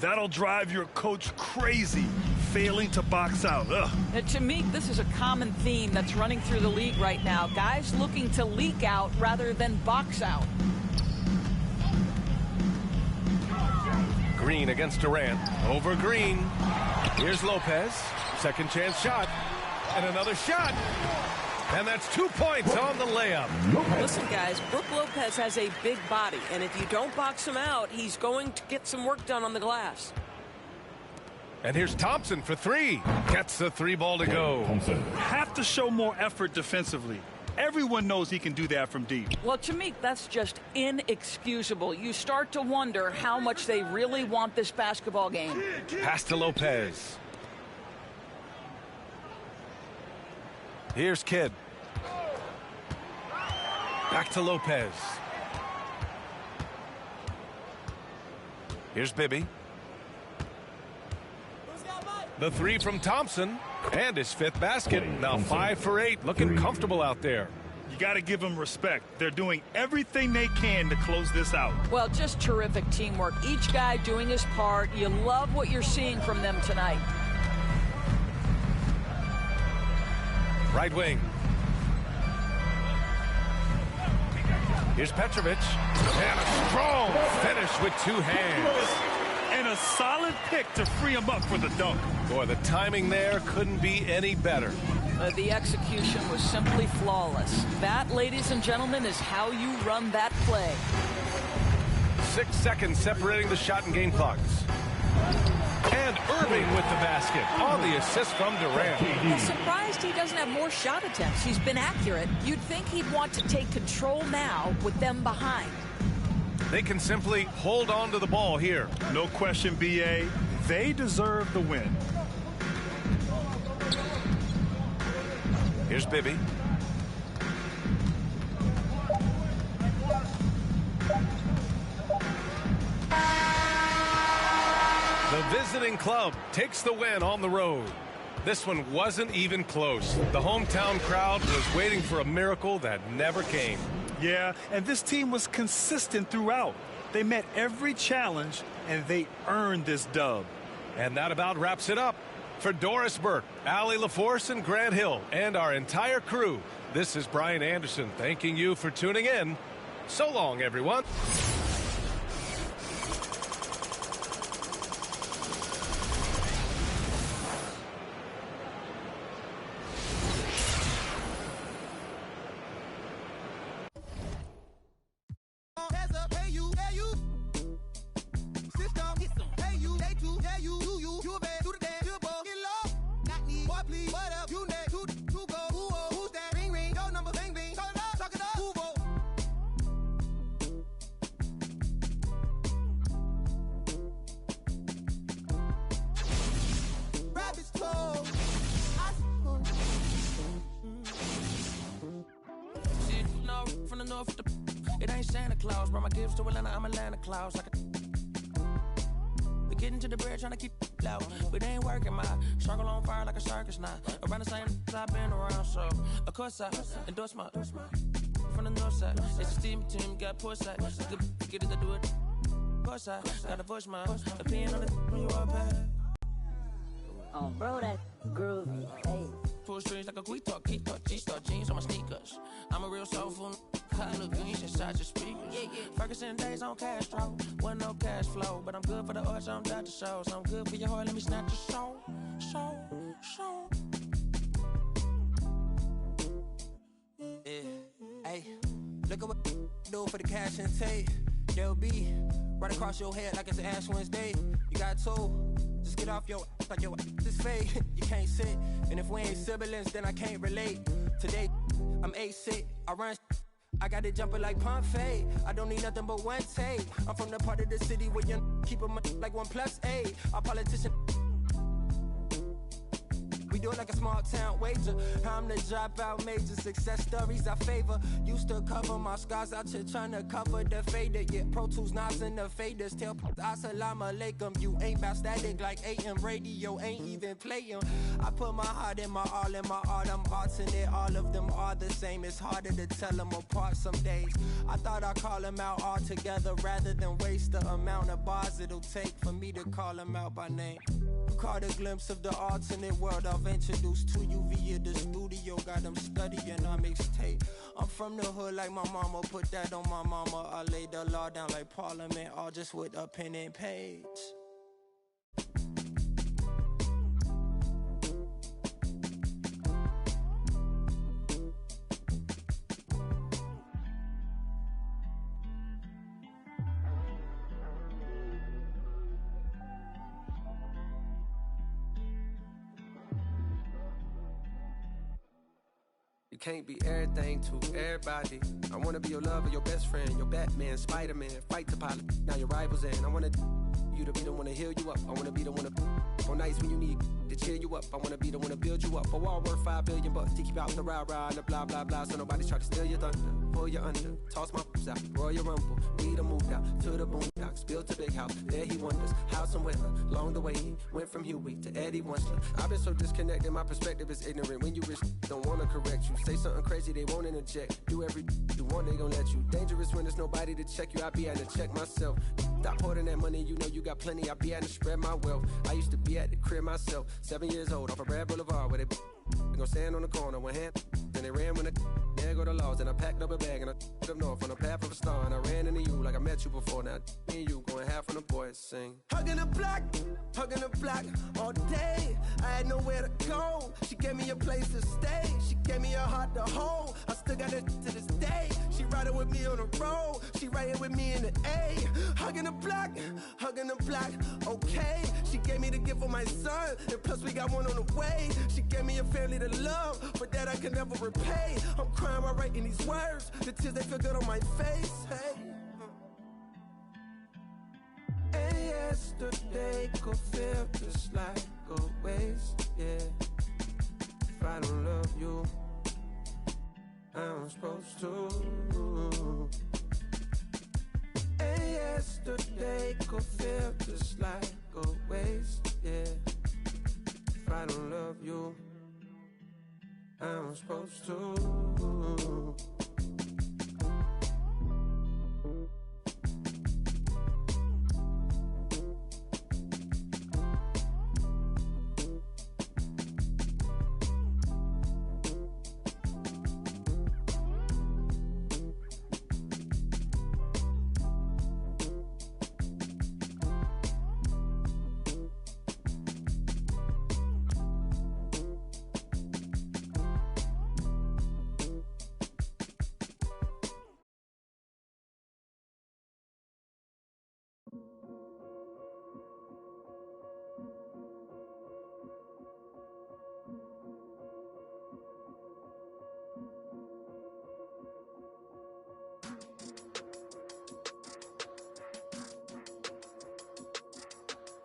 That'll drive your coach crazy, failing to box out. Ugh. And to me, this is a common theme that's running through the league right now. Guys looking to leak out rather than box out. Green against Durant. Over Green. Here's Lopez. Second chance shot. And another shot. And that's 2 points on the layup. Listen, guys, Brook Lopez has a big body, and if you don't box him out, he's going to get some work done on the glass. And here's Thompson for 3. Gets the 3 ball to go. Have to show more effort defensively. Everyone knows he can do that from deep. Well, to me, that's just inexcusable. You start to wonder how much they really want this basketball game. Pass to Lopez. Here's Kidd. Back to Lopez. Here's Bibby. The 3 from Thompson. And his 5th basket. Now 5 for 8. Looking comfortable out there. You got to give them respect. They're doing everything they can to close this out. Well, just terrific teamwork. Each guy doing his part. You love what you're seeing from them tonight. Right wing. Here's Petrovic. And a strong finish with 2 hands. And a solid pick to free him up for the dunk. Boy, the timing there couldn't be any better. The execution was simply flawless. That, ladies and gentlemen, is how you run that play. 6 seconds separating the shot and game clocks. And Irving with the basket on the assist from Durant. I'm surprised he doesn't have more shot attempts. He's been accurate. You'd think he'd want to take control now with them behind. They can simply hold on to the ball here. No question, B.A. They deserve the win. Here's Bibby. The visiting club takes the win on the road. This one wasn't even close. The hometown crowd was waiting for a miracle that never came. Yeah, and this team was consistent throughout. They met every challenge, and they earned this dub. And that about wraps it up. For Doris Burke, Allie LaForce, and Grant Hill, and our entire crew, this is Brian Anderson thanking you for tuning in. So long, everyone. It ain't Santa Claus, brought my gifts to Atlanta, I'm Atlanta Claus. We getting to the bread, trying to keep it loud, but it ain't working. My circle on fire like a circus now. Around the same I've been around, so of course I endorse my from the north side. It's a steam team, got push side. Get it to do it. Push side, gotta push my opinion on it when you are bad. Oh, bro, that groovy. Hey. Full strings like a quick talk, G-star jeans on my sneakers. I'm a real soulful. I look green inside your speakers. Ferguson days on Castro, wasn't no cash flow, but I'm good for the arts, I'm Dr. Show. So I'm good for your heart, let me snatch your soul. Yeah, hey, look at what do for the cash and take. They'll be right across your head like it's Ash Wednesday. You got two, just get off your like your is fake. You can't sit, and if we ain't siblings, then I can't relate. Today, I'm A-sick, I run. I got it jumping like pump fade. I don't need nothing but one take. I'm from the part of the city where you keep them like 1+8. Our politician. We do it like a small town wager. I'm the dropout major. Success stories I favor. Used to cover my scars out here trying to cover the fader. Yeah, Pro Tools, knobs, and the faders. Tell assalamu alaikum. You ain't bout static like AM radio. Ain't even playing. I put my heart in my all in my art. I'm arts in it. All of them are the same. It's harder to tell them apart some days. I thought I'd call them out all together rather than waste the amount of bars it'll take for me to call them out by name. Caught a glimpse of the alternate world I've introduced to you via the studio. Got them studying our mixtape. I'm from the hood like my mama. Put that on my mama. I laid the law down like Parliament, all just with a pen and page. You can't be everything to everybody. I wanna be your lover, your best friend, your Batman, Spider-Man, fight the pilot, now your rivals in. I wanna you to be the one to heal you up. I wanna be the one to on nights when you need to cheer you up. I wanna be the one to build you up. A wall worth $5 billion to keep out the rah-rah and the blah blah blah. So nobody's trying to steal your thunder, pull you under, toss my f***s out, Royal Rumble. We done moved out to the boondocks, built a big house. There he wonders how some weather. Long the way he went from Huey to Eddie Winsler. I've been so disconnected, my perspective is ignorant. When you risk, don't wanna correct you. Say something crazy, they won't interject. Do every you want, they gon' let you. Dangerous when there's nobody to check you. I be having to check myself. Stop hoarding that money, you know you got plenty. I be having to spread my wealth. I used to be at the crib myself, 7 years old, off of Red Boulevard, where they gon' stand on the corner, one hand, then they ran when the go the laws, and I packed up a bag and I up north on the path of a star, and I ran into you like I met you before. Now me and you going half on the boys sing. Hugging the block all day. I had nowhere to go. She gave me a place to stay. She gave me a heart to hold. I still got it to this day. She riding with me on the road. She riding with me in the A. Hugging the block, okay. She gave me the gift of my son, and plus we got one on the way. She gave me a family to love, but that I can never repay. I'm crying while writing these words. The tears, they feel good on my face. Hey. And yesterday could feel just like a waste, yeah. If I don't love you, I'm supposed to. And yesterday could feel just like a waste, yeah. If I don't love you, I'm supposed to.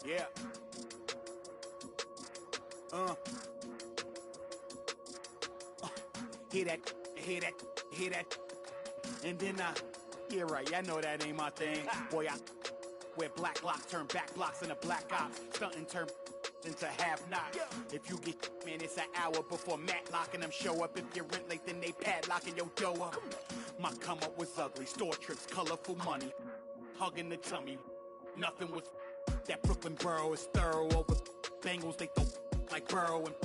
Yeah. Hear that. And then yeah, right, I know that ain't my thing. Boy, I wear black locks, turn back blocks into black ops. Stunting turn into half knots. If you get, man, it's an hour before Matlock and them show up. If you're rent late, then they padlocking your door up. My come up was ugly, store trips, colorful money. Hugging the tummy, nothing was. That Brooklyn borough is thorough over Bengals. They throw like Burrow and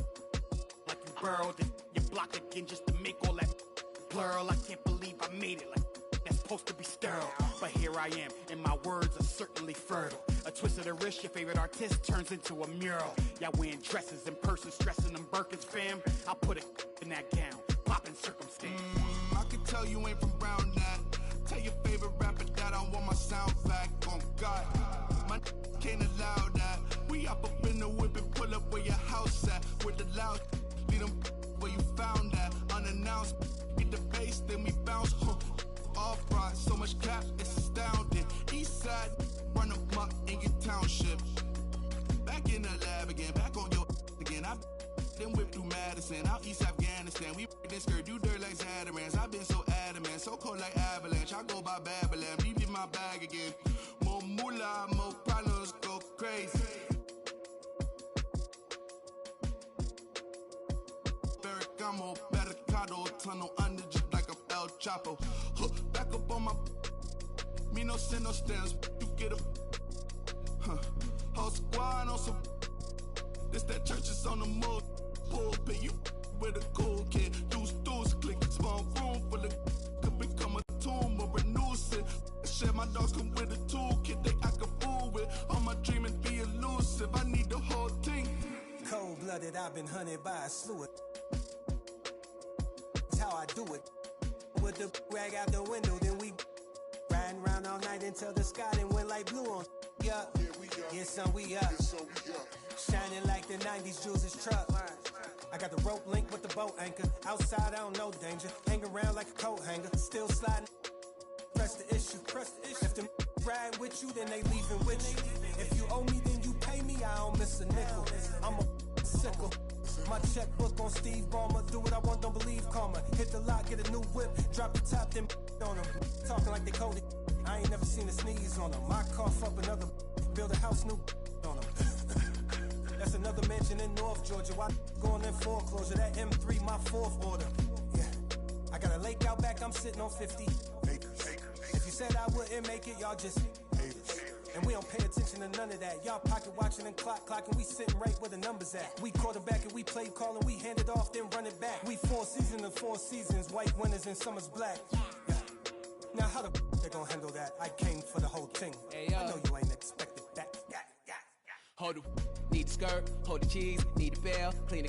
like you burrowed. Then you block again just to make all that plural. I can't believe I made it like that's supposed to be sterile. But here I am, and my words are certainly fertile. A twist of the wrist, your favorite artist turns into a mural. Y'all wearing dresses in person, stressing them Birkins, fam. I'll put it in that gown, popping circumstance. I can tell you ain't from Brown that. Tell your favorite rapper that I want my sound back. On God, my can't allow that. We up in the whip and pull up where your house at. With the loud, lead them where you found that. Unannounced, get the bass, then we bounce. Off right, so much cap, it's astounding. East side, run up in your township. Back in the lab again, back on your again. I've then whipped through Madison, out East Afghanistan. We this skirt, do dirt like Zatarans. I've been so adamant, so cold like avalanche. I go by Babylon, leave in my bag again. More moolah, more problems, go crazy. Ferragamo, Barricado, tunnel under just like a El Chapo. Back up on my, me no send no stamps, you get a, whole squad on some, this that church is on the move, pulpit, you with a cool kid, deuce, click, small room full of, could become a tomb or a nuisance. Shit, my dogs come with a toolkit, they act a fool with, all my dreaming be elusive, I need the whole thing. Cold-blooded, I've been hunted by a slew of, that's how I do it. With the rag out the window, then we riding around all night until the sky then went like blue on. Yeah, yeah, son, we up. Shining like the 90s Jules' truck. I got the rope link with the boat anchor. Outside, I don't know danger. Hang around like a coat hanger. Still sliding. Press the issue. If them ride with you, then they leaving with you. If you owe me, then you pay me. I don't miss a nickel. I'm a sickle. My checkbook on Steve Ballmer. Do what I want, don't believe karma. Hit the lot, get a new whip. Drop the top, then on them. Talking like they coded. I ain't never seen a sneeze on them. I cough up another. Build a house new on them. That's another mansion in North Georgia. Why going in foreclosure? That M3, my fourth order. Yeah. I got a lake out back, I'm sitting on 50 acres. If you said I wouldn't make it, y'all just haters. And we don't pay attention to none of that. Y'all pocket watching and clocking. We sitting right where the numbers at. We quarterback and we play calling. We hand it off, then run it back. We 4 seasons and 4 seasons. White winners and summer's black. Yeah. Now how the they gonna handle that? I came for the whole thing. Hey, I know you ain't expected that. Hold the need the skirt, hold the cheese, need the bell, clean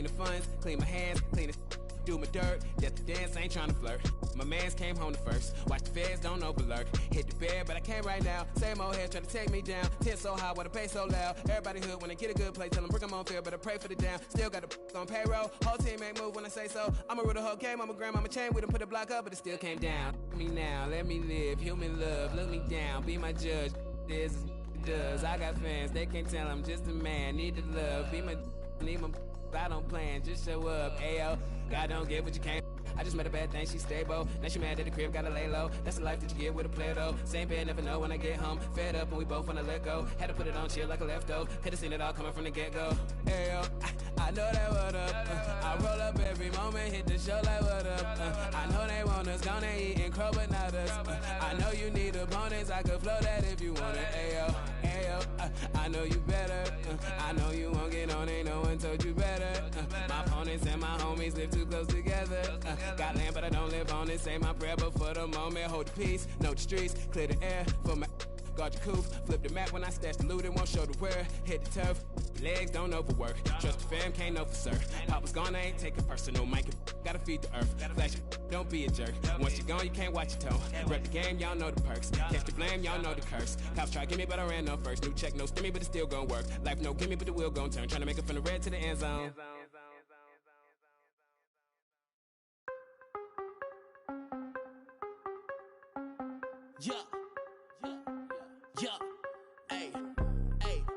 the funds, clean my hands, clean the do my dirt, just the dance, ain't tryna flirt. My mans came home the first, watch the feds, don't overlurk. Hit the bed, but I can't right now. Same old head trying to take me down. 10 so high, wanna pay so loud. Everybody hood when they get a good play, tell them bring them on field, but I pray for the down. Still got the on payroll, whole team ain't move when I say so. I'ma rule the whole game, I'ma grandmama chain with them, put the block up, but it still came down. Let me now, let me live, human love, look me down, be my judge. This is does. I got fans, they can't tell I'm just a man. Need the love, be my, need my, I don't plan, just show up. Ayo, God don't get what you can't. I just met a bad thing, she stable. Now she mad at the crib, gotta lay low. That's the life that you get with a player though. Same bed, never know when I get home. Fed up and we both wanna let go. Had to put it on chill like a leftover. Could've seen it all coming from the get-go. Ayo, I know that what up. I roll up every moment, hit the show like what up. I know they want us, gonna eat and crow, but not us. I know you need opponents, I could flow that if you want it. Ayo, I know you better. I know you won't get on, ain't no one told you better. My opponents and my homies live too close together. Got land, but I don't live on it. Say my prayer, but for the moment, hold the peace. Know the streets, clear the air for my. Guard your coof, flip the map when I stash the loot and won't show the where. Hit the turf, legs don't overwork. Trust the fam, can't know for sir. Papa's gone, I ain't taking personal. Mike, gotta feed the earth. Flash it, don't be a jerk. Once you're gone, you can't watch your toe. Rep the game, y'all know the perks. Catch the blame, y'all know the curse. Cops try to give me, but I ran no first. New check, no stimmy, but it's still gonna work. Life no gimme, but the wheel gon' turn. Trying to make it from the red to the end zone. Yeah, ayy,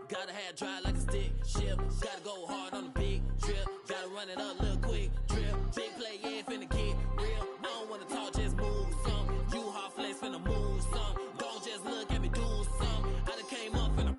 gotta have dry like a stick shift. Gotta go hard on the big trip. Gotta run it up, little quick trip. Big play, yeah, finna get real. I don't wanna talk, just move some. You hard flex, finna move some. Don't just look at me, do some. I done came up, finna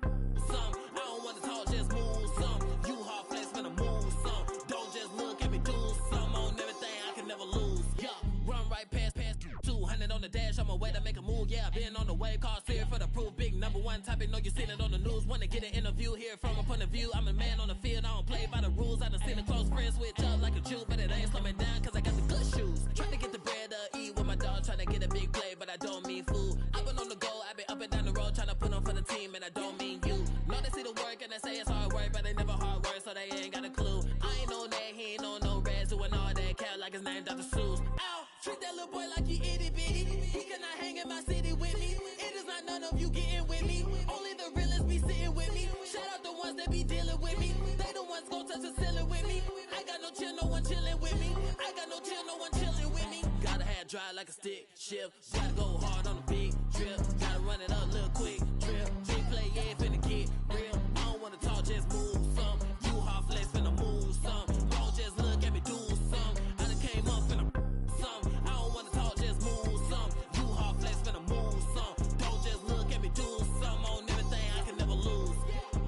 some. I don't wanna talk, just move some. You hard flex, finna move some. Don't just look at me, do some. On everything, I can never lose. Yeah, run right past 200 on the dash. I'm away to make a move. Yeah, I been on the way, cause fear for the proof. Big number one topic, know you seen it on the news. Wanna get an interview here from a point of view. I'm a man on the field, I don't play by the rules. I done seen a close friend switch up like a Jew, but it ain't slowing down cause I got the good shoes. Trying to get the bread to eat with my dog, trying to get a big play, but I don't mean food. I've been on the go, I've been up and down the road, trying to put on for the team, and I don't mean you. Know they see the work and they say it's hard work, but they never hard work, so they ain't got a clue. I ain't on that, he ain't on no reds, doing all that cat like his name Dr. Seuss. Ow, treat that little boy like he itty bitty. He cannot hang in my city with me. It is not none of you getting with me. Only the realest be sitting with me. Shout out the ones that be dealing with me. They the ones gon' touch the ceiling with me. I got no chill, no one chilling with me. I got no chill, no one chilling with me. Gotta have dry like a stick shift. Gotta go hard on a big trip. Gotta run it up, little quick trip. Big play, yeah, finna get real. I don't wanna talk, just move some. You hard flex, finna move some. Don't just look at me, do some. I done came up, finna some. I don't wanna talk, just move some. You hard flex, finna move some. Don't just look at me, do some. On everything, I can never lose.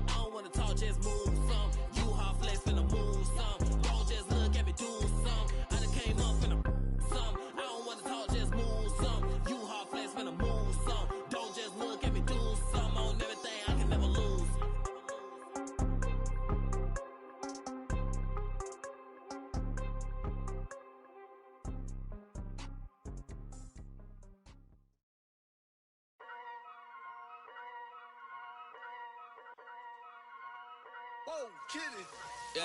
I don't wanna talk, just move some. You hard flex, finna move some. Don't just look at me, do some. I done came up, finna some. I don't wanna talk, just move some. You hard flex, finna move some. Don't just look at me, do some. On everything, I can never lose. Whoa, kitty. Yeah.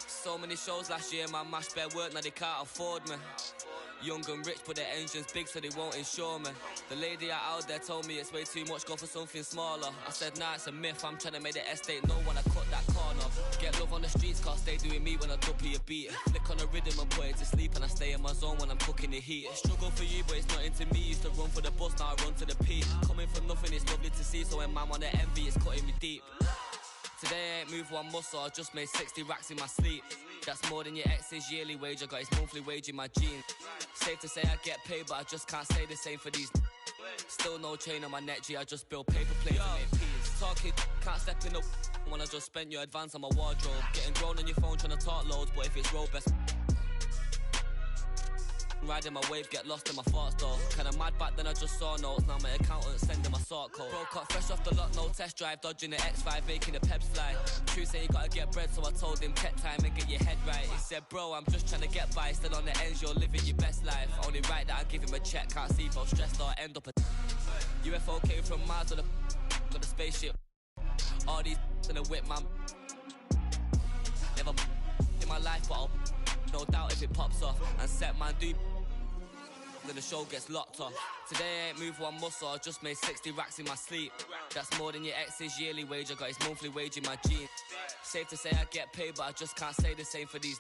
So many shows last year, man, mash bare work, now they can't afford me. Young and rich, but their engine's big, so they won't insure me. The lady out there told me it's way too much, go for something smaller. I said, nah, it's a myth, I'm trying to make the estate know when I cut that corner. Get love on the streets, cause they doing me when I duppy a beat. Flick on the rhythm and put it to sleep, and I stay in my zone when I'm cooking the heat. Struggle for you, but it's not into me. Used to run for the bus, now I run to the peak. Coming from nothing, it's lovely to see, so when man wanna envy, it's cutting me deep. Today I ain't moved one muscle, I just made 60 racks in my sleep. That's more than your ex's yearly wage, I got his monthly wage in my jeans. Safe to say I get paid, but I just can't say the same for these. Still no chain on my neck, G, I just build paper plates and make peas. Talking, can't step in the when I just spent your advance on my wardrobe. Getting grown on your phone trying to talk loads, but if it's road best. Riding my wave, get lost in my thoughts though. Kinda mad back then I just saw notes. Now my accountant sending my sort code. Broke up fresh off the lot, no test drive. Dodging the X5, making the peps fly. True say you gotta get bread, so I told him take time and get your head right. He said, bro, I'm just trying to get by. Still on the ends, you're living your best life. Only right that I give him a check. Can't see if I'm stressed or end up a UFO came from Mars on the got the spaceship. All these in the whip, man. Never in my life, but I'll no doubt if it pops off. And set man do then the show gets locked off. Today I ain't moved one muscle, I just made 60 racks in my sleep. That's more than your ex's yearly wage, I got his monthly wage in my jeans. Safe to say I get paid, but I just can't say the same for these.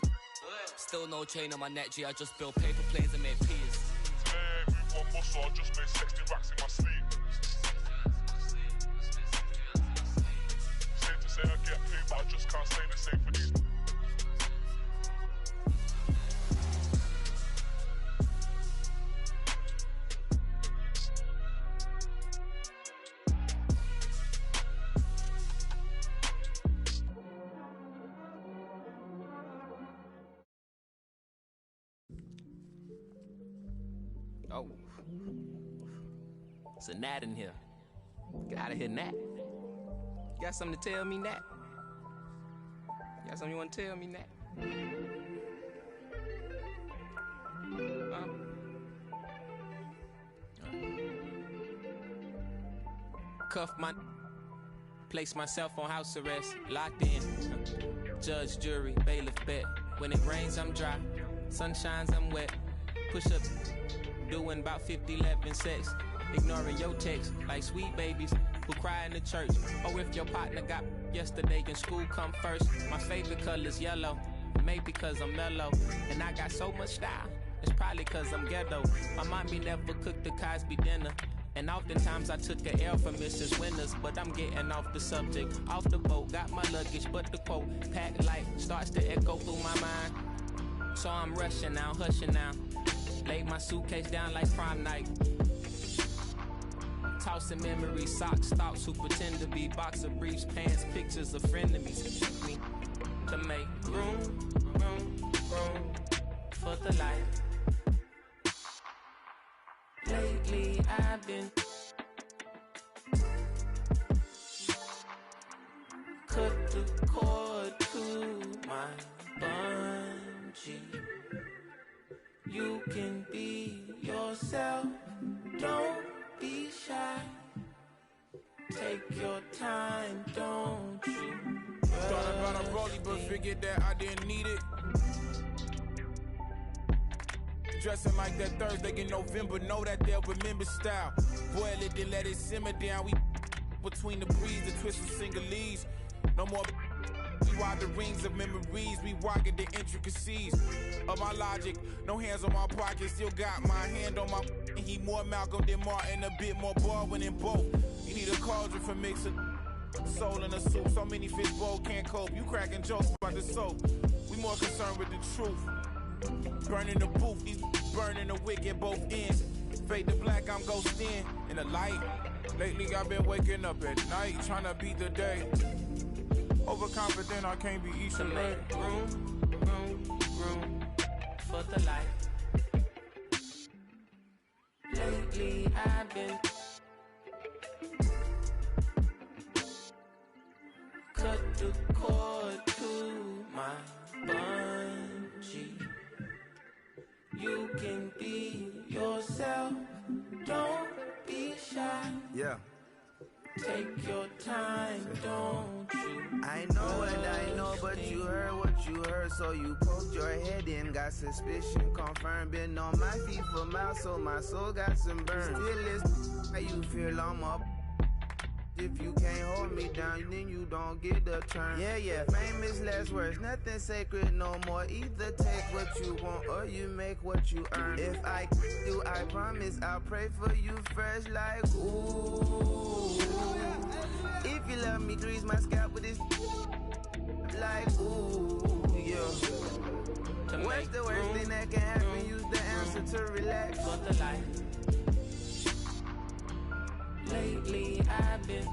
Still no chain on my neck, G, I just build paper planes and make peas. Today I ain't moved one muscle, I just made 60 racks in my sleep. Safe to say I get paid, but I just can't say the same for these. Oh, it's a gnat in here. Get out of here, gnat. You got something to tell me, gnat? You got something you want to tell me, gnat? Cuff my, place myself on house arrest, locked in. Judge, jury, bailiff, bet. When it rains, I'm dry. Sun shines, I'm wet. Push up, doing about 50-11 sex. Ignoring your text like sweet babies who cry in the church. Or if your partner got yesterday in school, come first. My favorite color's yellow, maybe cause I'm mellow. And I got so much style, it's probably cause I'm ghetto. My mommy never cooked the Cosby dinner. And oftentimes I took a L from Mrs. Winters. But I'm getting off the subject, off the boat. Got my luggage, but the quote, packed light, starts to echo through my mind. So I'm rushing now, hushing now. Laid my suitcase down like prom night. Tossing memories, socks, thoughts who pretend to be boxer briefs, pants, pictures of frenemies. Me to make room for the light. Lately I've been cut the cord to my bungee. You can be yourself, don't be shy. Take your time, don't you? Thought about a rollie, but figured that I didn't need it. Dressing like that Thursday in November, know that they'll remember style. Boil it, then let it simmer down. We between the breeze, the twist of singlese. No more. We ride the rings of memories, we rocket the intricacies of my logic. No hands on my pocket, still got my hand on my. He more Malcolm than Martin, a bit more Baldwin than both. You need a cauldron for mixing soul in a soup. So many fish bowl can't cope. You cracking jokes about the soap. We more concerned with the truth. Burning the booth, these burning the wick at both ends. Fade to black, I'm ghosting in the light. Lately I've been waking up at night, trying to beat the day. Overconfident, I can't be each to make room for the light. Lately I've been cut the cord to my bungee. You can be yourself, don't be shy. Yeah. Take your time, don't you? I know what I know, but you heard what you heard, so you poked your head in, got suspicion confirmed. Been on my feet for miles, so my soul got some burn. Still is how you feel I'm up. If you can't hold me down, then you don't get a turn. Yeah, famous last words, nothing sacred no more. Either take what you want or you make what you earn. If I do, I promise I'll pray for you fresh like ooh. If you love me, grease my scalp with this like ooh, yeah. What's the worst thing that can happen? Use the answer to relax. For the light. Lately I've been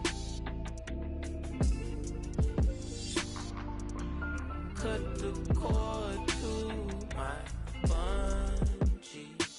cut the cord to my bungee.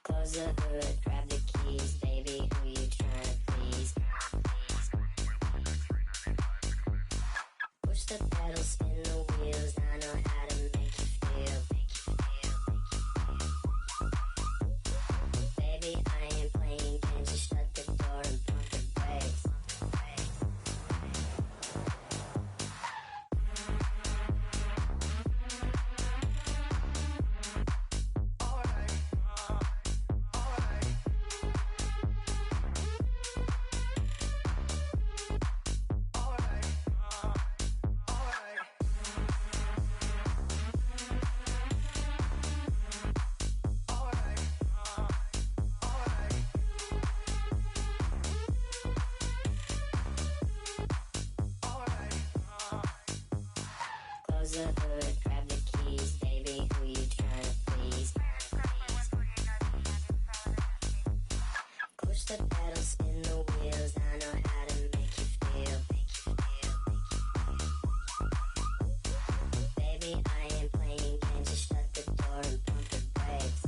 Close the hood, grab the keys, baby, who you tryna please? Push the pedal, spin the wheels, I know how to make you feel. Baby, I ain't playing games, just shut the door and pump the brakes. Close the hood, grab the keys, baby, who you tryna please? Push the pedal, spin the wheels, I know how to make you feel. Baby, I ain't playing games, just shut the door and pump the brakes.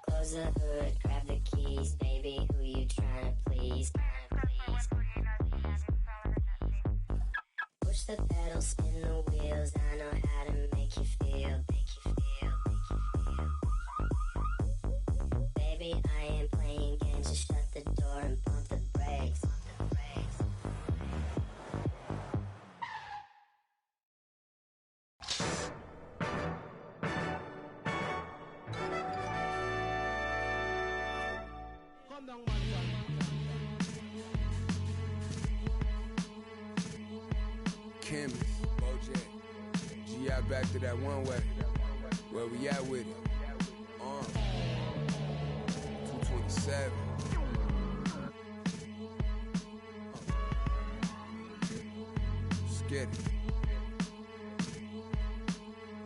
Close the hood, grab the keys, baby, who you tryna please? Push the pedal, spin the wheels, I know how to make you feel. Baby, I ain't playing games, just shut the door and pump the brakes. Chemist, Bojack, G.I. back to that one way. Where we at with it? 227. Let's get it.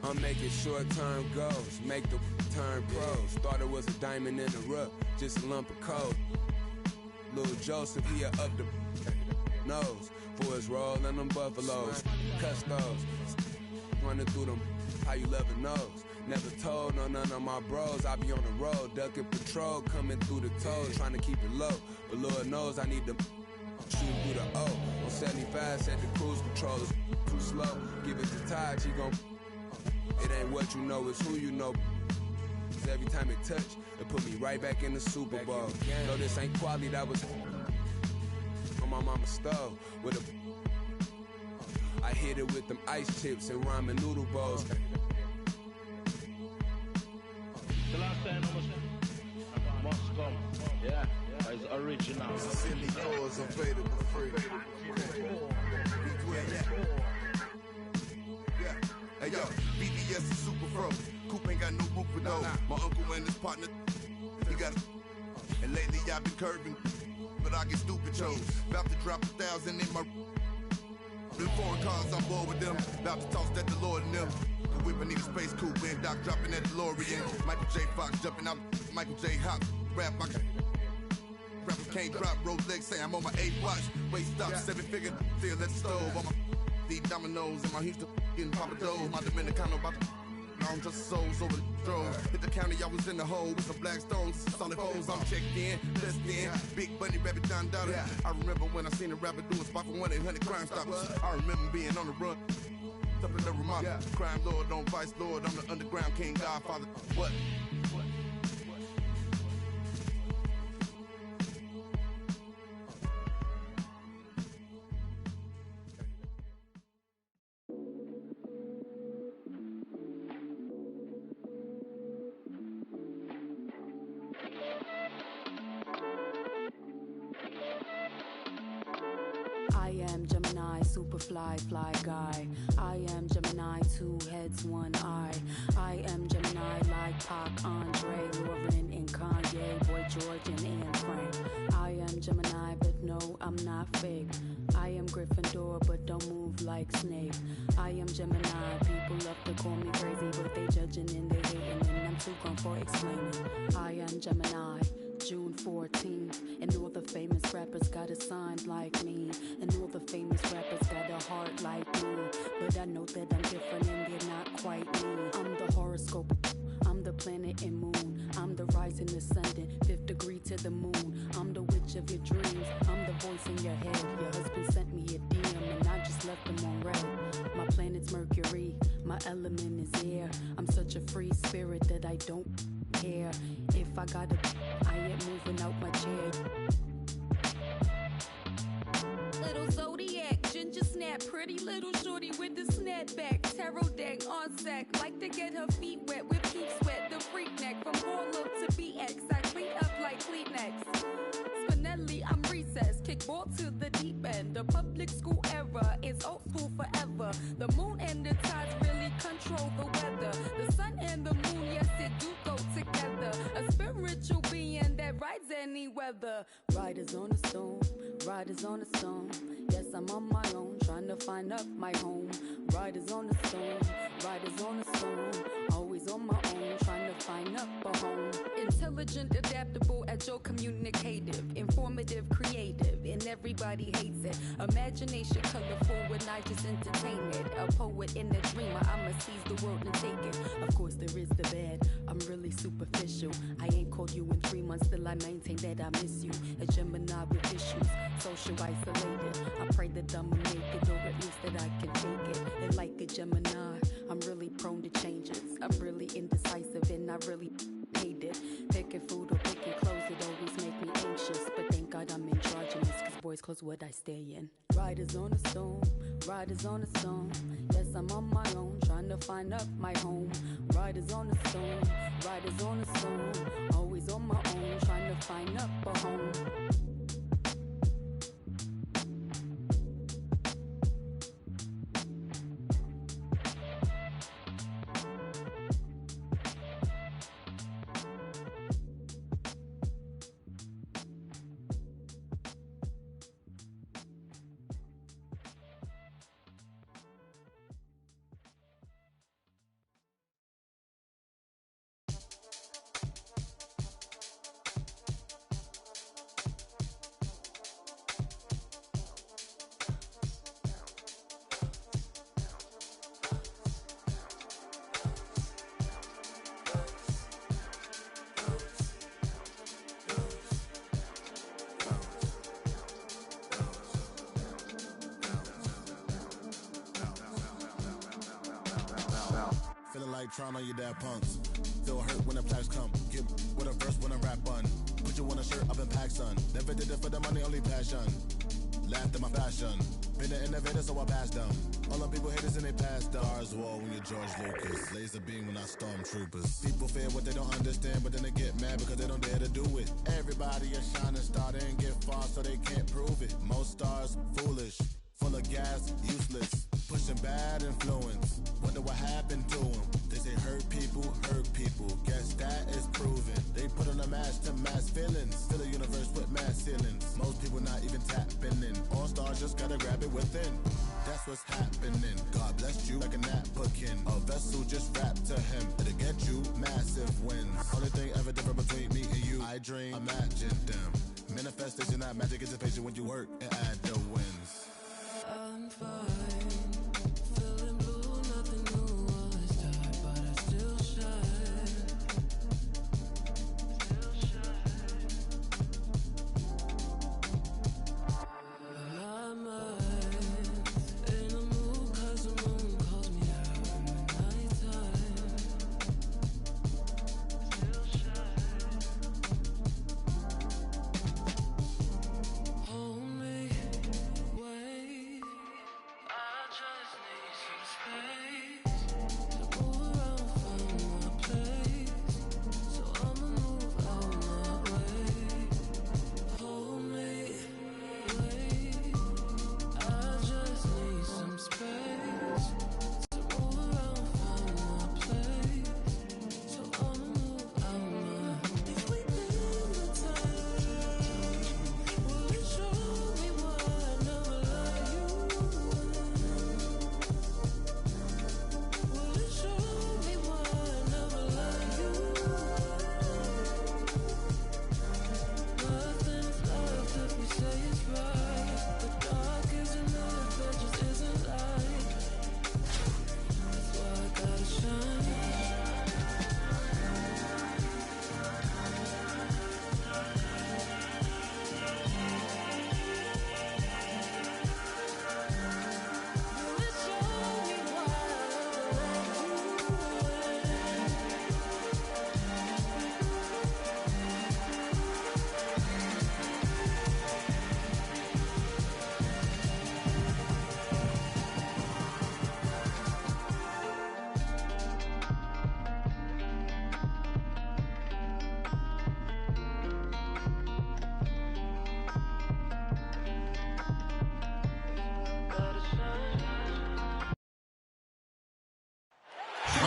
I'm making short-term goals, make the turn pros. Thought it was a diamond in the rough, just a lump of coal. Little Joseph, he up the nose for his roll and them buffaloes. Custos, running through them, how you loving nose. Never told no none of my bros, I be on the road, ducking patrol, coming through the toes, trying to keep it low. But Lord knows I need to shoot through the O. On 75, set the cruise controllers too slow. Give it to Taj, he gon' it ain't what you know, it's who you know. Every time it touch, it put me right back in the Super Bowl. No, this ain't quality, that was on my mama's stove with a. I hit it with them ice chips and ramen noodle bowls. The last time I must come. Yeah, it's original. Silly cause available free. Hey yo, BBS is super froze. Coop ain't got no roof for those. My uncle and his partner, he got. And lately I've been curving, but I get stupid chose. About to drop 1,000 in my. Them foreign cars, I'm bored with them. About to toss that DeLorean in them. The whip, I need a space coupe. And Doc dropping that DeLorean. Michael J. Fox jumping out. Michael J. Hop. Rap, I got. Rapper can't drop. Rolex say I'm on my 8 watch. Wait, stop. 7-figure. Still at the stove. On my. Deep dominoes in my Houston. getting Papa Doe. My Dominicano about to I'm just souls over the drove. Hit the county, I was in the hole with some black stones, solid foes. I'm checked in, blessed in. Big Bunny, Rabbit, Don Dada. I remember when I seen a rapper do a spot for 1-800 Crime Stoppers. I remember being on the run. Up in the Ramada. Crime Lord, on Vice Lord. I'm the underground king, Godfather. What? I am Gemini, super fly guy. I am Gemini, 2 heads, 1 eye. I am Gemini like Pac, Andre, Lauren, and Kanye, Boy George, and Anne Frank. I am Gemini, but no, I'm not fake. I am Gryffindor, but don't move like Snape. I am Gemini, people love to call me crazy, but they judging and they hating, and I'm too gone for explaining. I am Gemini, June 14th, and all the famous rappers got a sign like me, and all the famous rappers got a heart like me, but I know that I'm different and they're not quite me. I'm the horoscope, I'm the planet and moon, I'm the rising, ascendant, 5th degree to the moon, I'm the witch of your dreams, I'm the voice in your head. Your husband sent me a DM and I just left him on red. My planet's Mercury, my element is air. I'm such a free spirit that I don't care if I gotta, I ain't moving out my chair. Little zodiac, ginger snap, pretty little shorty with the snapback, tarot deck on sack, like to get her feet wet with peep sweat, the freak neck from Harlem to BX, I clean up like Kleenex. Spinelli, I'm recess, kick ball to the deep end. The public school era is old school forever. The moon and the tides really control the weather. The sun and the moon, yes, it do go together. A spiritual being that rides any weather. Riders on a stone, riders on a stone. Yes, I'm on my own, trying to find up my home. Riders on a stone, riders on a stone. Always on my own, trying to find up a home. Intelligent, adaptable, agile, communicative, informative, creative, and everybody hates it. Imagination colorful when I just entertain it. A poet and a dreamer, I'ma seize the world and take it. Of course there is the bad, I'm really superficial. I ain't called you in 3 months, still I maintain that I miss you. A Gemini with issues, social isolated. I pray that I'ma make it, or at least that I can fake it. And like a Gemini, I'm really prone to changes. I'm really indecisive and I really hate it. Picking food or picking clothes, it always make me anxious. But thank God I'm androgynous, cause boys clothes what I stay in. Riders on a stone, riders on a stone. Yes, I'm on my own, trying to find up my home. Riders on a stone, riders on a stone. Always on my own, trying to find up a home. Feeling like trying on your dad punks. Feel hurt when the plaques come. Get with a verse when I rap bun. Put you on a shirt up in pack, son. Never did it for the money, only passion. Laughed at my fashion. Been an innovator, so I passed them. All the people haters and they passed them. Stars wall when you're George Lucas. Laser beam when I stormtroopers. People fear what they don't understand, but then they get mad because they don't dare to do it. Everybody a shining star, they ain't get far, so they can't prove it. Most stars foolish, full of gas, useless. Pushing bad influence. Wonder what happened to them. They say hurt people. Guess that is proven. They put on a mask to mass feelings. Fill a universe with mass ceilings. Most people not even tapping in. All stars just gotta grab it within. That's what's happening. God blessed you like a napkin. A vessel just wrapped to him. It'll get you massive wins. Only thing ever different between me and you. I dream, imagine them. Manifestation, not magic, anticipation when you work and add the wins. I'm fine, feeling blue now.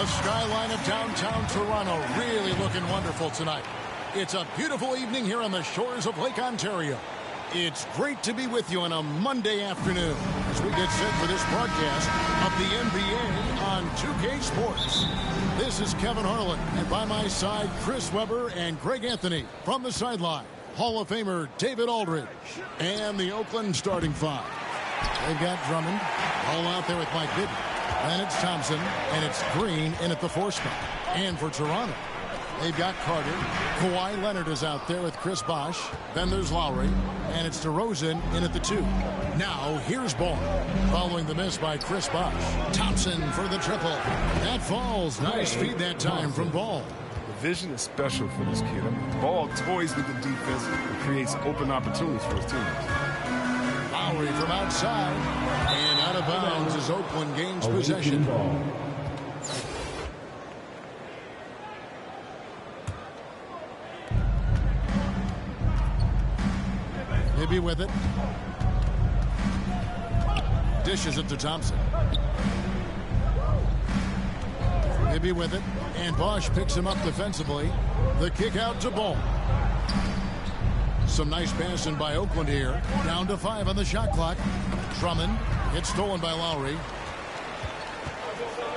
The skyline of downtown Toronto really looking wonderful tonight. It's a beautiful evening here on the shores of Lake Ontario. It's great to be with you on a Monday afternoon as we get set for this broadcast of the NBA on 2K Sports. This is Kevin Harlan, and by my side, Chris Webber and Greg Anthony from the sideline. Hall of Famer David Aldridge and the Oakland starting five. They've got Drummond all out there with Mike Bibby. Then it's Thompson, and it's Green in at the 4 spot. And for Toronto, they've got Carter. Kawhi Leonard is out there with Chris Bosh. Then there's Lowry, and it's DeRozan in at the 2. Now, here's Ball. Following the miss by Chris Bosh. Thompson for the triple. That falls. Nice feed that time from Ball. The vision is special for this kid. I mean, Ball toys with the defense and creates open opportunities for his teammates. Lowry from outside, and out of bounds as Oakland gains possession. Bibby with it. Dishes it to Thompson. Bibby with it, and Bosh picks him up defensively. The kick out to Ball. Some nice passing by Oakland here. Down to 5 on the shot clock. Drummond. It's stolen by Lowry.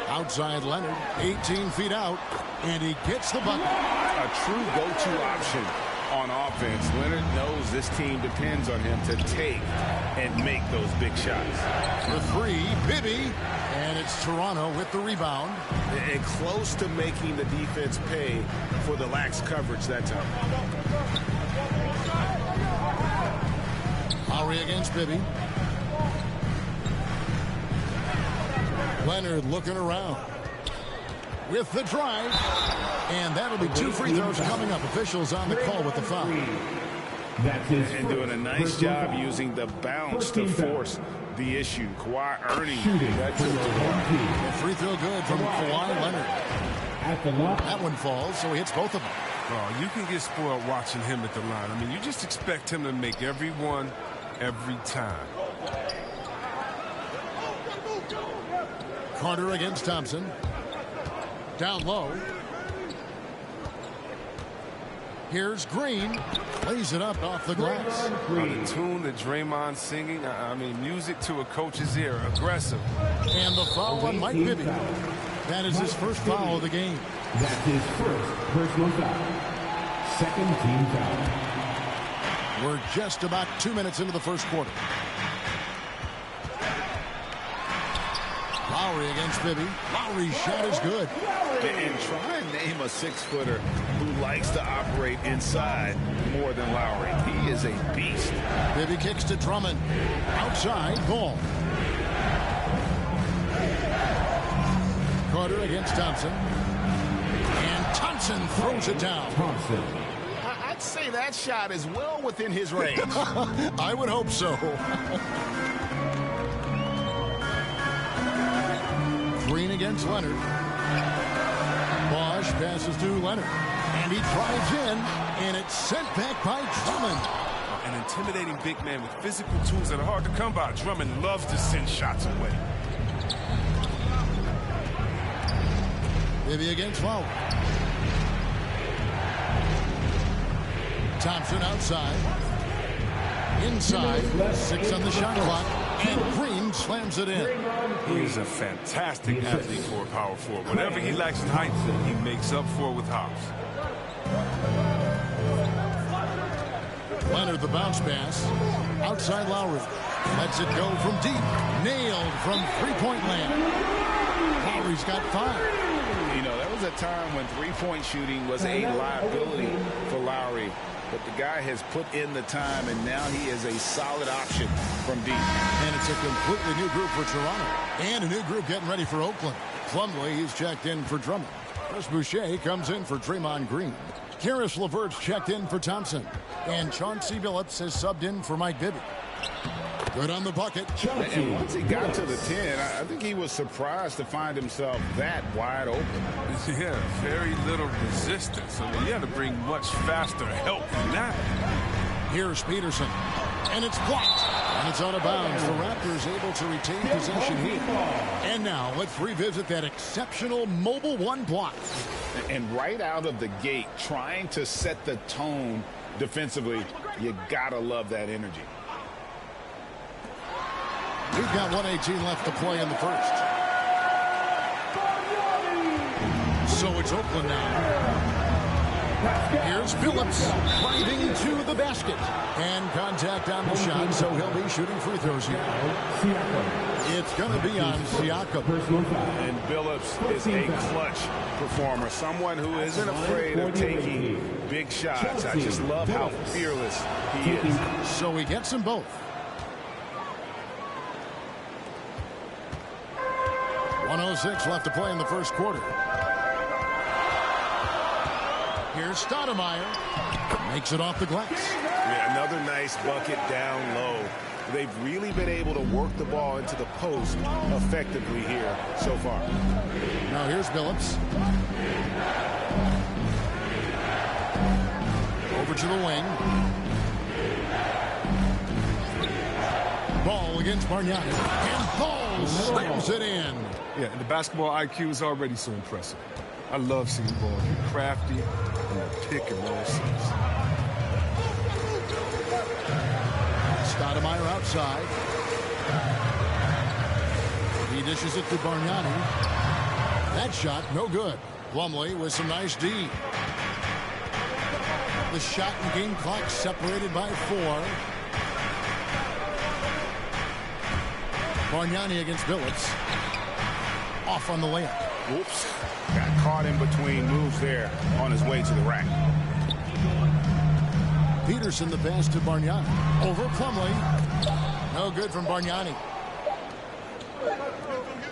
Outside Leonard. 18 feet out. And he gets the bucket. A true go-to option on offense. Leonard knows this team depends on him to take and make those big shots. For 3, Bibby. And it's Toronto with the rebound. And close to making the defense pay for the lax coverage that time. Lowry against Bibby. Leonard looking around. With the drive. And that'll be 2 free throws coming up. Officials on the call with the foul. And doing a nice job using the bounce to force the issue. Kawhi earning that trip to the free throw good from Kawhi Leonard. That one falls, so he hits both of them. Oh, you can get spoiled watching him at the line. I mean, you just expect him to make every one every time. Carter against Thompson. Down low. Here's Green. Plays it up off the glass. The tune that Draymond's singing, I mean, music to a coach's ear. Aggressive. And the foul on Mike Bibby. That is his first foul of the game. That's his first personal foul. Second team foul. We're just about 2 minutes into the first quarter. Lowry against Bibby. Lowry's shot is good. And try and name a 6-footer who likes to operate inside more than Lowry. He is a beast. Bibby kicks to Drummond. Outside, Ball. Carter against Thompson. And Thompson throws it down. I'd say that shot is well within his range. I would hope so. Green against Leonard. Bosh passes to Leonard. And he drives in, and it's sent back by Drummond. An intimidating big man with physical tools that are hard to come by. Drummond loves to send shots away. Bibby against Lowry. Thompson outside. Inside. 6 on the shot clock. And Green slams it in. He's a fantastic athlete for a power forward. Whatever he lacks in height, he makes up for it with hops. Leonard the bounce pass. Outside Lowry. Lets it go from deep. Nailed from three-point land. Lowry's got 5. You know, there was a time when three-point shooting was a liability for Lowry. But the guy has put in the time, and now he is a solid option from deep. And it's a completely new group for Toronto. And a new group getting ready for Oakland. Plumlee, he's checked in for Drummond. Chris Boucher comes in for Draymond Green. Karis LeVert's checked in for Thompson. And Chauncey Billups has subbed in for Mike Bibby. Good on the bucket. And once he got to the 10, I think he was surprised to find himself that wide open. Yeah, very little resistance. I mean, you had to bring much faster help than that. Here's Peterson. And it's blocked. And it's out of bounds. The Raptors able to retain possession here. And now let's revisit that exceptional mobile one block. And right out of the gate, trying to set the tone defensively, you gotta love that energy. We've got 1:18 left to play in the first. So it's Oakland now. Here's Phillips driving to the basket. And contact on the shot, so he'll be shooting free throws here. It's going to be on Siakam. And Phillips is a clutch performer, someone who isn't afraid of taking big shots. I just love how fearless he is. So he gets them both. 1:06 left to play in the first quarter. Here's Stoudemire. Makes it off the glass. Yeah, another nice bucket down low. They've really been able to work the ball into the post effectively here so far. Now here's Phillips. Over to the wing. Ball against Bargnani. And Ball slams it in. Yeah, and the basketball IQ is already so impressive. I love seeing Ball get crafty in the pick and roll sense. Stoudemire outside. He dishes it to Bargnani. That shot, no good. Plumlee with some nice D. The shot and game clock separated by 4. Bargnani against Phillips. Off on the layup. Whoops. Got caught in between moves there on his way to the rack. Peterson the pass to Bargnani. Over Plumlee. No good from Bargnani.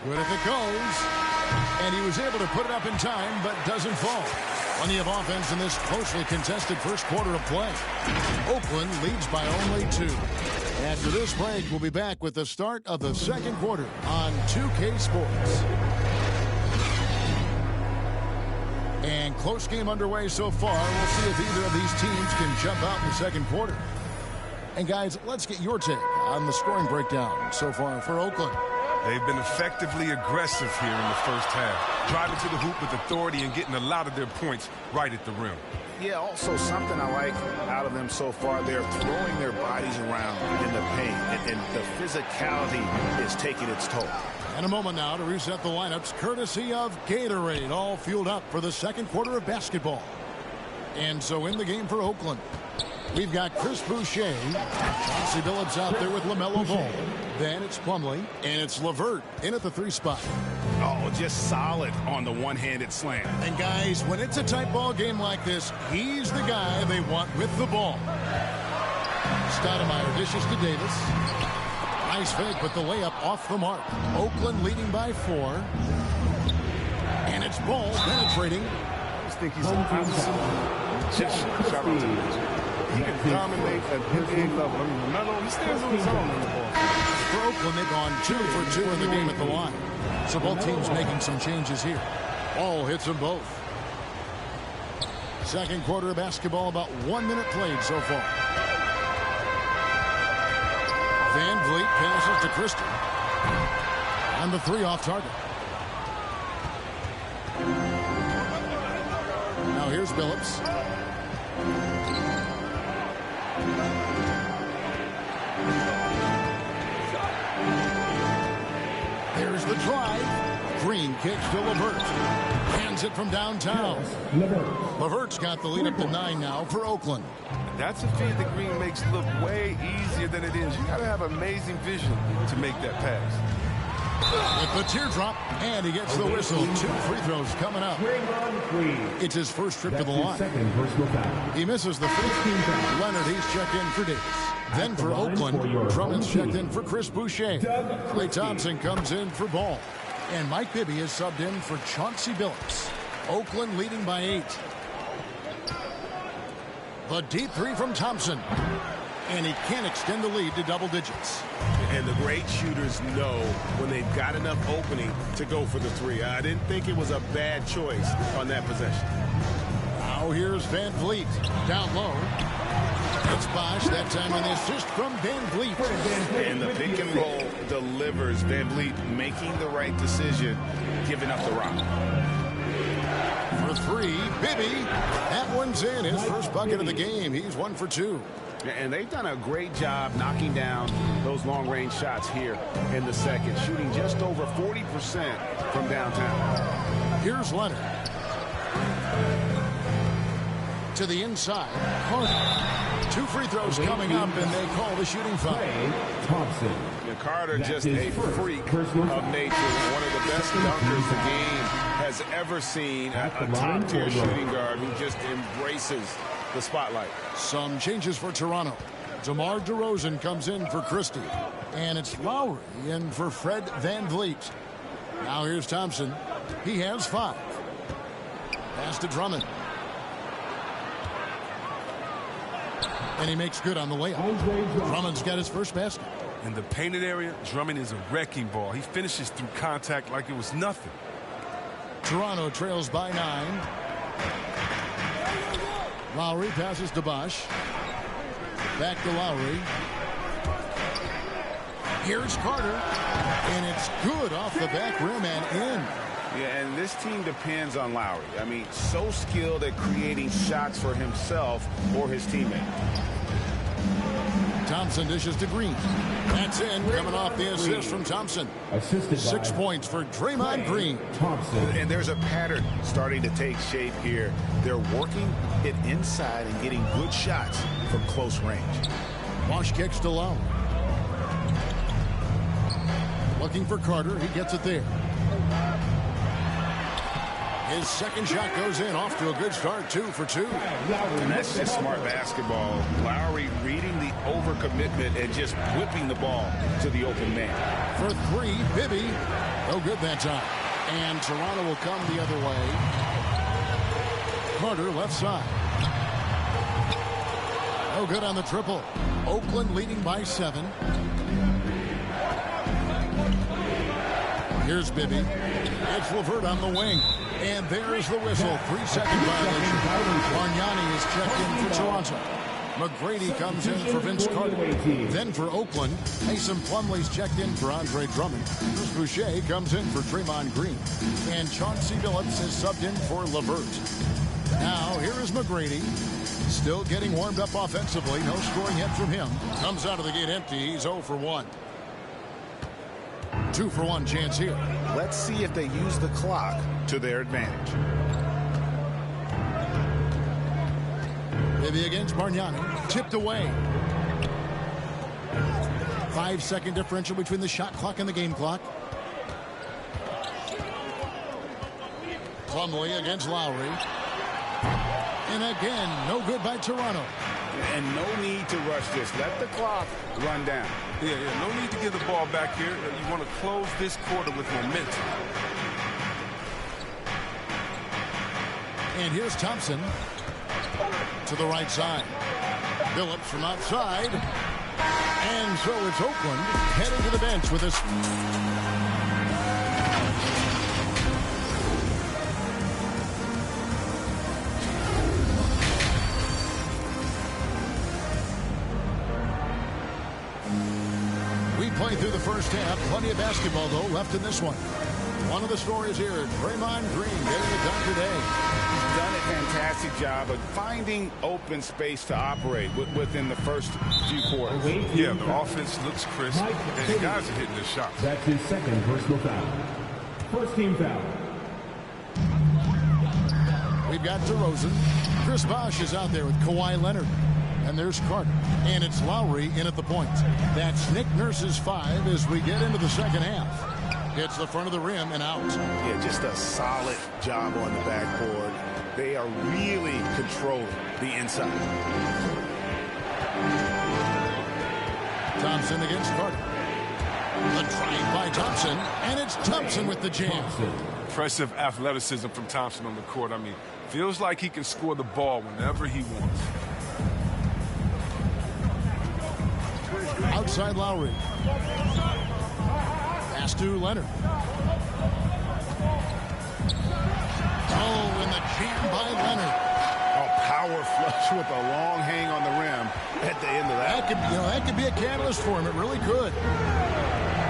Good if it goes. And he was able to put it up in time, but doesn't fall. Plenty of offense in this closely contested first quarter of play. Oakland leads by only 2. After this break, we'll be back with the start of the second quarter on 2K Sports. And close game underway so far. We'll see if either of these teams can jump out in the second quarter. And guys, let's get your take on the scoring breakdown so far for Oakland. They've been effectively aggressive here in the first half, driving to the hoop with authority and getting a lot of their points right at the rim. Yeah, also something I like out of them so far, they're throwing their bodies around in the paint, and the physicality is taking its toll. And a moment now to reset the lineups, courtesy of Gatorade, all fueled up for the second quarter of basketball. And so in the game for Oakland, we've got Chris Boucher, Chauncey Billups out there with LaMelo Ball. Then it's Plumlee, and it's LeVert in at the 3 spot. Oh, just solid on the one-handed slam. And guys, when it's a tight ball game like this, he's the guy they want with the ball. Stoudemire dishes to Davis. Nice fake, but the layup off the mark. Oakland leading by 4. And it's Ball penetrating. I just think he's an absolute shout out to him. He can dominate at NBA level. I mean, LaMelo, he stands on his own on the ball. For Oakland, they've gone 2 for 2 in the game at the line. So both teams making some changes here. Ball hits them both. Second quarter of basketball, about 1 minute played so far. Van Vliet passes to Christie. And the 3 off target. Now here's Billups. There's the drive. Green kicks to LeVert. Hands it from downtown. LeVert's got the lead up to 9 now for Oakland. That's a feed that Green makes look way easier than it is. You got to have amazing vision to make that pass. With the teardrop, and he gets the whistle. 2 free throws coming up. It's his first trip to the line. He misses the first. Leonard, he's checked in for Davis. Then for Oakland, Drummond's checked in for Chris Boucher. Klay Thompson comes in for Ball. And Mike Bibby is subbed in for Chauncey Billups. Oakland leading by 8. The deep 3 from Thompson. And he can't extend the lead to double digits. And the great shooters know when they've got enough opening to go for the 3. I didn't think it was a bad choice on that possession. Now here's Van Vliet. Down low. It's Bosch, that time on the assist from Van Vliet. And the pick and roll delivers. Van Vliet making the right decision, giving up the rock. For three, Bibby. That one's in. His first bucket of the game. He's 1 for 2. And they've done a great job knocking down those long-range shots here in the second, shooting just over 40% from downtown. Here's Leonard. To the inside. Carter. 2 free throws coming up, and they call the shooting foul. Thompson. Carter, just a freak of nature. One of the best dunkers the game has ever seen. A top-tier shooting guard who just embraces the spotlight. Some changes for Toronto. DeMar DeRozan comes in for Christie. And it's Lowry in for Fred Van Vliet. Now here's Thompson. He has 5. Pass to Drummond. And he makes good on the layup. Drummond's got his first basket. In the painted area, Drummond is a wrecking ball. He finishes through contact like it was nothing. Toronto trails by 9. Lowry passes to Bosch. Back to Lowry. Here's Carter. And it's good off the back rim and in. Yeah, and this team depends on Lowry. I mean, so skilled at creating shots for himself or his teammate. Thompson dishes to Green. That's in, coming off the assist from Thompson. Assisted 6 points for Draymond Green. Thompson. And there's a pattern starting to take shape here. They're working it inside and getting good shots from close range. Bosch kicks to Lowry. Looking for Carter. He gets it there. His second shot goes in, off to a good start, 2 for 2. And that's just smart basketball. Lowry reading the overcommitment and just whipping the ball to the open man. For 3, Bibby. No good that time. And Toronto will come the other way. Carter left side. No good on the triple. Oakland leading by 7. Here's Bibby. It's LeVert on the wing. And there's the whistle. 3-second violation. Bargnani is checked in for Toronto. McGrady comes in for Vince Carter. Then for Oakland, Mason Plumlee's checked in for Andre Drummond. Chris Boucher comes in for Draymond Green. And Chauncey Billups is subbed in for LeVert. Now, here is McGrady. Still getting warmed up offensively. No scoring yet from him. Comes out of the gate empty. He's 0 for 1. 2 for 1 chance here. Let's see if they use the clock to their advantage. Bibby against Bargnani. Tipped away. 5-second differential between the shot clock and the game clock. Plumlee against Lowry. And again, no good by Toronto. And no need to rush this. Let the clock run down. Yeah, no need to give the ball back here. You want to close this quarter with momentum. And here's Thompson to the right side. Billups from outside. And so it's Oakland heading to the bench with us. We played through the first half. Plenty of basketball, though, left in this one. One of the stories here, Draymond Green getting it done today. He's done a fantastic job of finding open space to operate within the first few quarters. Yeah, the offense looks crisp, and the guys are hitting their shots. That's his second personal foul. First team foul. We've got DeRozan. Chris Bosh is out there with Kawhi Leonard. And there's Carter. And it's Lowry in at the point. That's Nick Nurse's 5 as we get into the second half. Hits the front of the rim and out. Yeah, just a solid job on the backboard. They are really controlling the inside. Thompson against Carter. The drive by Thompson. And it's Thompson with the jam. Impressive athleticism from Thompson on the court. I mean, feels like he can score the ball whenever he wants. Outside Lowry. Pass to Leonard. Oh, and the jam by Leonard. A power flush with a long hang on the rim. at the end of that. That could be a catalyst for him. It really could.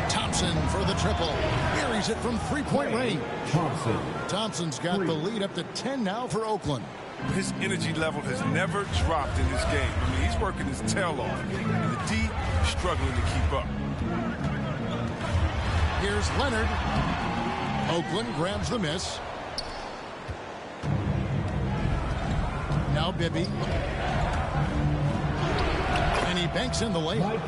Thompson for the triple. Carries it from three-point range. Thompson's got the lead up to 10 now for Oakland. His energy level has never dropped in this game. I mean, he's working his tail off. And the D struggling to keep up. Here's Leonard. Oakland grabs the miss. Now Bibby. And he banks in the layup.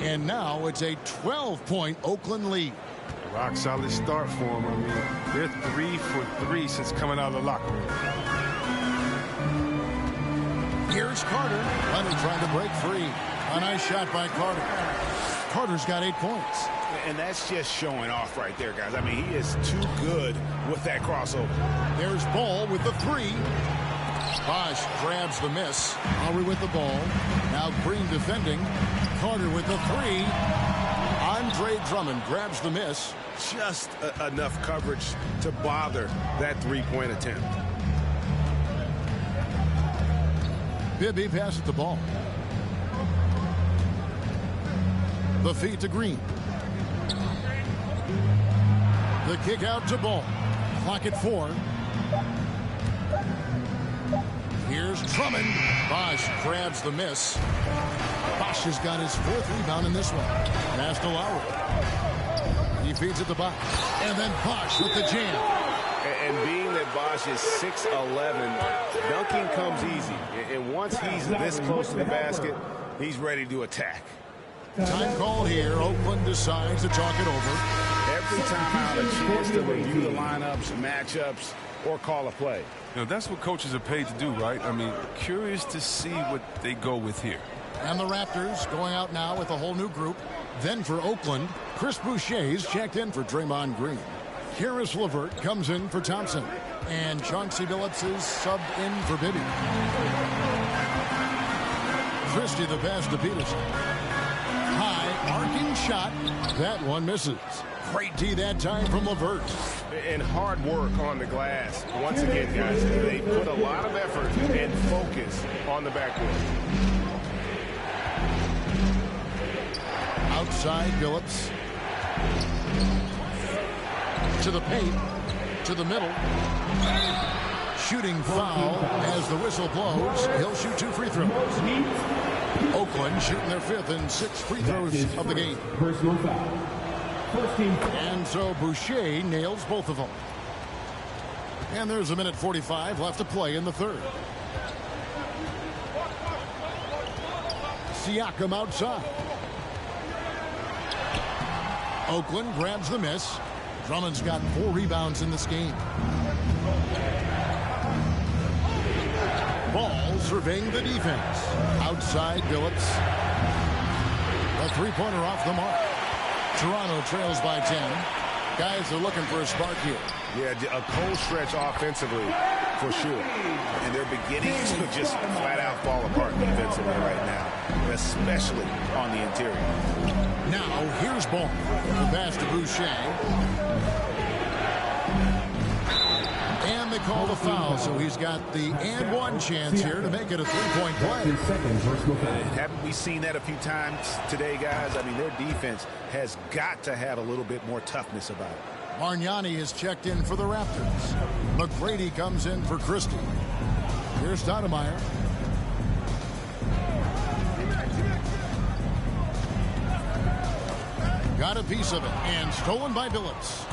And now it's a 12-point Oakland lead. Rock solid start for him. I mean, they're 3 for 3 since coming out of the locker room. Here's Carter. Leonard trying to break free. A nice shot by Carter. Carter's got 8 points. And that's just showing off right there, guys. I mean, he is too good with that crossover. There's Ball with the 3. Bosch grabs the miss. Lowry with the ball. Now Green defending. Carter with the 3. Andre Drummond grabs the miss. Just enough coverage to bother that three-point attempt. Bibby passes the ball. The feed to Green. The kick out to Ball. Clock at 4. Here's Drummond. Bosch grabs the miss. Bosch has got his 4th rebound in this one. Pass to Lowry. He feeds it to Bosch. And then Bosch with the jam. And being that Bosch is 6'11", dunking comes easy. And once he's this close to the basket, he's ready to attack. Time call here. Oakland decides to talk it over. Every time out, a chance to review the lineups, matchups, or call a play. You know, that's what coaches are paid to do, right? I mean, curious to see what they go with here. And the Raptors going out now with a whole new group. Then for Oakland, Chris Boucher's checked in for Draymond Green. Karis LeVert comes in for Thompson. And Chauncey Billups is subbed in for Bibby. Christie the pass to Peterson. High arcing shot. That one misses. Great D that time from LeVert. And hard work on the glass. Once again, guys, they put a lot of effort and focus on the backcourt. Outside Billups. To the paint. To the middle. Shooting foul as the whistle blows. He'll shoot 2 free throws. Oakland shooting their 5th and 6th free throws of the game. Personal foul. And so Boucher nails both of them. And there's 1:45 left to play in the 3rd. Siakam outside. Oakland grabs the miss. Drummond's got 4 rebounds in this game. Ball surveying the defense. Outside Billups. The 3-pointer off the mark. Toronto trails by 10. Guys are looking for a spark here. Yeah, a cold stretch offensively for sure. And they're beginning to just flat out fall apart defensively right now, especially on the interior. Now here's Ball. The pass to Boucher. And they call the foul, so he's got the and one chance here to make it a 3-point play. Haven't we seen that a few times today, guys? I mean, their defense has got to have a little bit more toughness about it. Margnani is checked in for the Raptors. McGrady comes in for Christie. Here's Stoudemire. Got a piece of it and stolen by Billups.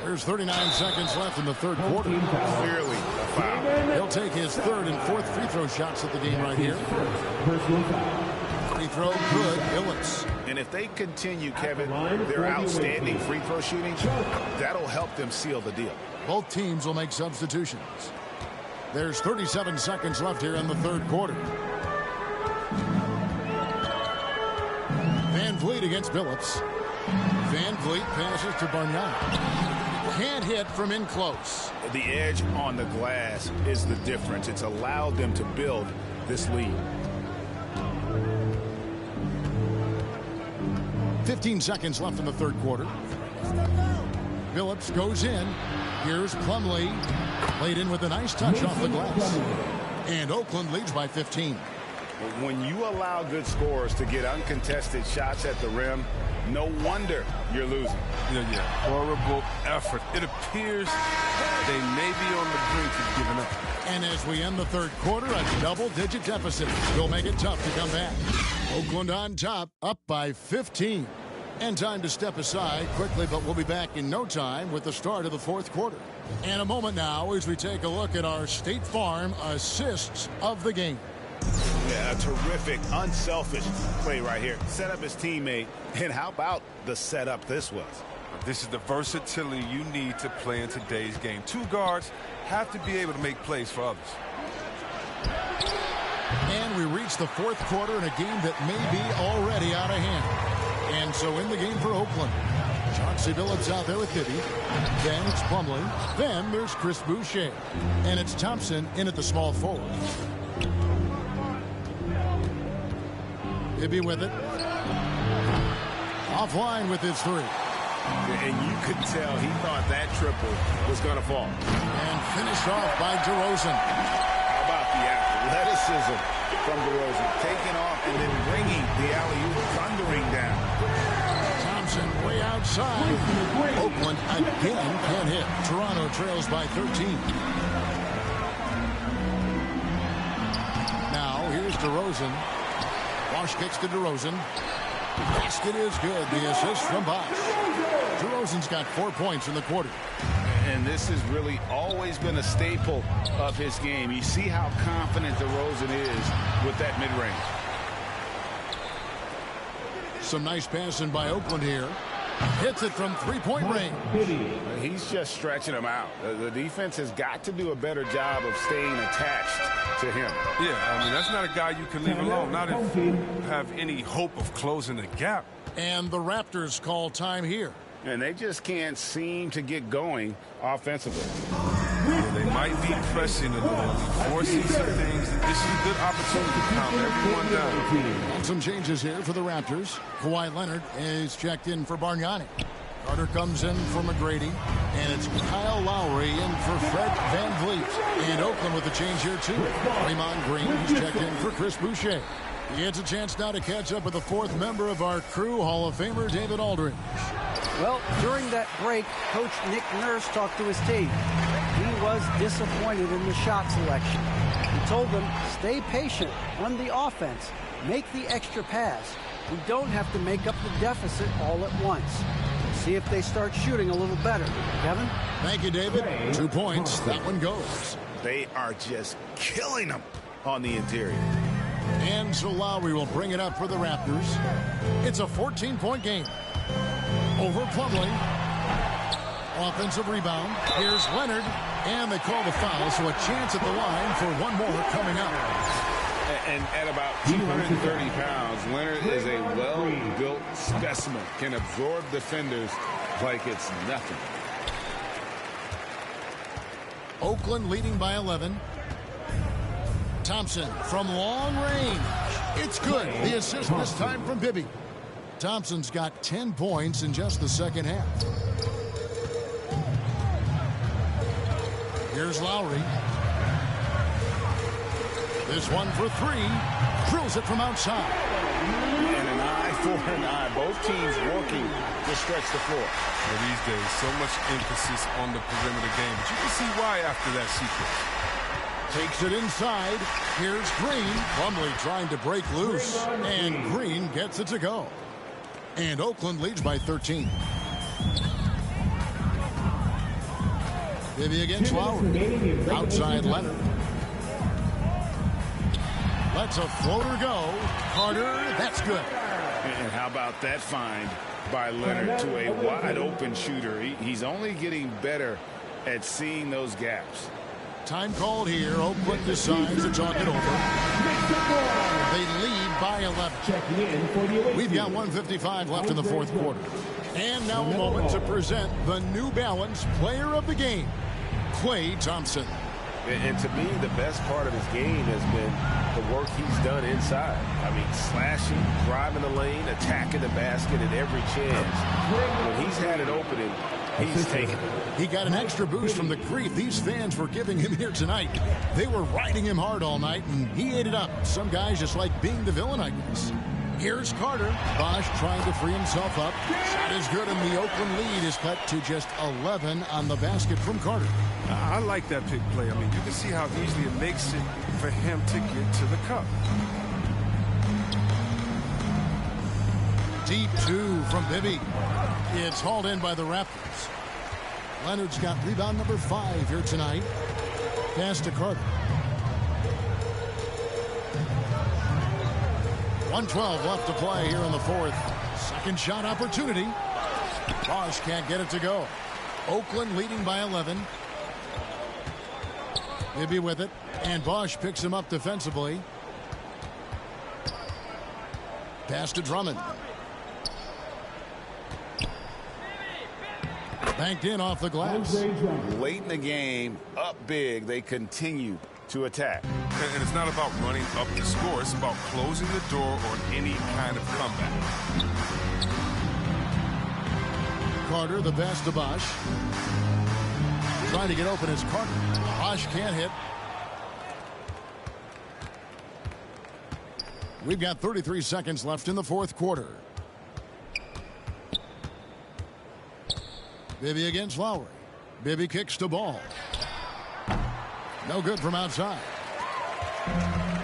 There's 39 seconds left in the 3rd quarter. Clearly a foul. He'll take his 3rd and 4th free throw shots at the game right here. Free throw good, Billups. And if they continue, Kevin, their outstanding free throw shooting, that'll help them seal the deal. Both teams will make substitutions. There's 37 seconds left here in the 3rd quarter. Van Vliet against Billups. Van Vliet passes to Bargnani. Can't hit from in close. The edge on the glass is the difference. It's allowed them to build this lead. 15 seconds left in the 3rd quarter. Billups goes in. Here's Plumlee. Played in with a nice touch off the glass. And Oakland leads by 15. When you allow good scorers to get uncontested shots at the rim, no wonder you're losing. Yeah. Horrible effort. It appears they may be on the brink of giving up. And as we end the third quarter, a double-digit deficit will make it tough to come back. Oakland on top, up by 15. And time to step aside quickly, but we'll be back in no time with the start of the fourth quarter. And a moment now as we take a look at our State Farm assists of the game. Yeah, a terrific, unselfish play right here. Set up his teammate, and how about the setup this was? This is the versatility you need to play in today's game. Two guards have to be able to make plays for others. And we reach the fourth quarter in a game that may be already out of hand. And so in the game for Oakland, Chauncey Billups out there with Bibby. Then it's Plumlee. Then there's Chris Boucher. And it's Thompson in at the small forward. Bibby with it. Offline with his three. And you could tell he thought that triple was going to fall. And finished off by DeRozan. How about the athleticism from DeRozan? Taking off and then bringing the alley-oop thundering down. Thompson way outside. Oakland again can't hit. Toronto trails by 13. Now here's DeRozan. Bosch kicks to DeRozan. Basket is good. The assist from Bosch. DeRozan's got 4 points in the quarter. And this has really always been a staple of his game. You see how confident DeRozan is with that mid-range. Some nice passing by Oakland here. Hits it from three-point range. He's just stretching him out. The defense has got to do a better job of staying attached to him. Yeah, I mean, that's not a guy you can leave alone. Not if you have any hope of closing the gap. And the Raptors call time here. And they just can't seem to get going offensively. Yeah, they might be pressing a little, forcing some things. This is a good opportunity to calm everyone down. And some changes here for the Raptors. Kawhi Leonard is checked in for Bargnani. Carter comes in for McGrady. And it's Kyle Lowry in for Fred VanVleet. And Oakland with a change here, too. Draymond Green is checked in for Chris Boucher. He gets a chance now to catch up with the fourth member of our crew, Hall of Famer David Aldridge. Well, during that break, Coach Nick Nurse talked to his team. He was disappointed in the shot selection. He told them, stay patient, run the offense, make the extra pass. We don't have to make up the deficit all at once. See if they start shooting a little better. Kevin? Thank you, David. 2 points. That one goes. They are just killing them on the interior. And so Lowry will bring it up for the Raptors. It's a 14-point game. Over Plumlee. Offensive rebound. Here's Leonard. And they call the foul, so a chance at the line for one more coming up. And at about 230 pounds, Leonard is a well-built specimen. Can absorb defenders like it's nothing. Oakland leading by 11. Thompson from long range. It's good. The assist this time from Bibby. Thompson's got 10 points in just the second half. Here's Lowry. This one for three. Drills it from outside. And an eye for an eye. Both teams working to stretch the floor. Well, these days, so much emphasis on the perimeter game. But you can see why after that sequence. Takes it inside. Here's Green. Plumlee trying to break loose. And Green gets it to go. And Oakland leads by 13. Bibby against Lowry. Outside Leonard. Lets a floater go. Carter, that's good. And how about that find by Leonard to a wide open shooter? He's only getting better at seeing those gaps. Time called here. Oakland decides to talk it over. They lead by 11. We've got 1:55 left in the fourth quarter. And now a moment to present the New Balance Player of the Game, Klay Thompson. And to me, the best part of his game has been the work he's done inside. I mean, slashing, driving the lane, attacking the basket at every chance. When he's had an opening, He's taken it. He got an extra boost from the grief these fans were giving him here tonight. They were riding him hard all night, and he ate it up. Some guys just like being the villain, I guess. Here's Carter. Bosch trying to free himself up. Shot is good, and the Oakland lead is cut to just 11 on the basket from Carter. I like that pick play. I mean, you can see how easily it makes it for him to get to the cup. Deep two from Bibby. It's hauled in by the Raptors. Leonard's got rebound number 5 here tonight. Pass to Carter. 1:12 left to play here in the fourth. Second shot opportunity. Bosch can't get it to go. Oakland leading by 11. Bibby with it. And Bosch picks him up defensively. Pass to Drummond. Banked in off the glass. Late in the game, up big, they continue to attack. And it's not about running up the score. It's about closing the door on any kind of comeback. Carter, the pass to Bosch. Trying to get open is Carter. Bosch can't hit. We've got 33 seconds left in the fourth quarter. Bibby against Lowry. Bibby kicks to ball. No good from outside.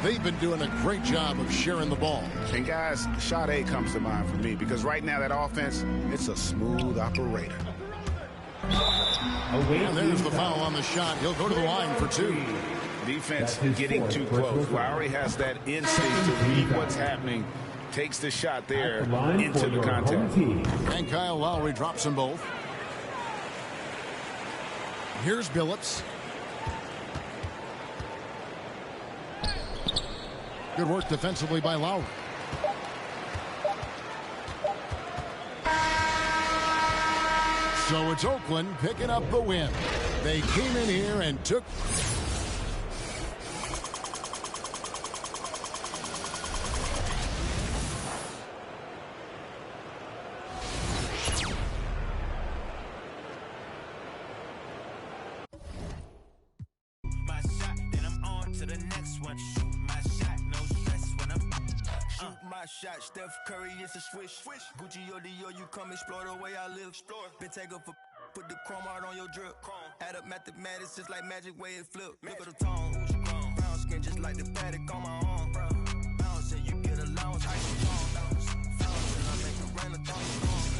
They've been doing a great job of sharing the ball. And guys, shot A comes to mind for me because right now that offense, it's a smooth operator. And there's the foul on the shot. He'll go to the line for 2. Defense getting too close. Lowry has that instinct to read what's happening. Takes the shot there into the contact. And Kyle Lowry drops them both. Here's Billups. Good work defensively by Lowry. So it's Oakland picking up the win. They came in here and took... Shot, Steph Curry, it's a swish. Gucci or Dior, you come explore the way I live. Been taken for put the chrome out on your drip. Add up mathematics just like magic way it flip. Look at the tone. Brown skin just like the paddock on my arm. Bounce and you get allowance, ice and tone. Bounce and I make it rain a thunderstorm.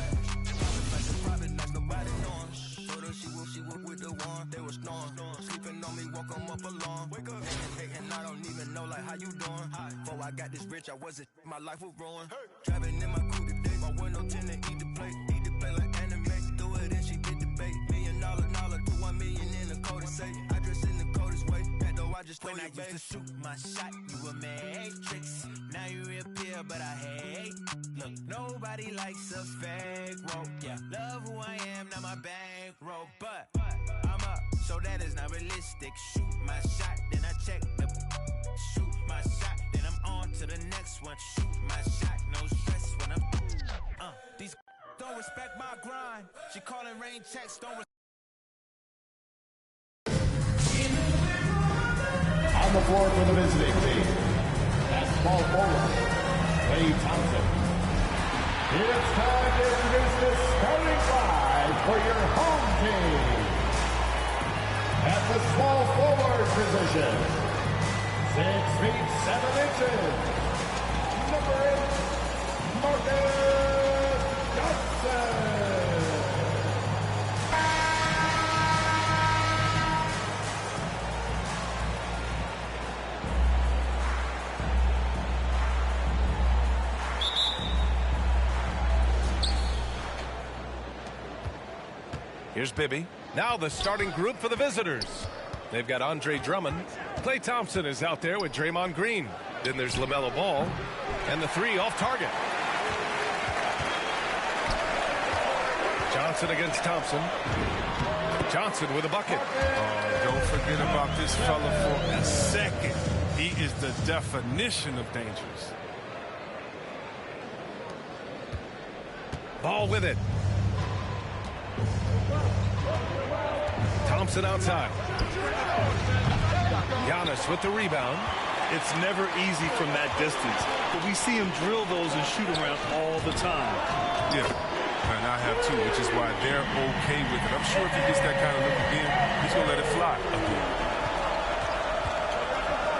Like the private nights, nobody knowing. Told her she would with the one. They was snoring. Sleeping on me, woke them up alone. Wake up. Hating, I don't even know like how you doing. Before I got this rich, I wasn't. My life was ruined. Driving in my coupe today. My window tint and eat the plate like anime. Do it and she get the bait. $1 million, to 1 million in the code to say. I dress in the coldest way. That though I just told you, babe. When I used to shoot my shot, you a matrix. Now you reappear, but I hate. Look, nobody likes a fake rope. Yeah, love who I am, not my bankroll. But I'm up, so that is not realistic. Shoot my shot, then I check the. Shoot my shot, then I'm on to the next one. Shoot my shot, no stress when I'm. These don't respect my grind. She calling rain checks, don't. On the floor for the visiting team, as ball forward, Klay Thompson. It's time to introduce the starting five for your home team. At the small forward position, 6 feet 7 inches, number 8, Marcus Johnson. Here's Bibby. Now the starting group for the visitors. They've got Andre Drummond. Klay Thompson is out there with Draymond Green. Then there's LaMelo Ball. And the 3 off target. Johnson against Thompson. Johnson with a bucket. Oh, don't forget about this fella for a second. He is the definition of dangerous. Ball with it. Thompson outside. Giannis with the rebound. It's never easy from that distance, but we see him drill those and shoot around all the time. Yeah, and I have too, which is why they're okay with it. I'm sure if he gets that kind of look again, he's going to let it fly again.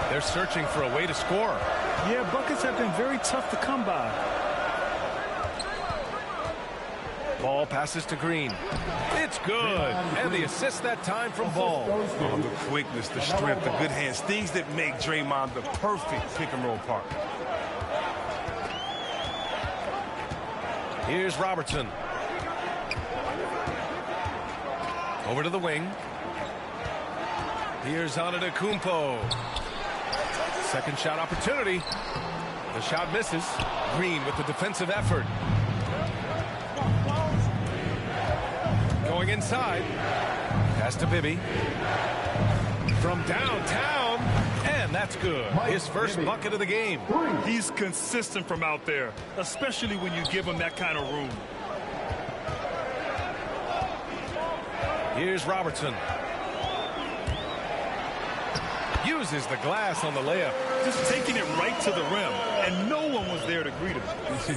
They're searching for a way to score. Yeah, buckets have been very tough to come by. Ball passes to Green. It's good. And the assist that time from Ball. Oh, the quickness, the strength, the good hands, things that make Draymond the perfect pick-and-roll partner. Here's Robertson. Over to the wing. Here's Antetokounmpo. Second shot opportunity. The shot misses. Green with the defensive effort. Going inside. Pass to Bibby. From downtown. And that's good. His first bucket of the game. He's consistent from out there, especially when you give him that kind of room. Here's Robertson. Uses the glass on the layup. Just taking it right to the rim, and no one was there to greet him.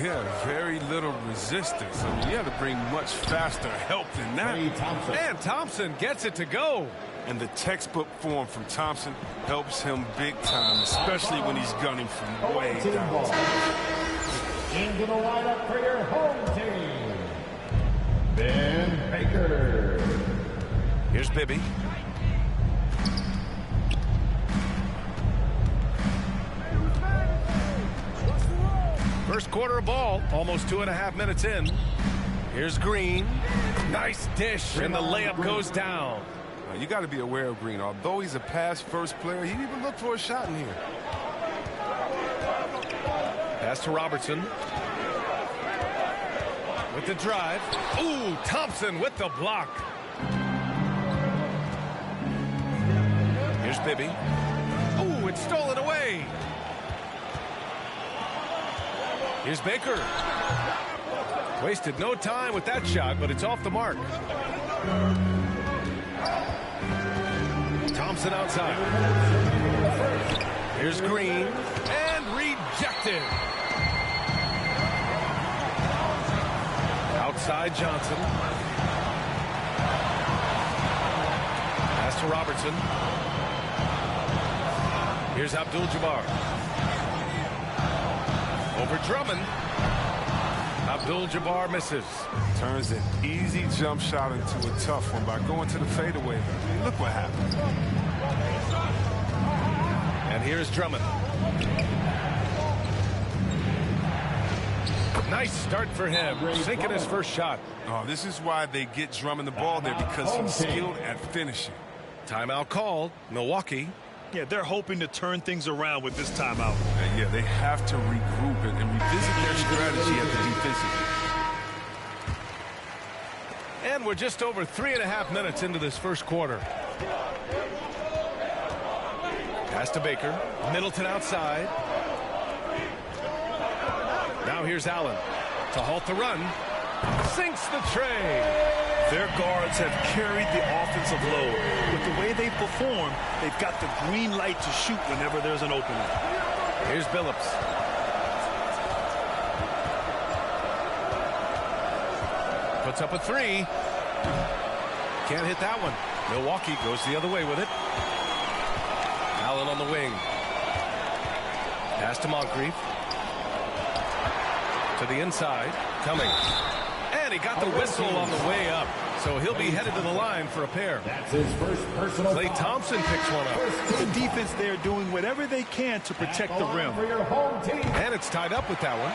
Yeah, very little resistance. I mean, you have to bring much faster help than that. And Thompson gets it to go. And the textbook form from Thompson helps him big time, especially when he's gunning from way down. Into the lineup for your home team, Ben Baker. Here's Bibby. First quarter of ball, almost 2.5 minutes in. Here's Green. Nice dish, and the layup goes down. You got to be aware of Green. Although he's a pass-first player, he didn't even look for a shot in here. Pass to Robertson. With the drive. Ooh, Thompson with the block. Here's Bibby. Ooh, it's stolen away. Here's Baker. Wasted no time with that shot, but it's off the mark. Thompson outside. Here's Green. And rejected. Outside Johnson. Pass to Robertson. Here's Abdul-Jabbar. Over Drummond. Abdul-Jabbar misses. Turns an easy jump shot into a tough one by going to the fadeaway. I mean, look what happened. And here's Drummond. Nice start for him. Sinking his first shot. Oh, this is why they get Drummond the ball there, because he's skilled at finishing. Timeout called. Milwaukee. Yeah, they're hoping to turn things around with this timeout. Yeah, they have to regroup and revisit their strategy at the defensive. And we're just over 3.5 minutes into this first quarter. Pass to Baker. Middleton outside. Now here's Allen to halt the run. Sinks the tray. Their guards have carried the offensive load. With the way they perform, they've got the green light to shoot whenever there's an opening. Here's Billups. Puts up a three. Can't hit that one. Milwaukee goes the other way with it. Allen on the wing. Pass to Moncrief. To the inside. Coming. And he got the whistle on the way up. So he'll be headed to the line for a pair. That's his first personal. Klay Thompson picks one up. The defense there doing whatever they can to protect the rim. For your home team. And it's tied up with that one.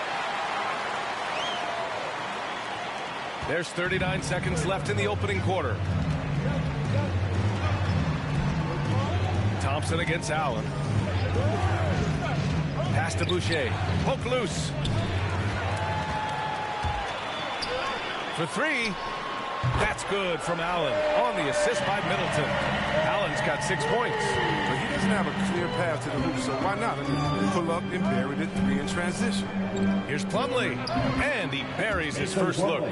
There's 39 seconds left in the opening quarter. Thompson against Allen. Pass to Boucher. Poke loose. For three. That's good from Allen on the assist by Middleton. Allen's got 6 points. But he doesn't have a clear path to the hoop, so why not? Pull up and bury the three in transition. Here's Plumlee. And he buries his first look.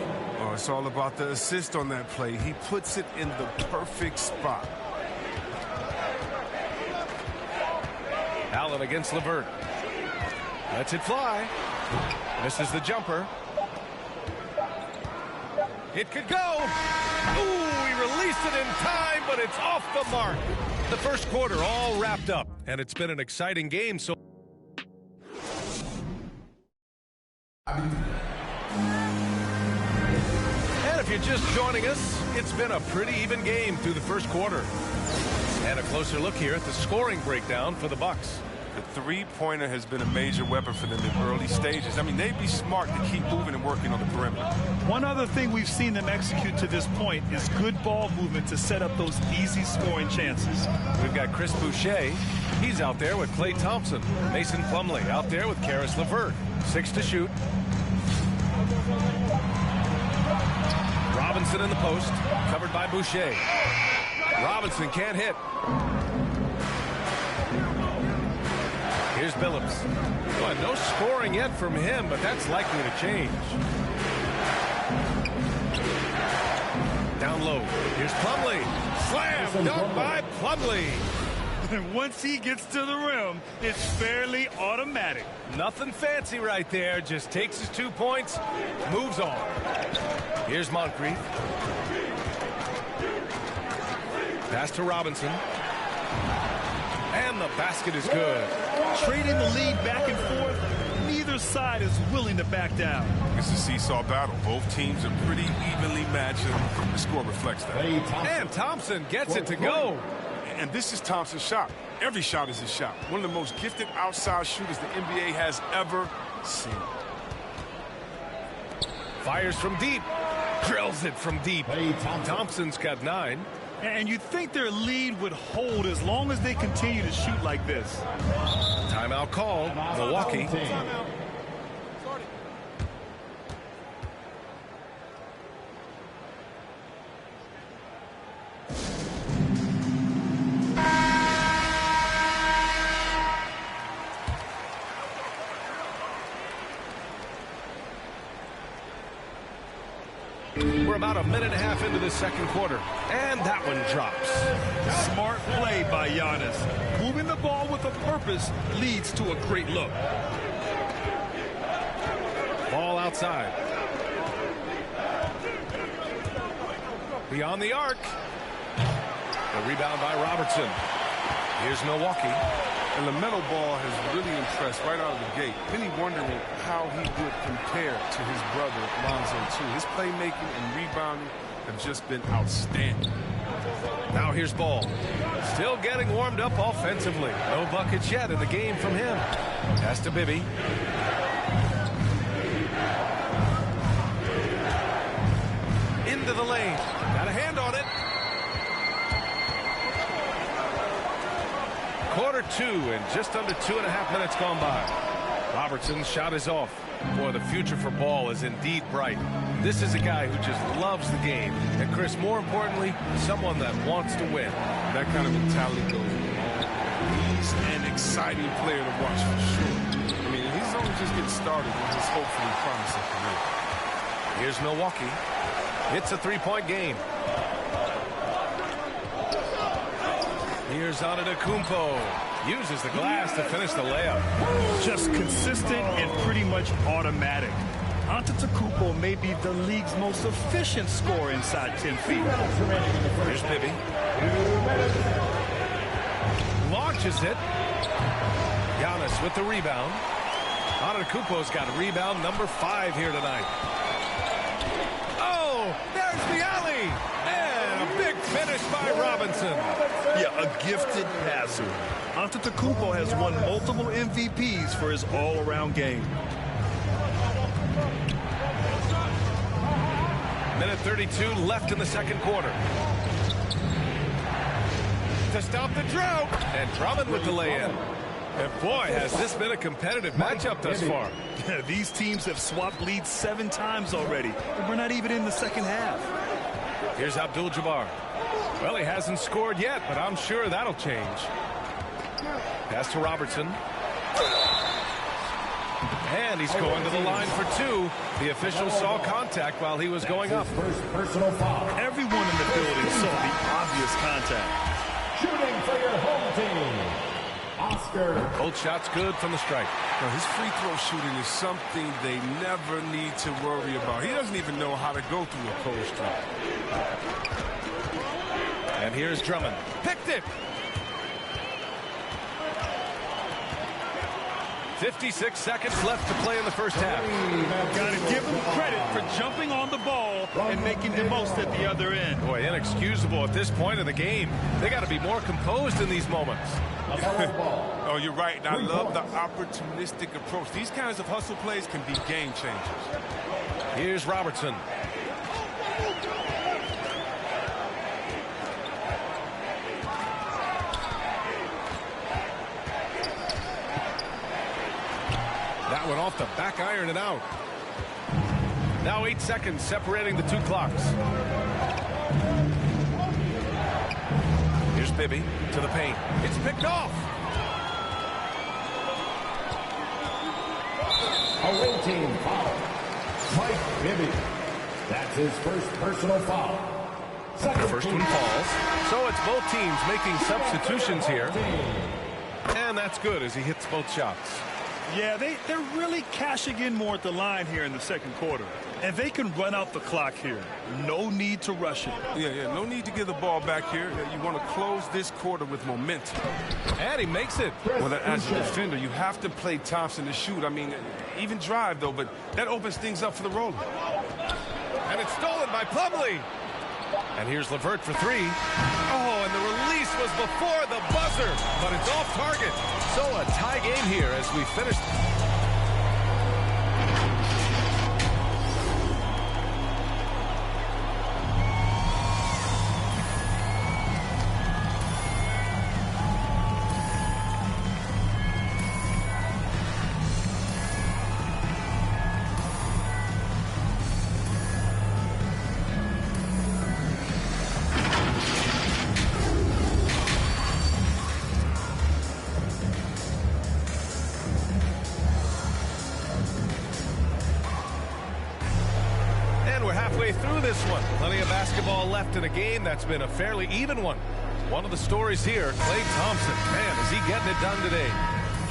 Oh, it's all about the assist on that play. He puts it in the perfect spot. Allen against LeVert. Lets it fly. Misses the jumper. It could go. Ooh, he released it in time, but it's off the mark. The first quarter all wrapped up, and it's been an exciting game. So. And if you're just joining us, it's been a pretty even game through the first quarter. And a closer look here at the scoring breakdown for the Bucks. The three-pointer has been a major weapon for them in early stages. I mean, they'd be smart to keep moving and working on the perimeter. One other thing we've seen them execute to this point is good ball movement to set up those easy scoring chances. We've got Chris Boucher. He's out there with Klay Thompson. Mason Plumlee out there with Karis LeVert. 6 to shoot. Robinson in the post, covered by Boucher. Robinson can't hit. Here's Billups. Well, no scoring yet from him, but that's likely to change. Down low. Here's Plumlee. Slam dunk by Plumlee. And once he gets to the rim, it's fairly automatic. Nothing fancy right there. Just takes his 2 points, moves on. Here's Moncrief. Pass to Robinson. And the basket is good. Trading the lead back and forth, neither side is willing to back down. It's a seesaw battle. Both teams are pretty evenly matched, and the score reflects that. And Thompson gets it to go. And this is Thompson's shot. Every shot is his shot. One of the most gifted outside shooters the NBA has ever seen. Fires from deep. Drills it from deep. Thompson's got 9. And you'd think their lead would hold as long as they continue to shoot like this. Timeout called. Milwaukee. We're about a minute and a half into the second quarter, and that one drops. Smart play by Giannis. Moving the ball with a purpose leads to a great look. Ball outside. Beyond the arc. The rebound by Robertson. Here's Milwaukee. And LaMelo Ball has really impressed right out of the gate. Many wondering how he would compare to his brother Lonzo too. His playmaking and rebounding have just been outstanding. Now here's Ball. Still getting warmed up offensively. No buckets yet in the game from him. Pass to Bibby. Into the lane. Got a hand on it. Quarter 2 and just under 2.5 minutes gone by. Robertson's shot is off. Boy, the future for Ball is indeed bright. This is a guy who just loves the game. And Chris, more importantly, someone that wants to win. That kind of mentality goes on. He's an exciting player to watch for sure. I mean, he's only just getting started with his hopefully promising career. Here's Milwaukee. It's a 3-point game. Here's Antetokounmpo. Uses the glass to finish the layup. Just consistent and pretty much automatic. Antetokounmpo may be the league's most efficient scorer inside 10 feet. Here's Bibby. Launches it. Giannis with the rebound. Antetokounmpo's got rebound number 5 here tonight. Oh, there's the alley. And a big finish by Robinson. Yeah, a gifted passer. Antetokounmpo has won multiple MVPs for his all-around game. Minute 32 left in the second quarter. To stop the drought. And Drummond with the lay-in. And boy, has this been a competitive matchup thus far. These teams have swapped leads 7 times already. And we're not even in the second half. Here's Abdul-Jabbar. Well, he hasn't scored yet, but I'm sure that'll change. Pass to Robertson. And he's going to the line for two. The official saw contact while he was going up. First personal foul. Everyone in the building saw the obvious contact. Shooting for your home team, Oscar. Both shots good from the strike. Now, his free throw shooting is something they never need to worry about. He doesn't even know how to go through a cold streak. And here's Drummond. Picked it. 56 seconds left to play in the first half. Got to give him credit for jumping on the ball and making the most at the other end. Boy, inexcusable at this point of the game. They got to be more composed in these moments. Oh, you're right. And I love the opportunistic approach. These kinds of hustle plays can be game changers. Here's Robertson. That one off the back iron and out. Now 8 seconds separating the two clocks. Here's Bibby to the paint. It's picked off. Away team foul. Mike Bibby. That's his first personal foul. First one falls. So it's both teams making substitutions here. And that's good as he hits both shots. Yeah, they're really cashing in more at the line here in the second quarter. And they can run out the clock here. No need to rush it. Yeah, no need to give the ball back here. You want to close this quarter with momentum. And he makes it. Well, as a defender, you have to play Thompson to shoot. I mean, even drive, though, but that opens things up for the roller. And it's stolen by Plumlee. And here's LeVert for three. Oh, and the release was before the buzzer, but it's off target. So a tie game here as we finish. Through this one. Plenty of basketball left in a game that's been a fairly even one. One of the stories here, Klay Thompson. Man, is he getting it done today.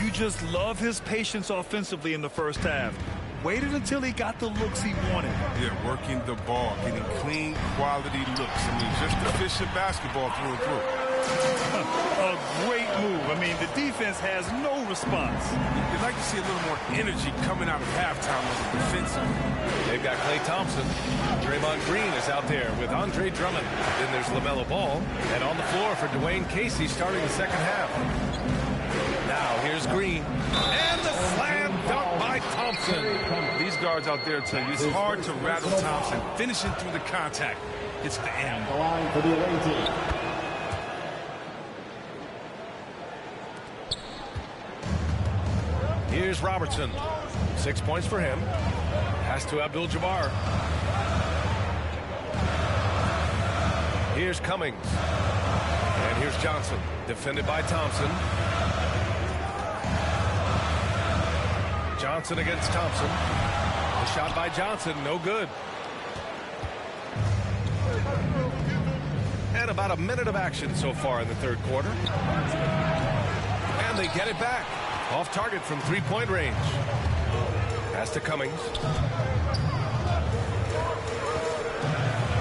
You just love his patience offensively in the first half. Waited until he got the looks he wanted. Yeah, working the ball, getting clean, quality looks. I mean, just efficient basketball through and through. A great move. I mean, the defense has no response. You'd like to see a little more energy coming out of halftime on the defensive. They've got Klay Thompson. Draymond Green is out there with Andre Drummond. Then there's LaMelo Ball. And on the floor for Dwayne Casey starting the second half. Now here's Green. And the slam dunk by Thompson. These guards out there tell you it's hard to rattle Thompson. Finishing through the contact. It's the end. The line for the away team. Here's Robertson. 6 points for him. Pass to Abdul-Jabbar. Here's Cummings. And here's Johnson. Defended by Thompson. Johnson against Thompson. The shot by Johnson, no good. And about a minute of action so far in the third quarter. And they get it back. Off target from three-point range. Pass to Cummings.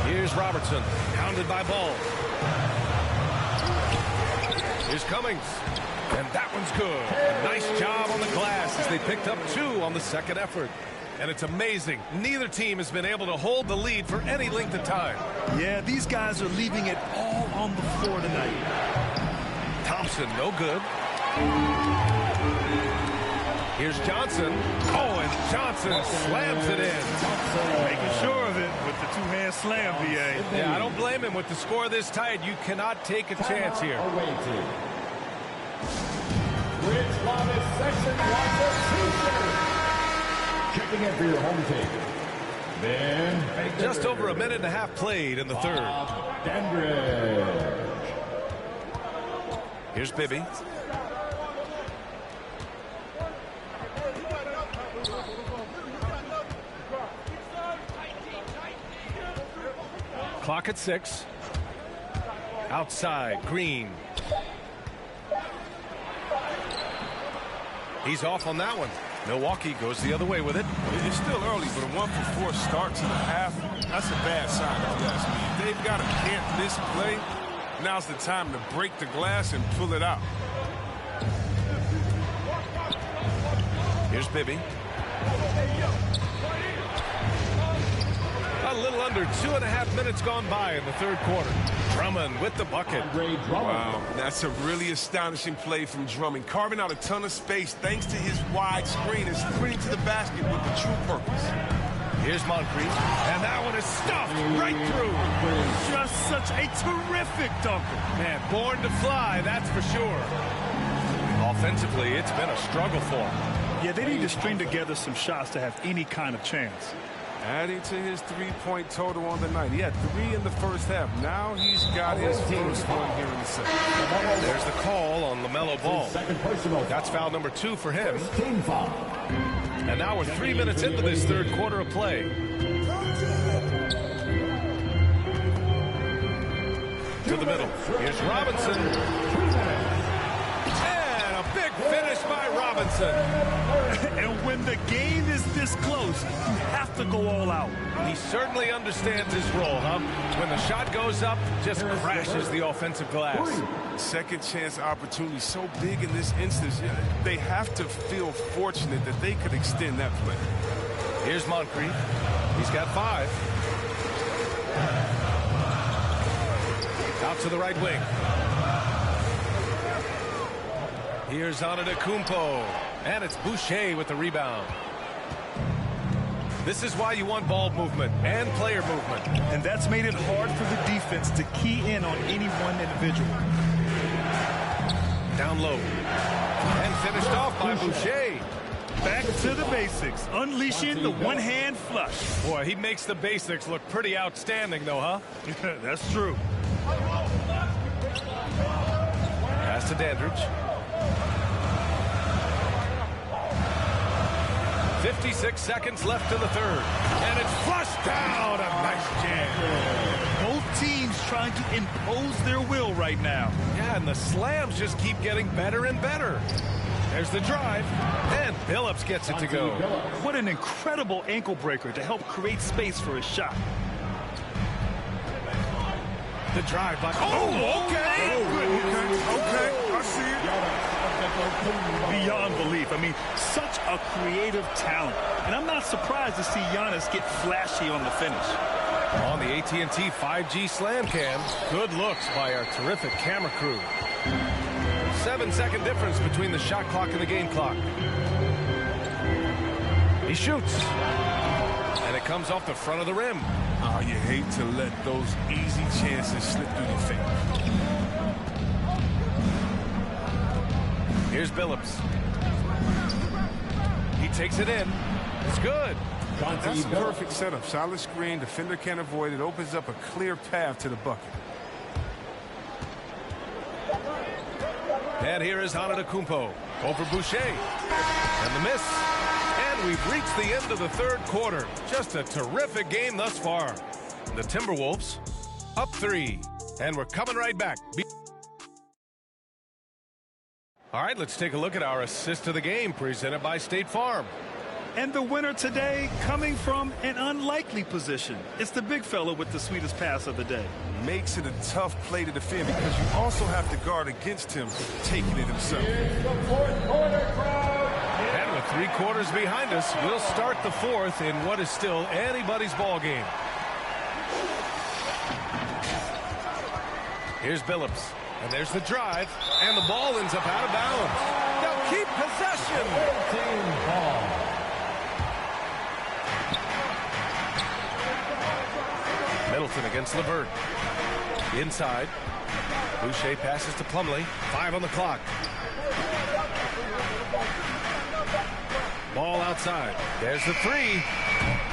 Here's Robertson. Pounded by Ball. Here's Cummings. And that one's good. A nice job on the glass as they picked up two on the second effort. And it's amazing. Neither team has been able to hold the lead for any length of time. Yeah, these guys are leaving it all on the floor tonight. Thompson, no good. Here's Johnson. Oh, and Johnson slams it in. Making sure of it with the two-hand slam, BA. Yeah, I don't blame him. With the score this tight, you cannot take a chance here. Rich Wallace Session wants a t-shirt. Checking in for your home team. Then just over a minute and a half played in the third. Dandridge. Here's Bibby. Clock at 6. Outside, Green. He's off on that one. Milwaukee goes the other way with it. It's still early, but a 1-for-4 start to the half, that's a bad sign if you ask me. If they've got a can't-miss play, now's the time to break the glass and pull it out. Here's Bibby. A little under 2.5 minutes gone by in the third quarter. Drummond with the bucket. Wow, that's a really astonishing play from Drummond. Carving out a ton of space thanks to his wide screen and sprinting to the basket with the true purpose. Here's Moncrief, and that one is stuffed right through. Just such a terrific dunker. Man, born to fly, that's for sure. Offensively, it's been a struggle for him. Yeah, they need to string together some shots to have any kind of chance. Adding to his three-point total on the night. He had 3 in the first half. Now he's got his first one here in the second. There's the call on LaMelo Ball. That's foul number 2 for him. And now we're 3 minutes into this third quarter of play. To the middle. Here's Robinson. Big finish by Robinson. And when the game is this close, you have to go all out. He certainly understands his role, huh? When the shot goes up, just crashes the offensive glass. Second chance opportunity so big in this instance. They have to feel fortunate that they could extend that play. Here's Moncrief. He's got 5. Out to the right wing. Here's Antetokounmpo, and it's Boucher with the rebound. This is why you want ball movement and player movement. And that's made it hard for the defense to key in on any one individual. Down low. And finished off by Boucher. Back to the basics, unleashing the one-hand flush. Boy, he makes the basics look pretty outstanding, though, huh? That's true. Pass to Dandridge. 56 seconds left in the third. And it's flushed down. A nice jam. Both teams trying to impose their will right now. Yeah, and the slams just keep getting better and better. There's the drive. And Billups gets it to go. What an incredible ankle breaker to help create space for his shot. The drive by... Oh, okay. Okay, I see it. Beyond belief. I mean, such a creative talent. And I'm not surprised to see Giannis get flashy on the finish. On the AT&T 5G Slam Cam, good looks by our terrific camera crew. 7-second difference between the shot clock and the game clock. He shoots. And it comes off the front of the rim. Oh, you hate to let those easy chances slip through your fingers. Here's Billups. He takes it in. It's good. That's a perfect setup. Solid screen. Defender can't avoid it. Opens up a clear path to the bucket. And here is Antetokounmpo over Boucher. And the miss. And we've reached the end of the third quarter. Just a terrific game thus far. The Timberwolves up 3. And we're coming right back. All right, let's take a look at our assist of the game presented by State Farm. And the winner today coming from an unlikely position. It's the big fella with the sweetest pass of the day. Makes it a tough play to defend because you also have to guard against him taking it himself. And with 3 quarters behind us, we'll start the fourth in what is still anybody's ball game. Here's Billups. And there's the drive, and the ball ends up out of bounds. They'll keep possession. Middleton against LeVert. Inside. Boucher passes to Plumlee. 5 on the clock. Ball outside. There's the 3.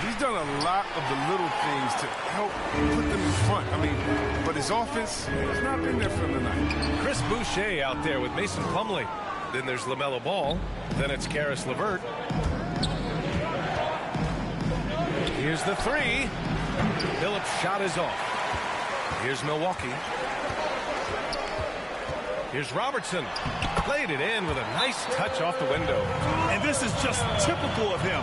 He's done a lot of the little things to help put them in front. I mean, but his offense has not been there for him tonight. Chris Boucher out there with Mason Plumlee. Then there's LaMelo Ball. Then it's Karis LeVert. Here's the 3. Phillips' shot is off. Here's Milwaukee. Here's Robertson. Played it in with a nice touch off the window. And this is just typical of him.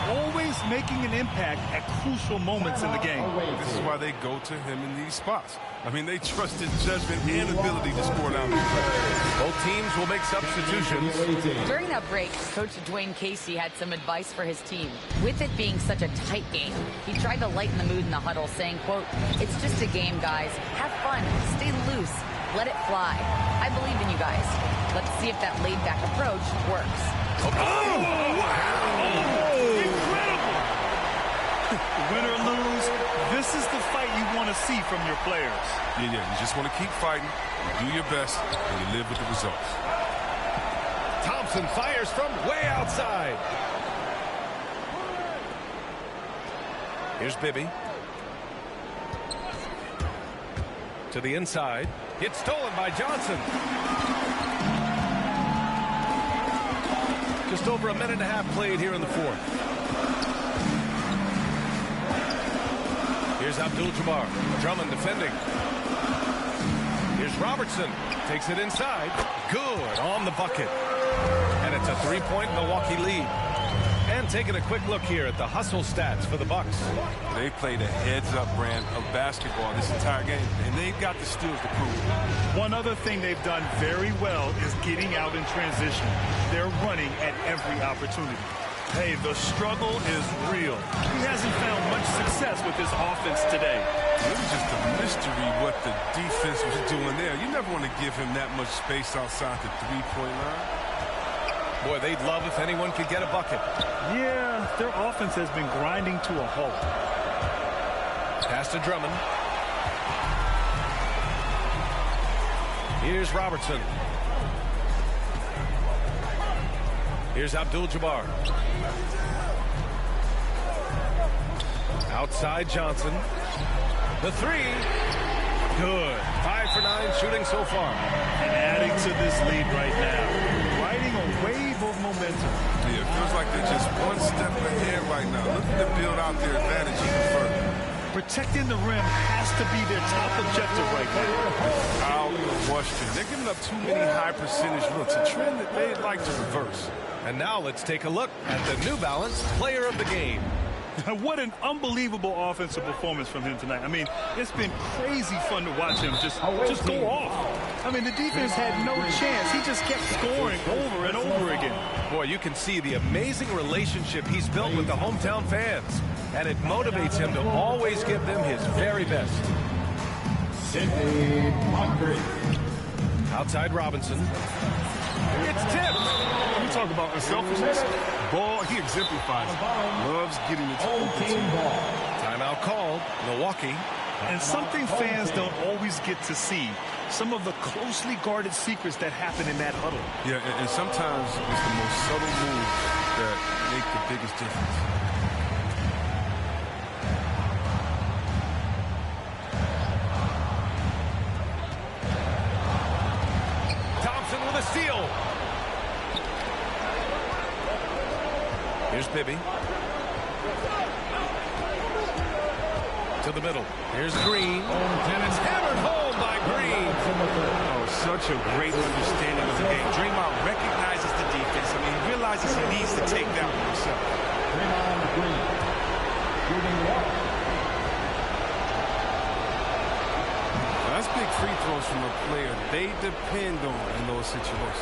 Always making an impact at crucial moments in the game. This is why they go to him in these spots. I mean, they trust his judgment and ability to score down the stretch. Both teams will make substitutions. During that break, Coach Dwayne Casey had some advice for his team. With it being such a tight game, he tried to lighten the mood in the huddle, saying, quote, "It's just a game, guys. Have fun. Stay loose. Let it fly. I believe in you guys. Let's see if that laid-back approach works." Oh, wow! Incredible! Win or lose, this is the fight you want to see from your players. Yeah, you just want to keep fighting, you do your best, and you live with the results. Thompson fires from way outside. Here's Bibby. To the inside. It's stolen by Johnson. Just over a minute and a half played here in the fourth. Here's Abdul-Jabbar. Drummond defending. Here's Robertson. Takes it inside. Good on the bucket. And it's a three-point Milwaukee lead. And taking a quick look here at the hustle stats for the Bucks. They played a heads-up brand of basketball this entire game, and they've got the skills to prove it. One other thing they've done very well is getting out in transition. They're running at every opportunity. Hey, the struggle is real. He hasn't found much success with his offense today. It was just a mystery what the defense was doing there. You never want to give him that much space outside the three-point line. Boy, they'd love if anyone could get a bucket. Yeah, their offense has been grinding to a halt. Pass to Drummond. Here's Robertson. Here's Abdul-Jabbar. Outside Johnson. The three. Good. 5 for 9 shooting so far. And adding to this lead right now. Riding a wave of momentum. Yeah, it feels like they're just one step ahead right now. Looking to build out their advantage even further. Protecting the rim has to be their top objective right now. Out question. They're giving up too many high percentage looks. A trend that they'd like to reverse. And now let's take a look at the New Balance Player of the Game. What an unbelievable offensive performance from him tonight. I mean, it's been crazy fun to watch him just go off. I mean, the defense had no chance. He just kept scoring over and over again. Boy, you can see the amazing relationship he's built with the hometown fans. And it motivates him to always give them his very best. Sidney Moncrief. Outside Robinson. It's tipped. You talk about unselfishness. Ball, he exemplifies it. Loves getting it to open team ball. Timeout called. Milwaukee. And something fans don't always get to see. Some of the closely guarded secrets that happen in that huddle. Yeah, and sometimes it's the most subtle moves that make the biggest difference. With a steal. Here's Bibby. To the middle. Here's Green. And it's hammered home by Green. Oh, such a great understanding of the game. Draymond recognizes the defense. I mean, he realizes he needs to take that one himself. Draymond Green. Shooting one. That's big free throws from a player they depend on in those situations.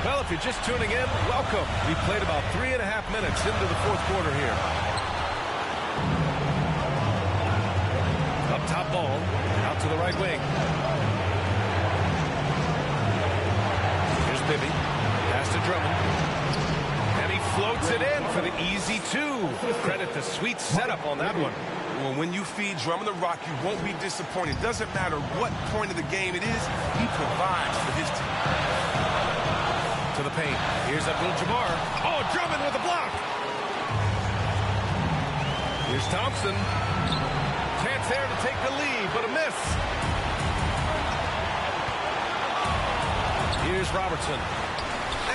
Well, if you're just tuning in, welcome. We played about 3.5 minutes into the fourth quarter here. Up top ball, out to the right wing. Here's Bibby. Pass to Drummond. And he floats it in for the easy two. Credit the sweet setup on that one. Well, when you feed Drummond the rock, you won't be disappointed. Doesn't matter what point of the game it is, he provides for his team. To the paint. Here's Abdul-Jabbar. Oh, Drummond with a block. Here's Thompson. Chance there to take the lead, but a miss. Here's Robertson.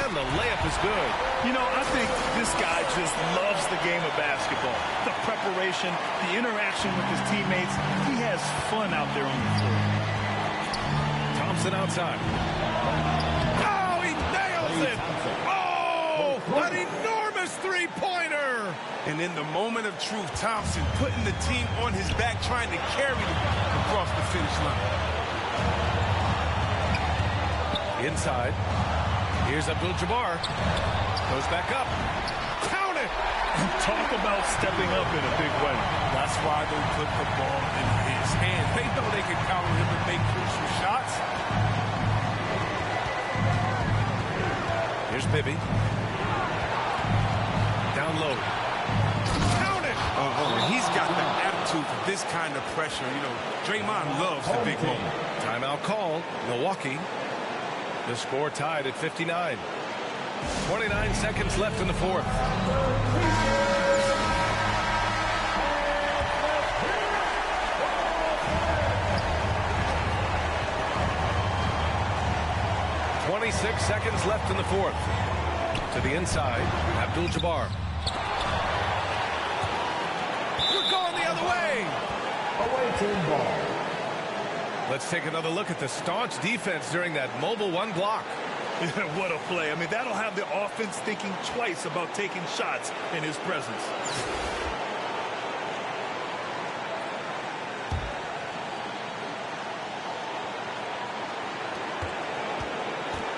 And and the layup is good. You know, I think this guy just loves the game of basketball. The preparation, the interaction with his teammates. He has fun out there on the floor. Thompson outside. Oh, he nails it! Oh, an enormous three-pointer! And in the moment of truth, Thompson putting the team on his back, trying to carry them across the finish line. Inside. Here's Abdul-Jabbar. Goes back up. Count it! Talk about stepping up in a big way. That's why they put the ball in his hand. They know they can count on him and make crucial shots. Here's Bibby. Down low. Count it! He's got the attitude for this kind of pressure. You know, Draymond loves the big moment. Timeout called. Milwaukee. The score tied at 59. 29 seconds left in the fourth. .26 seconds left in the fourth. To the inside, Abdul-Jabbar. We're going the other way. Away team ball. Let's take another look at the staunch defense during that mobile one block. What a play. I mean, that'll have the offense thinking twice about taking shots in his presence.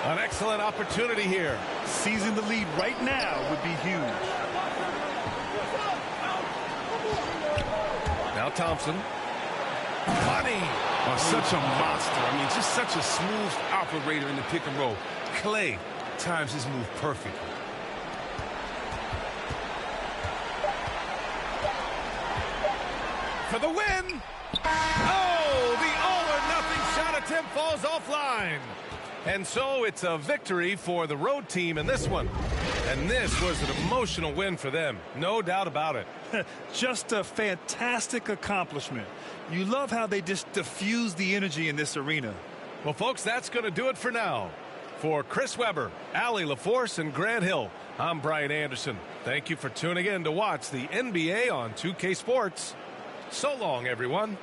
An excellent opportunity here. Seizing the lead right now would be huge. Now Thompson. Money. Oh, such a monster. I mean, just such a smooth operator in the pick and roll. Clay times his move perfectly. For the win. Oh, the all-or-nothing shot attempt falls offline. And so it's a victory for the road team in this one. And this was an emotional win for them. No doubt about it. Just a fantastic accomplishment. You love how they just diffuse the energy in this arena. Well, folks, that's going to do it for now. For Chris Webber, Allie LaForce, and Grant Hill, I'm Brian Anderson. Thank you for tuning in to watch the NBA on 2K Sports. So long, everyone.